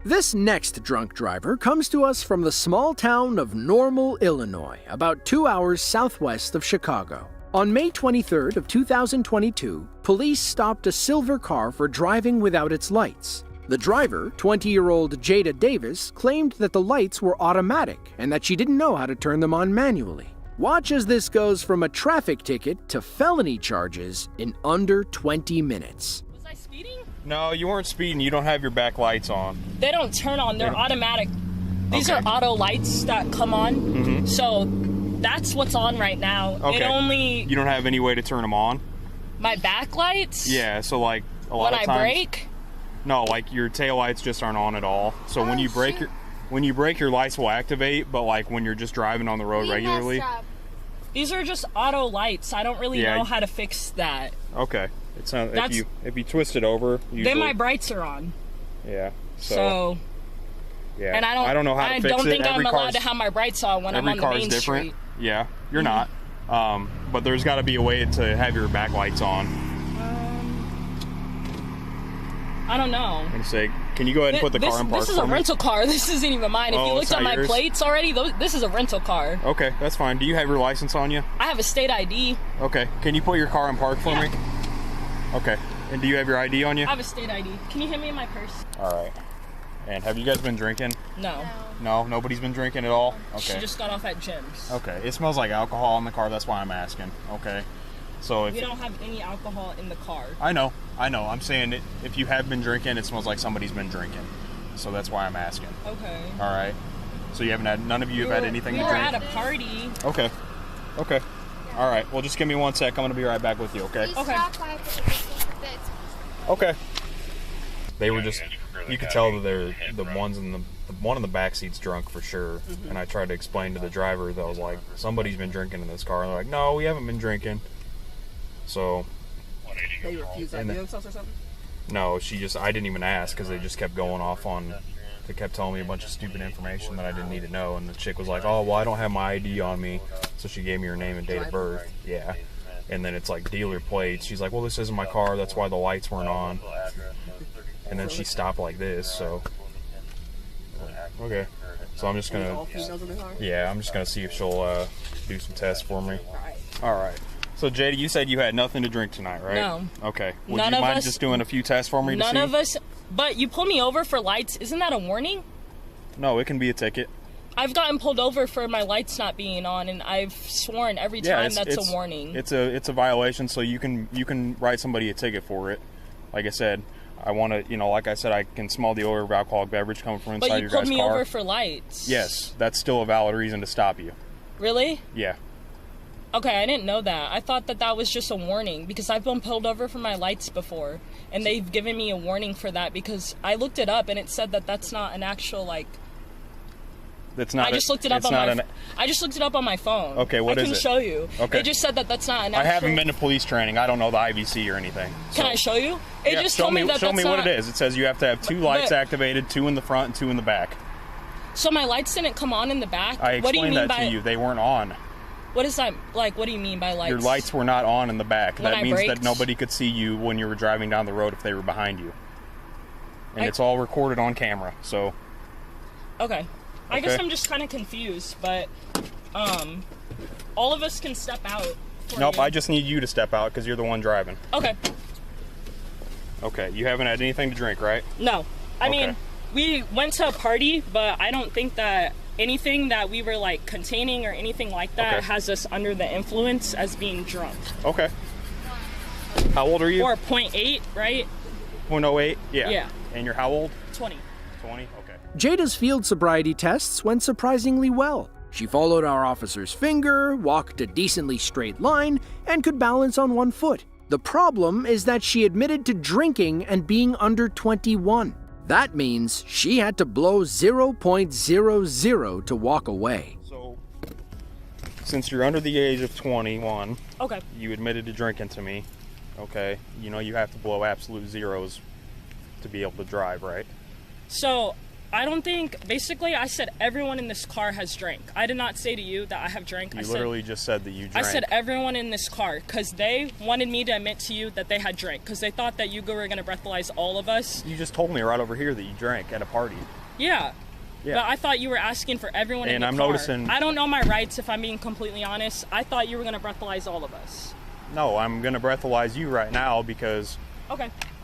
This next drunk driver comes to us from the small town of Normal, Illinois, about 2 hours southwest of Chicago. On May 23rd of 2022, police stopped a silver car for driving without its lights. The driver, 20-year-old Jada Davis, claimed that the lights were automatic and that she didn't know how to turn them on manually. Watch as this goes from a traffic ticket to felony charges in under 20 minutes. Was I speeding? No, you weren't speeding. You don't have your back lights on. They don't turn on. They're automatic. These are auto lights that come on. Mm-hmm. So that's what's on right now. Okay. It only... You don't have any way to turn them on? My back lights? Yeah, so like a lot of times... When I brake? No, like your tail lights just aren't on at all. So when you brake your lights will activate, but like when you're just driving on the road regularly. These are just auto lights. I don't really know how to fix that. Okay. It's not, if you twist it over, usually, then my brights are on. Yeah. So yeah. And I don't know how to fix it. I don't think I'm allowed to have my brights on when I'm on the main street. Yeah, you're not. But there's got to be a way to have your back lights on. I don't know. I'm gonna say Can you go ahead and put the car in park? This is a rental car. This isn't even mine. If you looked at my plates already, this is a rental car. Okay, that's fine. Do you have your license on you? I have a state ID. Okay. Can you put your car in park for me? Okay. And do you have your ID on you? I have a state ID. Can you hand me my purse? All right. And have you guys been drinking? No. No, nobody's been drinking at all? Okay. She just got off at Jim's. Okay. It smells like alcohol in the car. That's why I'm asking. Okay. So if we don't have any alcohol in the car. I know. I'm saying if you have been drinking, it smells like somebody's been drinking. So that's why I'm asking. Okay. All right. So you haven't had, none of you have had anything to drink? We were at a party. Okay. Okay. All right. Well, just give me 1 sec. I'm going to be right back with you, okay? Okay. Okay. They were just, you could tell that they're the ones in the one in the back seat's drunk for sure. And I tried to explain to the driver that I was like, somebody's been drinking in this car. And they're like, no, we haven't been drinking. So. They refused that or something? No, I didn't even ask because they just kept going off on, they kept telling me a bunch of stupid information that I didn't need to know. And the chick was like, oh, well, I don't have my ID on me. So she gave me her name and date of birth. Yeah. And then it's like dealer plates. She's like, well, this isn't my car. That's why the lights weren't on. And then she stopped like this, so. Okay. So I'm just gonna, yeah, I'm just gonna see if she'll do some tests for me. All right. So Jada, you said you had nothing to drink tonight, right? No. Okay. Would you mind just doing a few tests for me to see? None of us, but you pulled me over for lights. Isn't that a warning? No, it can be a ticket. I've gotten pulled over for my lights not being on, and I've sworn every time that's a warning. It's a violation, so you can write somebody a ticket for it. Like I said, I want to, like I said, I can smell the odor of alcoholic beverage coming from inside your guy's car. But you pulled me over for lights. Yes, that's still a valid reason to stop you. Really? Yeah. Okay, I didn't know that. I thought that was just a warning because I've been pulled over for my lights before, and they've given me a warning for that because I looked it up and it said that that's not an actual That's not. I just looked it up on my. I just looked it up on my phone. Okay, what is it? I can show you. Okay. It just said that that's not an actual. I haven't been to police training. I don't know the IVC or anything. Can I show you? It just told me that show me what it is. It says you have to have 2 lights activated, 2 in the front and 2 in the back. So my lights didn't come on in the back. I explained that to you. They weren't on. What is that like? What do you mean by lights? Your lights were not on in the back. When that means braked? that nobody could see you when you were driving down the road if they were behind you. And it's all recorded on camera. So. Okay. I guess I'm just kind of confused, but all of us can step out. Nope, I just need you to step out because you're the one driving. Okay. Okay, you haven't had anything to drink, right? No. I mean, we went to a party, but I don't think that anything that we were containing or anything like that has us under the influence as being drunk. Okay. How old are you? Or 0.8, right? 0.08? Yeah. Yeah. And you're how old? 20. 20? Okay. Jada's field sobriety tests went surprisingly well. She followed our officer's finger, walked a decently straight line, and could balance on one foot. The problem is that she admitted to drinking and being under 21. That means she had to blow 0.00 to walk away. So, since you're under the age of 21, okay, you admitted to drinking to me, okay, you have to blow absolute zeros to be able to drive, right? So, I don't think, basically I said everyone in this car has drank. I did not say to you that I have drank. You literally just said that you drank. I said everyone in this car because they wanted me to admit to you that they had drank because they thought that you were going to breathalyze all of us. You just told me right over here that you drank at a party. Yeah. But I thought you were asking for everyone in the car. And I'm noticing. I don't know my rights if I'm being completely honest. I thought you were going to breathalyze all of us. No, I'm going to breathalyze you right now because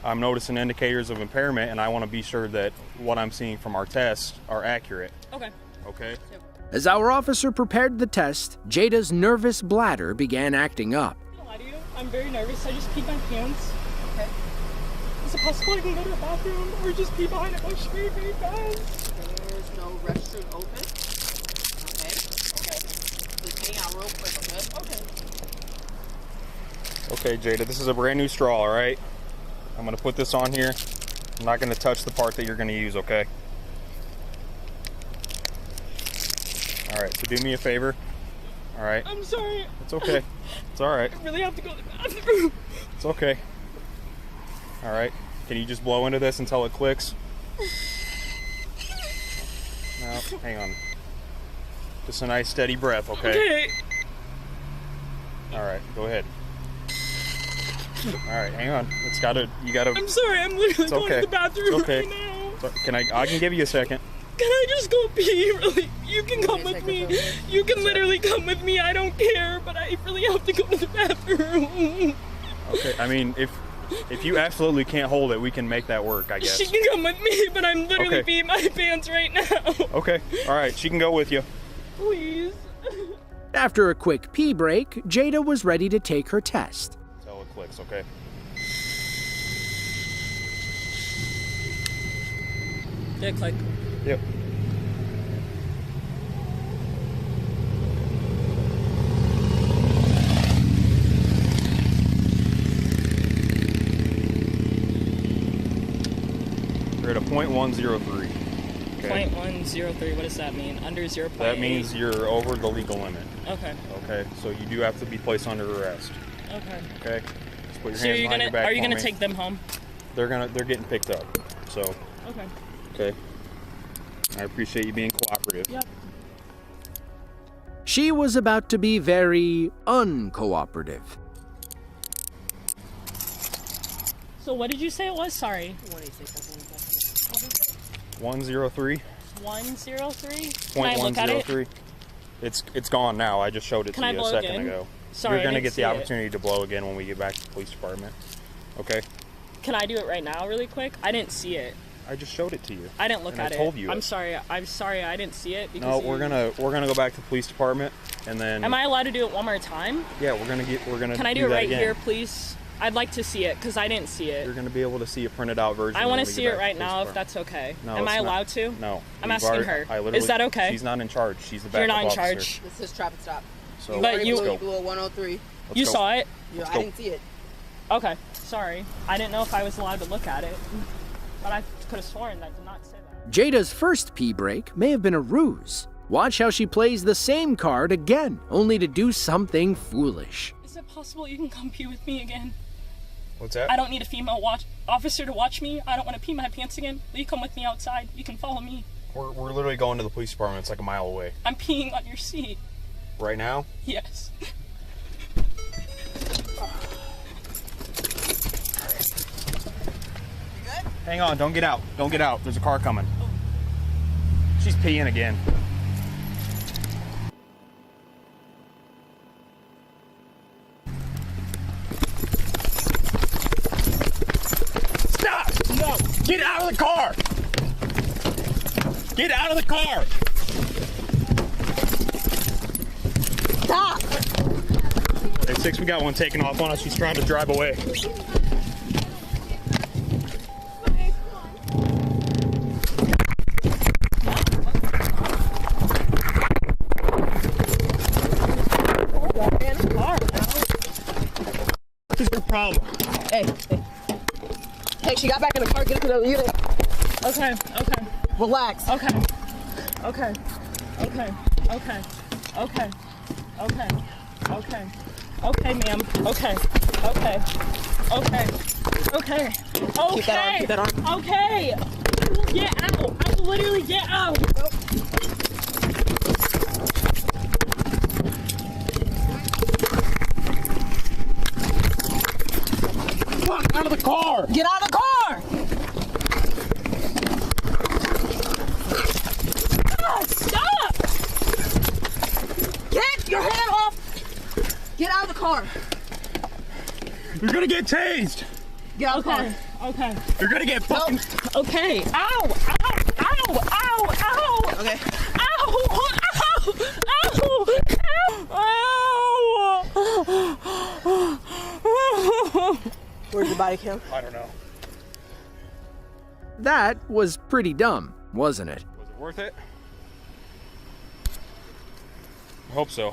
I'm noticing indicators of impairment, and I want to be sure that what I'm seeing from our tests are accurate. Okay. Okay. As our officer prepared the test, Jada's nervous bladder began acting up. I'm gonna lie to you. I'm very nervous. I just peed my pants. Okay. Is it possible I can go to the bathroom or just pee behind a bush very, very fast? There's no restroom open. Okay. Okay. Just hang out real quick, okay? Okay, Jada, this is a brand new straw, all right? I'm going to put this on here. I'm not going to touch the part that you're going to use, okay? All right, so do me a favor. All right? I'm sorry. It's okay. It's all right. I really have to go to the bathroom. It's okay. All right. Can you just blow into this until it clicks? No, hang on. Just a nice steady breath, okay? Okay. All right, go ahead. All right, hang on. You gotta. I'm sorry, I'm literally going to the bathroom It's okay. right now. It's I can give you a second. Can I just go pee? Really? You can come with me. You can literally come with me. I don't care, but I really have to go to the bathroom. Okay. I mean, if you absolutely can't hold it, we can make that work, I guess. She can come with me, but I'm literally Okay. peeing my pants right now. Okay. All right. She can go with you. Please. After a quick pee break, Jada was ready to take her test. Until it clicks, okay? Did it click? Yep. We're at a .103. Okay. 0.103, what does that mean? Under 0.8? That means you're over the legal limit. Okay. Okay, so you do have to be placed under arrest. Okay. Okay. Just put your So hands behind your back are you for gonna me. take them home? They're getting picked up. So. Okay. Okay. I appreciate you being cooperative. Yep. She was about to be very uncooperative. So what did you say it was? Sorry. 103. 103? Can I look at it? .103. It's gone now. I just showed it Can to I you a blow second again? ago. Sorry, You're gonna I didn't get see the it. opportunity to blow again when we get back to the police department. Okay? Can I do it right now really quick? I didn't see it. I just showed it to you. I didn't look And at it. I told you. I'm sorry I didn't see it because No, we're gonna go back to the police department and then. Am I allowed to do it one more time? Yeah, we're gonna. Can I do it that right again. here, please? I'd like to see it because I didn't see it. You're gonna be able to see a printed out version. I want when to we see get it back right to the now police if that's okay. No, Am it's I not. allowed to? No. I'm We've asking already- her. I literally- Is that okay? She's not in charge. She's the You're backup not in officer. charge. This is traffic stop. So But you blew a 103. You go. saw it? Yeah, I go. didn't see it. Okay, sorry. I didn't know if I was allowed to look at it, but I could have sworn that did not say that. Jada's first pee break may have been a ruse. Watch how she plays the same card again, only to do something foolish. Is it possible you can come pee with me again? What's that? I don't need a female officer to watch me. I don't want to pee my pants again. Will you come with me outside? You can follow me. We're literally going to the police department. It's like a mile away. I'm peeing on your seat. Right now? Yes. Hang on, don't get out. Don't get out. There's a car coming. She's peeing again. Stop! No! Get out of the car! Get out of the car! Stop! Hey, 6, we got one taking off on us. She's trying to drive away. What is your problem? Hey. Hey, she got back in the car. Get into the unit. Okay, okay. Relax. Okay. Okay. Okay. Okay. Okay. Okay. Okay. Okay, ma'am. Okay. Okay. Okay. Okay. Okay. Keep that on. Okay. Get out. I will literally get out. Fuck, out of the car! Get out of the car! Ah, stop! Get your hand off! Get out of the car! You're gonna get tased! Get out of the car. Okay. You're gonna get fucking... Okay. Ow! Ow! Ow! Ow! Ow! Okay. Ow! Ow! Ow! Ow! Where's the body cam? I don't know. That was pretty dumb, wasn't it? Was it worth it? I hope so.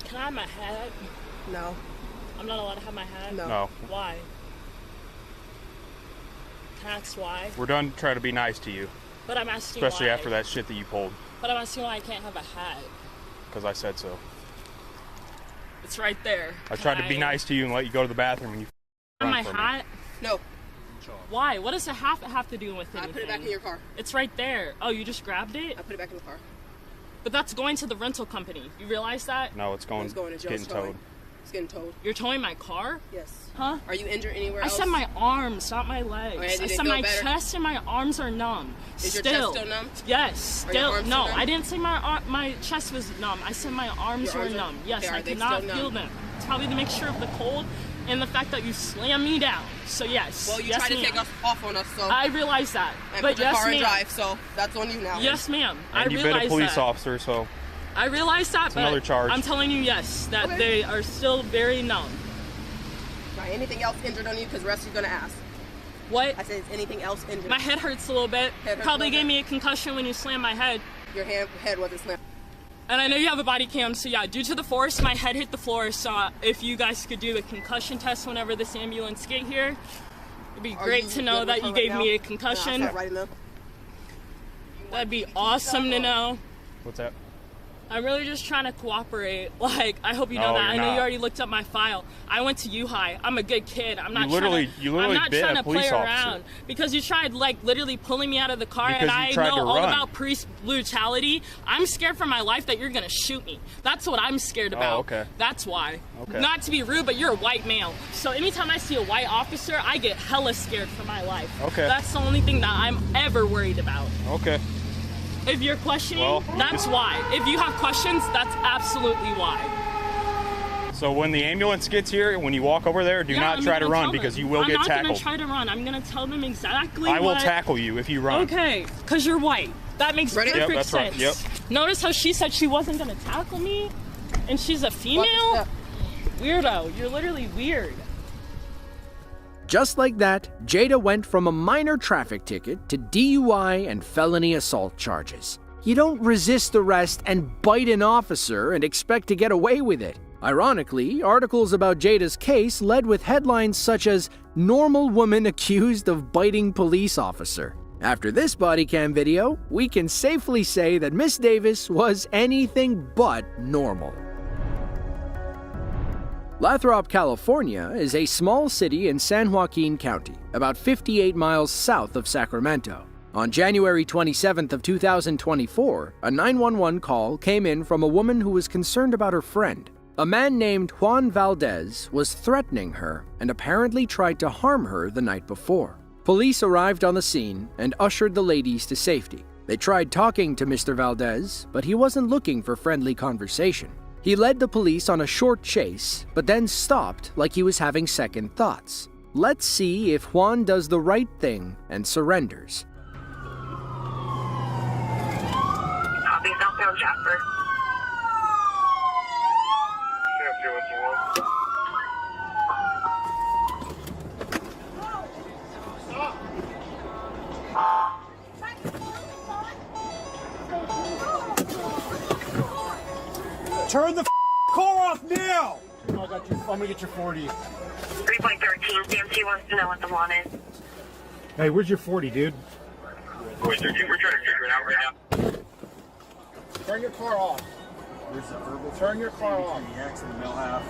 Can I have my hat? No. I'm not allowed to have my hat? No. Why? Can I ask why? We're done trying to be nice to you. But I'm asking Especially why. after that shit that you pulled. But I'm asking why I can't have a hat. Because I said so. It's right there. I tried to be nice to you and let you go to the bathroom and you Have run my from hat? No. Why? What does a hat have to do with anything? I put it back in your car. It's right there. Oh, you just grabbed it? I put it back in the car. But that's going to the rental company. You realize that? No, it's going It's going to jail getting towing. towed. It's getting towed. You're towing my car? Yes. Huh? Are you injured anywhere I else? said my arms, not my legs. Okay, I said my chest and my arms are numb. Is your chest still numb? Yes, Are your still. arms No, still numb? I didn't say my chest was numb. I said my arms Your were arms are- numb. Yes, okay, I are they could not still feel numb? them. It's probably the mixture of the cold and the fact that you slammed me down. So yes. Well, you yes, tried to ma'am. take us off on us, so. I realize that. And But put your yes, car in ma'am. drive, so that's on you now. Yes, ma'am. And you've been a police officer, so I realize that, it's but another charge. I'm telling you, yes, that Okay. they are still very numb. Right, anything else injured on you? Because Rusty's going to ask. What? I said, is anything else injured? My head hurts a little bit. Head hurts Probably a little gave me a concussion when you slammed my head. Your head wasn't slammed. And I know you have a body cam, so yeah, due to the force, my head hit the floor. So if you guys could do the concussion test whenever this ambulance get here, it'd be Are great you to know good that with you her gave right me now? a concussion. Yeah, right now. That'd be awesome to know. What's that? I'm really just trying to cooperate. Like, I hope you know No, that. I you're know not. you already looked up my file. I went to U-High. I'm a good kid. I'm not You literally I'm not bit trying a to police play officer. around because you tried like literally pulling me out of the car, Because and you I tried know to all run. about police brutality. I'm scared for my life that you're gonna shoot me. That's what I'm scared about. Oh, okay. That's why. Okay. Not to be rude, but you're a white male. So anytime I see a white officer, I get hella scared for my life. Okay. That's the only thing that I'm ever worried about. Okay. If you're questioning, Well, that's why. If you have questions, that's absolutely why. So when the ambulance gets here, when you walk over there, do Yeah, not I'm try to gonna run tell because them. you will I'm get not tackled. gonna try to run. I'm gonna tell them exactly I will what... tackle you if you run. Okay, because you're white. That makes Ready? perfect Yep, that's right. sense. Yep. Notice how she said she wasn't gonna tackle me, and she's a female? Weirdo. You're literally weird. Just like that, Jada went from a minor traffic ticket to DUI and felony assault charges. You don't resist arrest and bite an officer and expect to get away with it. Ironically, articles about Jada's case led with headlines such as "Normal Woman Accused of Biting Police Officer." After this body cam video, we can safely say that Miss Davis was anything but normal. Lathrop, California is a small city in San Joaquin County, about 58 miles south of Sacramento. On January 27th of 2024, a 911 call came in from a woman who was concerned about her friend. A man named Juan Valdez was threatening her and apparently tried to harm her the night before. Police arrived on the scene and ushered the ladies to safety. They tried talking to Mr. Valdez, but he wasn't looking for friendly conversation. He led the police on a short chase, but then stopped like he was having second thoughts. Let's see if Juan does the right thing and surrenders. Copy, southbound Jasper. Turn the car off now! I'm gonna get your 40. 3.13, DMT wants to know what the one is. Hey, where's your 40, dude? We're trying to figure it out right now. Turn your car off. Where's the verbal? Turn your car off. The X and the male half.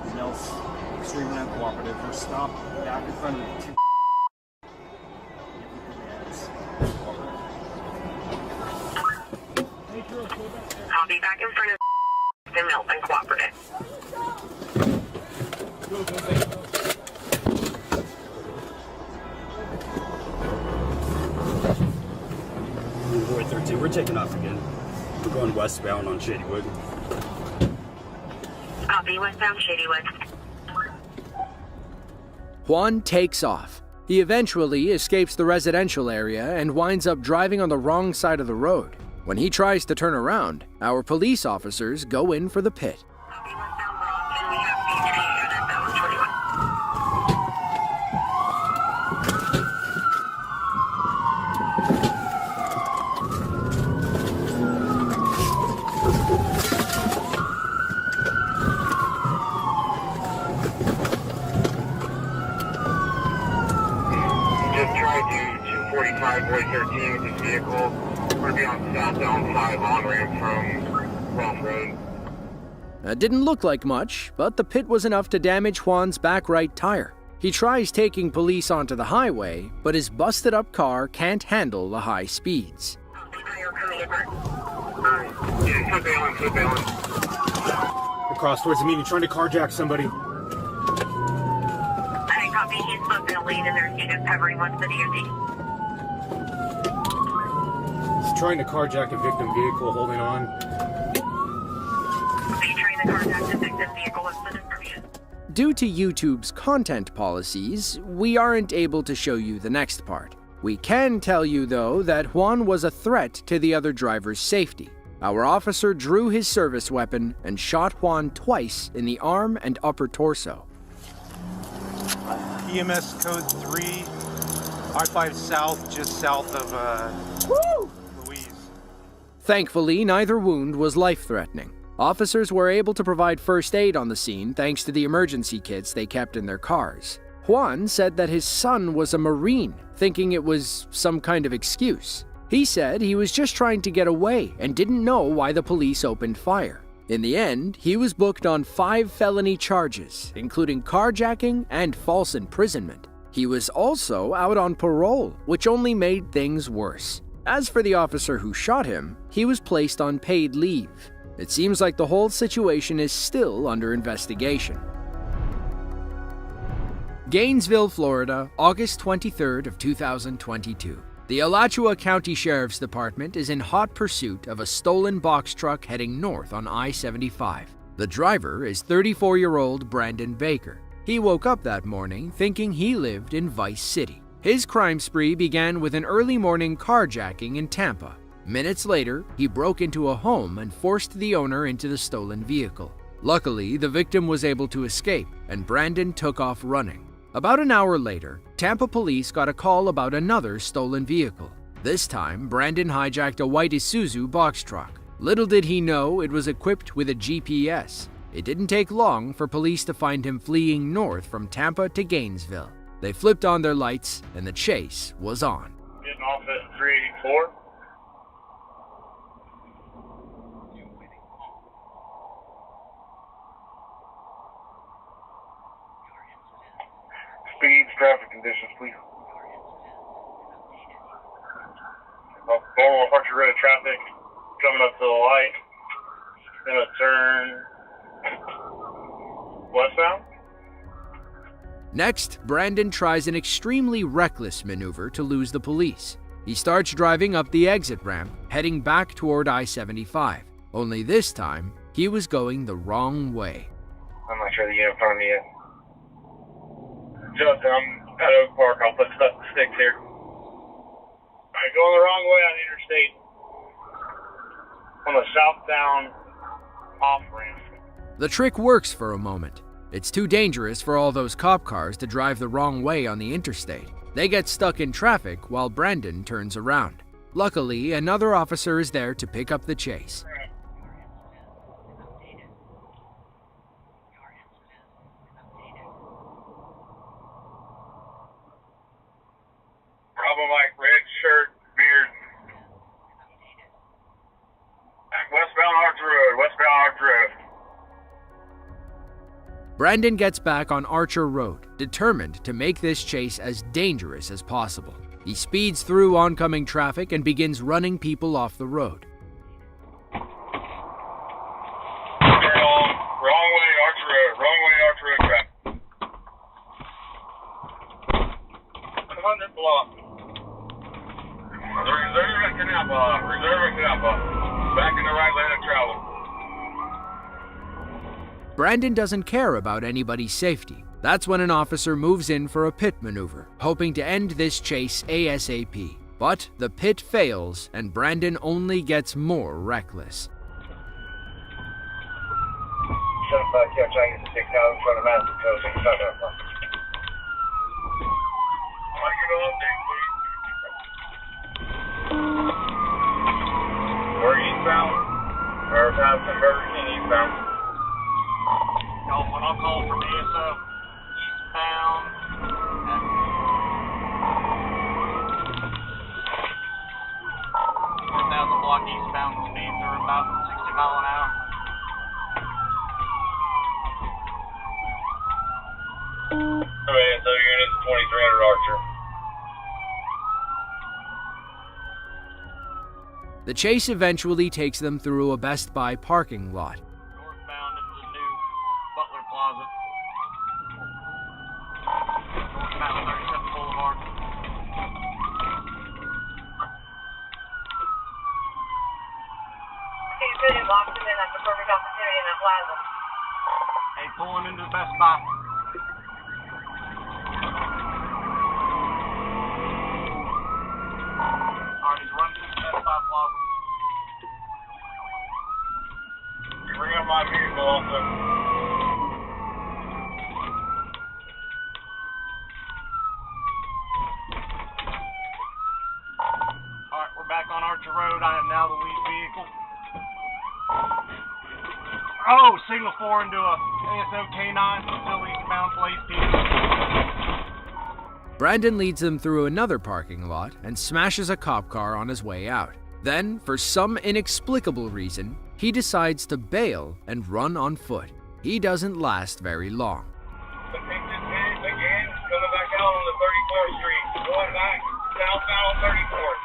The male's extremely uncooperative. We're stopped back in front of the two. I'll be back in front of the male's uncooperative. Boy 13, we're taking off again. We're going westbound on Shadywood. Copy, westbound Shadywood. Juan takes off. He eventually escapes the residential area and winds up driving on the wrong side of the road. When he tries to turn around, our police officers go in for the pit. Just tried to 245 Boy 13 with this vehicle. We're going to be on southbound 5 on-ramp from Rome Road. That didn't look like much, but the pit was enough to damage Juan's back right tire. He tries taking police onto the highway, but his busted up car can't handle the high speeds. The across towards the meeting, trying to carjack somebody. I copy. He's supposed to be a lead and there's units covering one for the DOD. He's trying to carjack a victim vehicle, holding on. Are you trying to carjack the victim vehicle? What's the description? Due to YouTube's content policies, we aren't able to show you the next part. We can tell you, though, that Juan was a threat to the other driver's safety. Our officer drew his service weapon and shot Juan twice in the arm and upper torso. EMS code 3, R5 South, just south of Louise. Thankfully, neither wound was life-threatening. Officers were able to provide first aid on the scene thanks to the emergency kits they kept in their cars. Juan said that his son was a Marine, thinking it was some kind of excuse. He said he was just trying to get away and didn't know why the police opened fire. In the end, he was booked on 5 felony charges, including carjacking and false imprisonment. He was also out on parole, which only made things worse. As for the officer who shot him, he was placed on paid leave. It seems like the whole situation is still under investigation. Gainesville, Florida, August 23rd of 2022. The Alachua County Sheriff's Department is in hot pursuit of a stolen box truck heading north on I-75. The driver is 34-year-old Brandon Baker. He woke up that morning thinking he lived in Vice City. His crime spree began with an early morning carjacking in Tampa. Minutes later, he broke into a home and forced the owner into the stolen vehicle. Luckily, the victim was able to escape, and Brandon took off running. About an hour later, Tampa police got a call about another stolen vehicle. This time, Brandon hijacked a white Isuzu box truck. Little did he know it was equipped with a GPS. It didn't take long for police to find him fleeing north from Tampa to Gainesville. They flipped on their lights, and the chase was on. Getting off at 384. Speeds, traffic conditions, please. Normal Archer Road traffic coming up to the light. Gonna turn westbound. Next, Brandon tries an extremely reckless maneuver to lose the police. He starts driving up the exit ramp, heading back toward I-75. Only this time, he was going the wrong way. I'm not sure the unit in front of me yet. Justin, I'm at Oak Park. I'll put sticks here. Alright, going the wrong way on the interstate. On the southbound off-ramp. The trick works for a moment. It's too dangerous for all those cop cars to drive the wrong way on the interstate. They get stuck in traffic while Brandon turns around. Luckily, another officer is there to pick up the chase. Bravo Mike, red shirt, beard. Westbound Archer Road, westbound Archer Road. Brandon gets back on Archer Road, determined to make this chase as dangerous as possible. He speeds through oncoming traffic and begins running people off the road. Wrong way, Archer Road, traffic. 100 block. Reserve at Canapa. Back in the right lane of travel. Brandon doesn't care about anybody's safety. That's when an officer moves in for a pit maneuver, hoping to end this chase ASAP. But the pit fails, and Brandon only gets more reckless. 75 Catch, I get 6 out in front of Master Coast. We're eastbound, or past Burger King eastbound. When I'll call from ASO eastbound. 4,000 block eastbound, speeds are about 60 miles an hour. ASO unit 2300 Archer. The chase eventually takes them through a Best Buy parking lot. Northbound into the new Plaza. North Mountain 37 Boulevard. Okay, you put in locked him in. That's the perfect opportunity in that plaza. Hey, pulling into the Best Buy. Alright, he's running through the Best Buy plaza. Bring up my vehicle also. Alright, we're back on Archer Road. I am now the lead vehicle. Oh, signal 4 into a ASO K9, still eastbound Blaze Peak. Brandon leads them through another parking lot and smashes a cop car on his way out. Then, for some inexplicable reason, he decides to bail and run on foot. He doesn't last very long. Again, coming back out on the 34th Street, going back southbound 34th.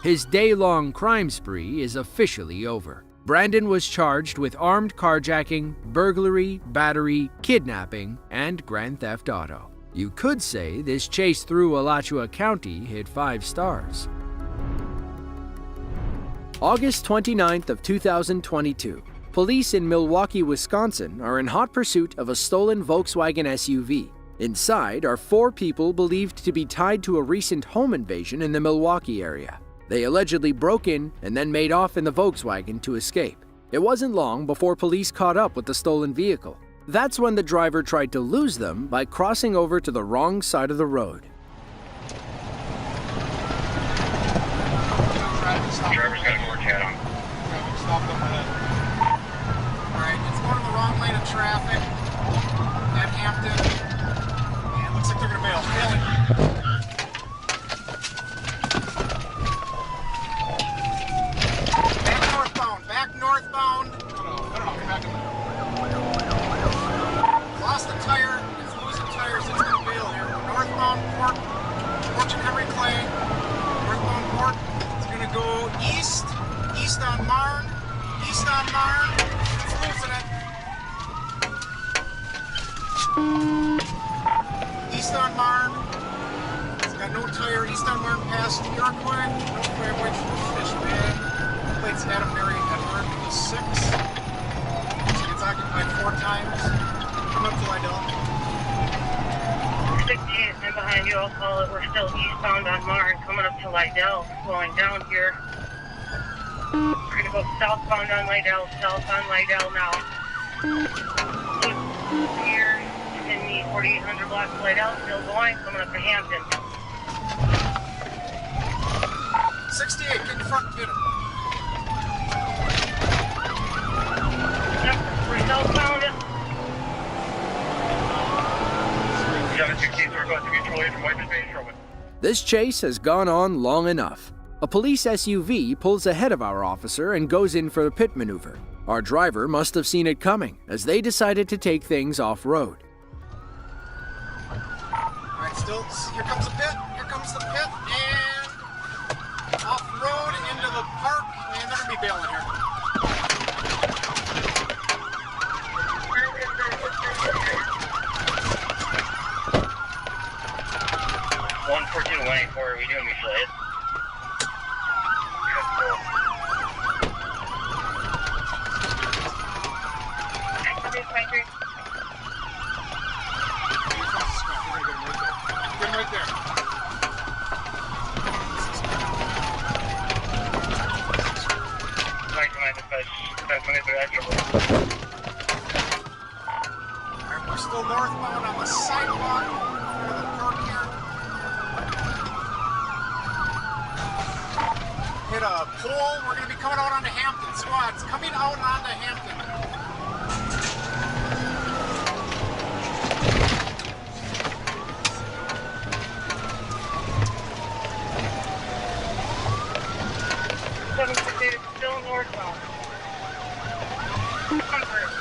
His day-long crime spree is officially over. Brandon was charged with armed carjacking, burglary, battery, kidnapping, and grand theft auto. You could say this chase through Alachua County hit 5 stars. August 29th of 2022. Police in Milwaukee, Wisconsin are in hot pursuit of a stolen Volkswagen SUV. Inside are 4 people believed to be tied to a recent home invasion in the Milwaukee area. They allegedly broke in and then made off in the Volkswagen to escape. It wasn't long before police caught up with the stolen vehicle. That's when the driver tried to lose them by crossing over to the wrong side of the road. Driver's got more chat on. Stopped up ahead. Alright, it's going in the wrong lane of traffic at Hampton. And looks like they're going to bail. Bailing. Back northbound. No, come back in there. Lost a tire. It's losing tires. It's going to bail here. Northbound Port and Henry Clay. Northbound Port. It's going to go east on Marne. East on Marne. It's losing it. East on Marne. It's got no tire. East on Marne past Iroquois. Iroquois, which fish man. Plates Adam Mary Edward the 6. It's occupied 4 times. Come up to Lydell. 68 and behind you, I'll call it. We're still eastbound on Marne, coming up to Lydell, slowing down here. We're going to go southbound on Lydell, south on Lydell now. Here in the 4800 block of Lydell, still going, coming up to Hampton. 68, get in front and get him. We're southbound. 716, we're going to control from White Space Roman. This chase has gone on long enough. A police SUV pulls ahead of our officer and goes in for a pit maneuver. Our driver must have seen it coming, as they decided to take things off-road. Alright, still, here comes the pit, and off-road into the park, and they're going to be bailing here. What are we doing, Michelle? Right there. Alright, we're still northbound on the sidewalk for the park here. Hit a pole. We're going to be coming out onto Hampton. Squads coming out onto Hampton. Still northbound.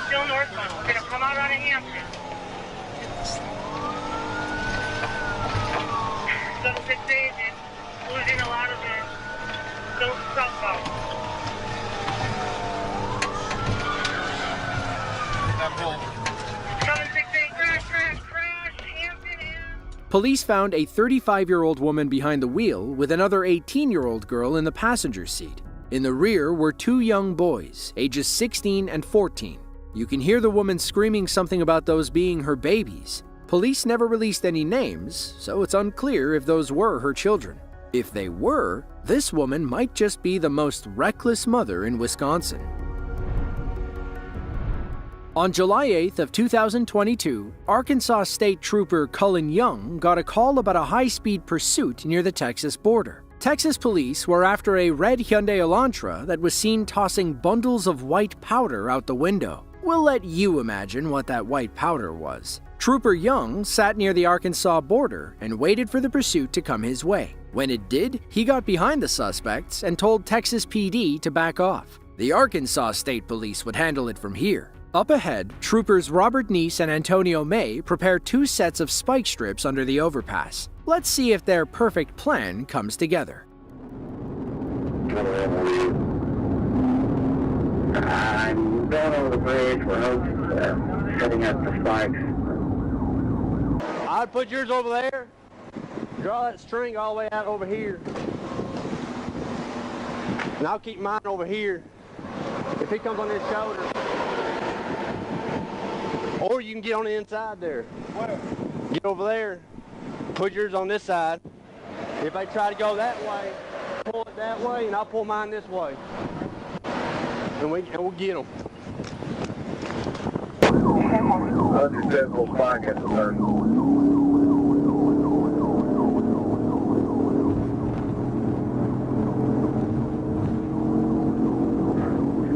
Still northbound. We're going to come out on a Hampton. 768. Police found a 35-year-old woman behind the wheel with another 18-year-old girl in the passenger seat. In the rear were two young boys, ages 16 and 14. You can hear the woman screaming something about those being her babies. Police never released any names, so it's unclear if those were her children. If they were, this woman might just be the most reckless mother in Wisconsin. On July 8th of 2022, Arkansas State Trooper Cullen Young got a call about a high-speed pursuit near the Texas border. Texas police were after a red Hyundai Elantra that was seen tossing bundles of white powder out the window. We'll let you imagine what that white powder was. Trooper Young sat near the Arkansas border and waited for the pursuit to come his way. When it did, he got behind the suspects and told Texas PD to back off. The Arkansas State Police would handle it from here. Up ahead, troopers Robert Neese and Antonio May prepare two sets of spike strips under the overpass. Let's see if their perfect plan comes together. I'm going over the bridge. We're setting up the spikes. I'd put yours over there. Draw that string all the way out over here. And I'll keep mine over here. If he comes on his shoulder. Or you can get on the inside there. Where? Get over there. Put yours on this side. If they try to go that way, pull it that way, and I'll pull mine this way. And we'll get them. Unsuccessful spike at the third.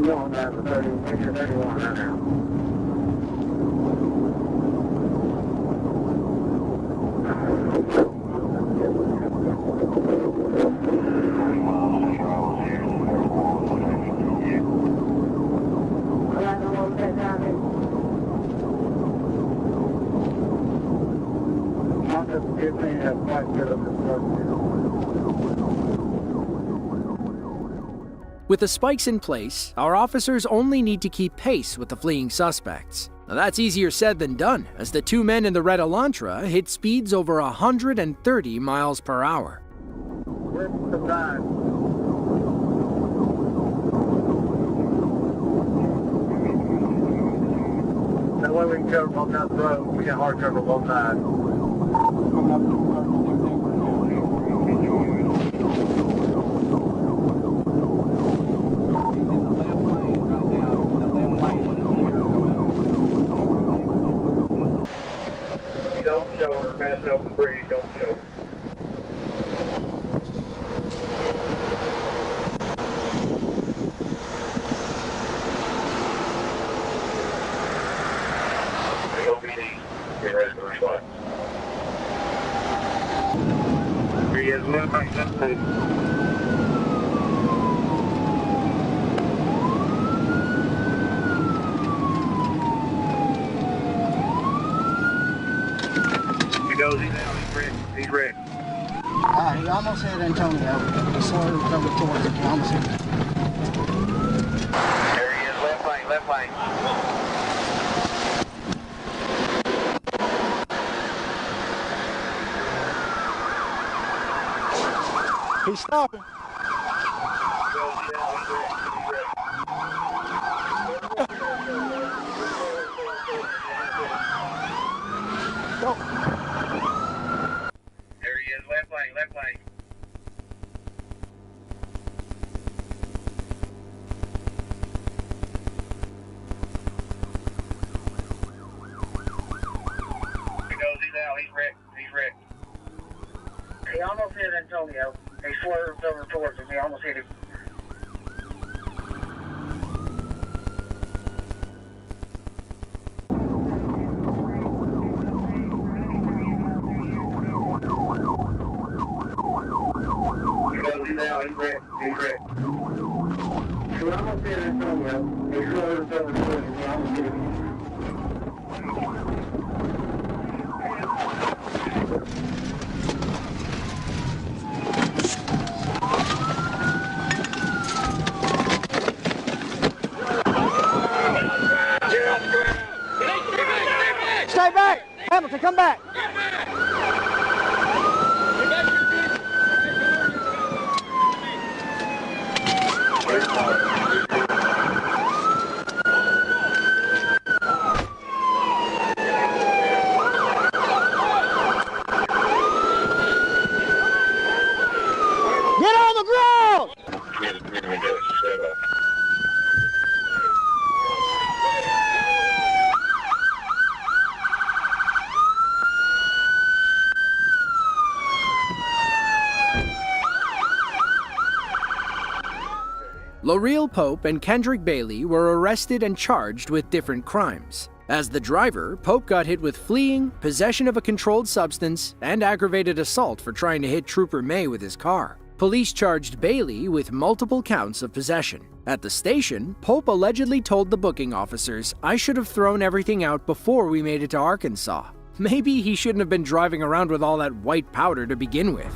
Going down to 31 right now. With the spikes in place, our officers only need to keep pace with the fleeing suspects. Now that's easier said than done, as the two men in the red Elantra hit speeds over 130 miles per hour. That way we can cover both sides of the road. We got hard cover both sides. Don't show her, passing over the bridge, don't show her. Get ready for the response. Here he is, left back, left back. He goes, he's out, he's ready, he's ready. He almost hit Antonio. He swerved over towards him. He almost hit him. There he is, left lane, left lane. He's stopping. Go. There he is, left lane, left lane. He goes, he's out, he's wrecked, he's wrecked. He almost hit Antonio. He swerved over towards him. He almost hit him. He's out. He's wrecked. He's wrecked. He almost hit Antonio. He swerved over towards him. He almost hit him. Stay back! Hamilton, come back! L'Oreal Pope and Kendrick Bailey were arrested and charged with different crimes. As the driver, Pope got hit with fleeing, possession of a controlled substance, and aggravated assault for trying to hit Trooper May with his car. Police charged Bailey with multiple counts of possession. At the station, Pope allegedly told the booking officers, "I should have thrown everything out before we made it to Arkansas." Maybe he shouldn't have been driving around with all that white powder to begin with.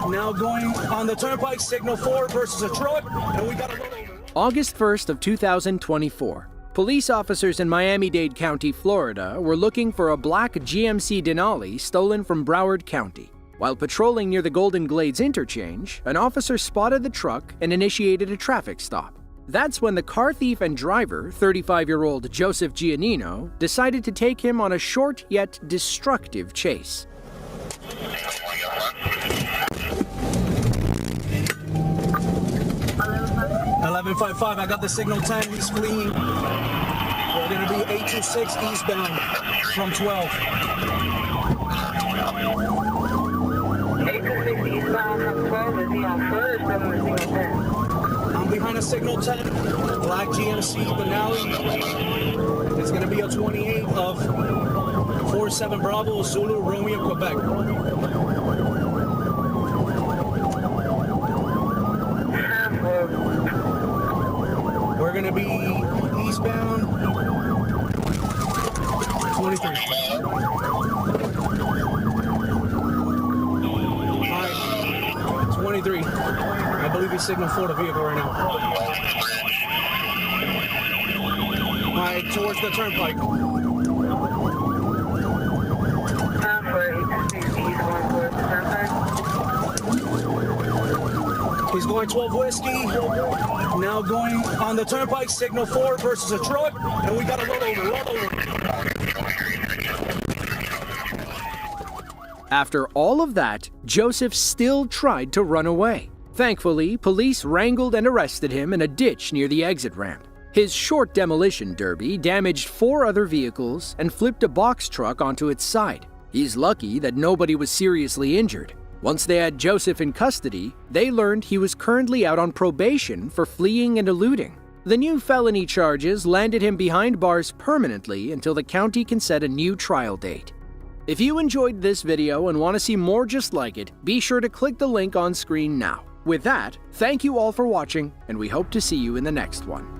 Now going on the turnpike, signal 4 versus a truck, and we got a little... August 1st of 2024. Police officers in Miami-Dade County, Florida, were looking for a black GMC Denali stolen from Broward County. While patrolling near the Golden Glades interchange, an officer spotted the truck and initiated a traffic stop. That's when the car thief and driver, 35-year-old Joseph Giannino, decided to take him on a short yet destructive chase. 1155, I got the signal 10, he's fleeing. We're gonna be 826 eastbound from 12. 826 eastbound from 12, is he on foot or still on the signal 10? I'm behind a signal 10, black GMC Denali. It's gonna be a 28 of 47 Bravo, Zulu, Romeo, Quebec. We're gonna be eastbound 23. Alright, 23. I believe he's signal 4 the vehicle right now. Alright, towards the turnpike. He's going 12 whiskey. Now going on the turnpike, signal 4 versus a truck, and we got to roll over. After all of that, Joseph still tried to run away. Thankfully, police wrangled and arrested him in a ditch near the exit ramp. His short demolition derby damaged 4 other vehicles and flipped a box truck onto its side. He's lucky that nobody was seriously injured. Once they had Joseph in custody, they learned he was currently out on probation for fleeing and eluding. The new felony charges landed him behind bars permanently until the county can set a new trial date. If you enjoyed this video and want to see more just like it, be sure to click the link on screen now. With that, thank you all for watching, and we hope to see you in the next one.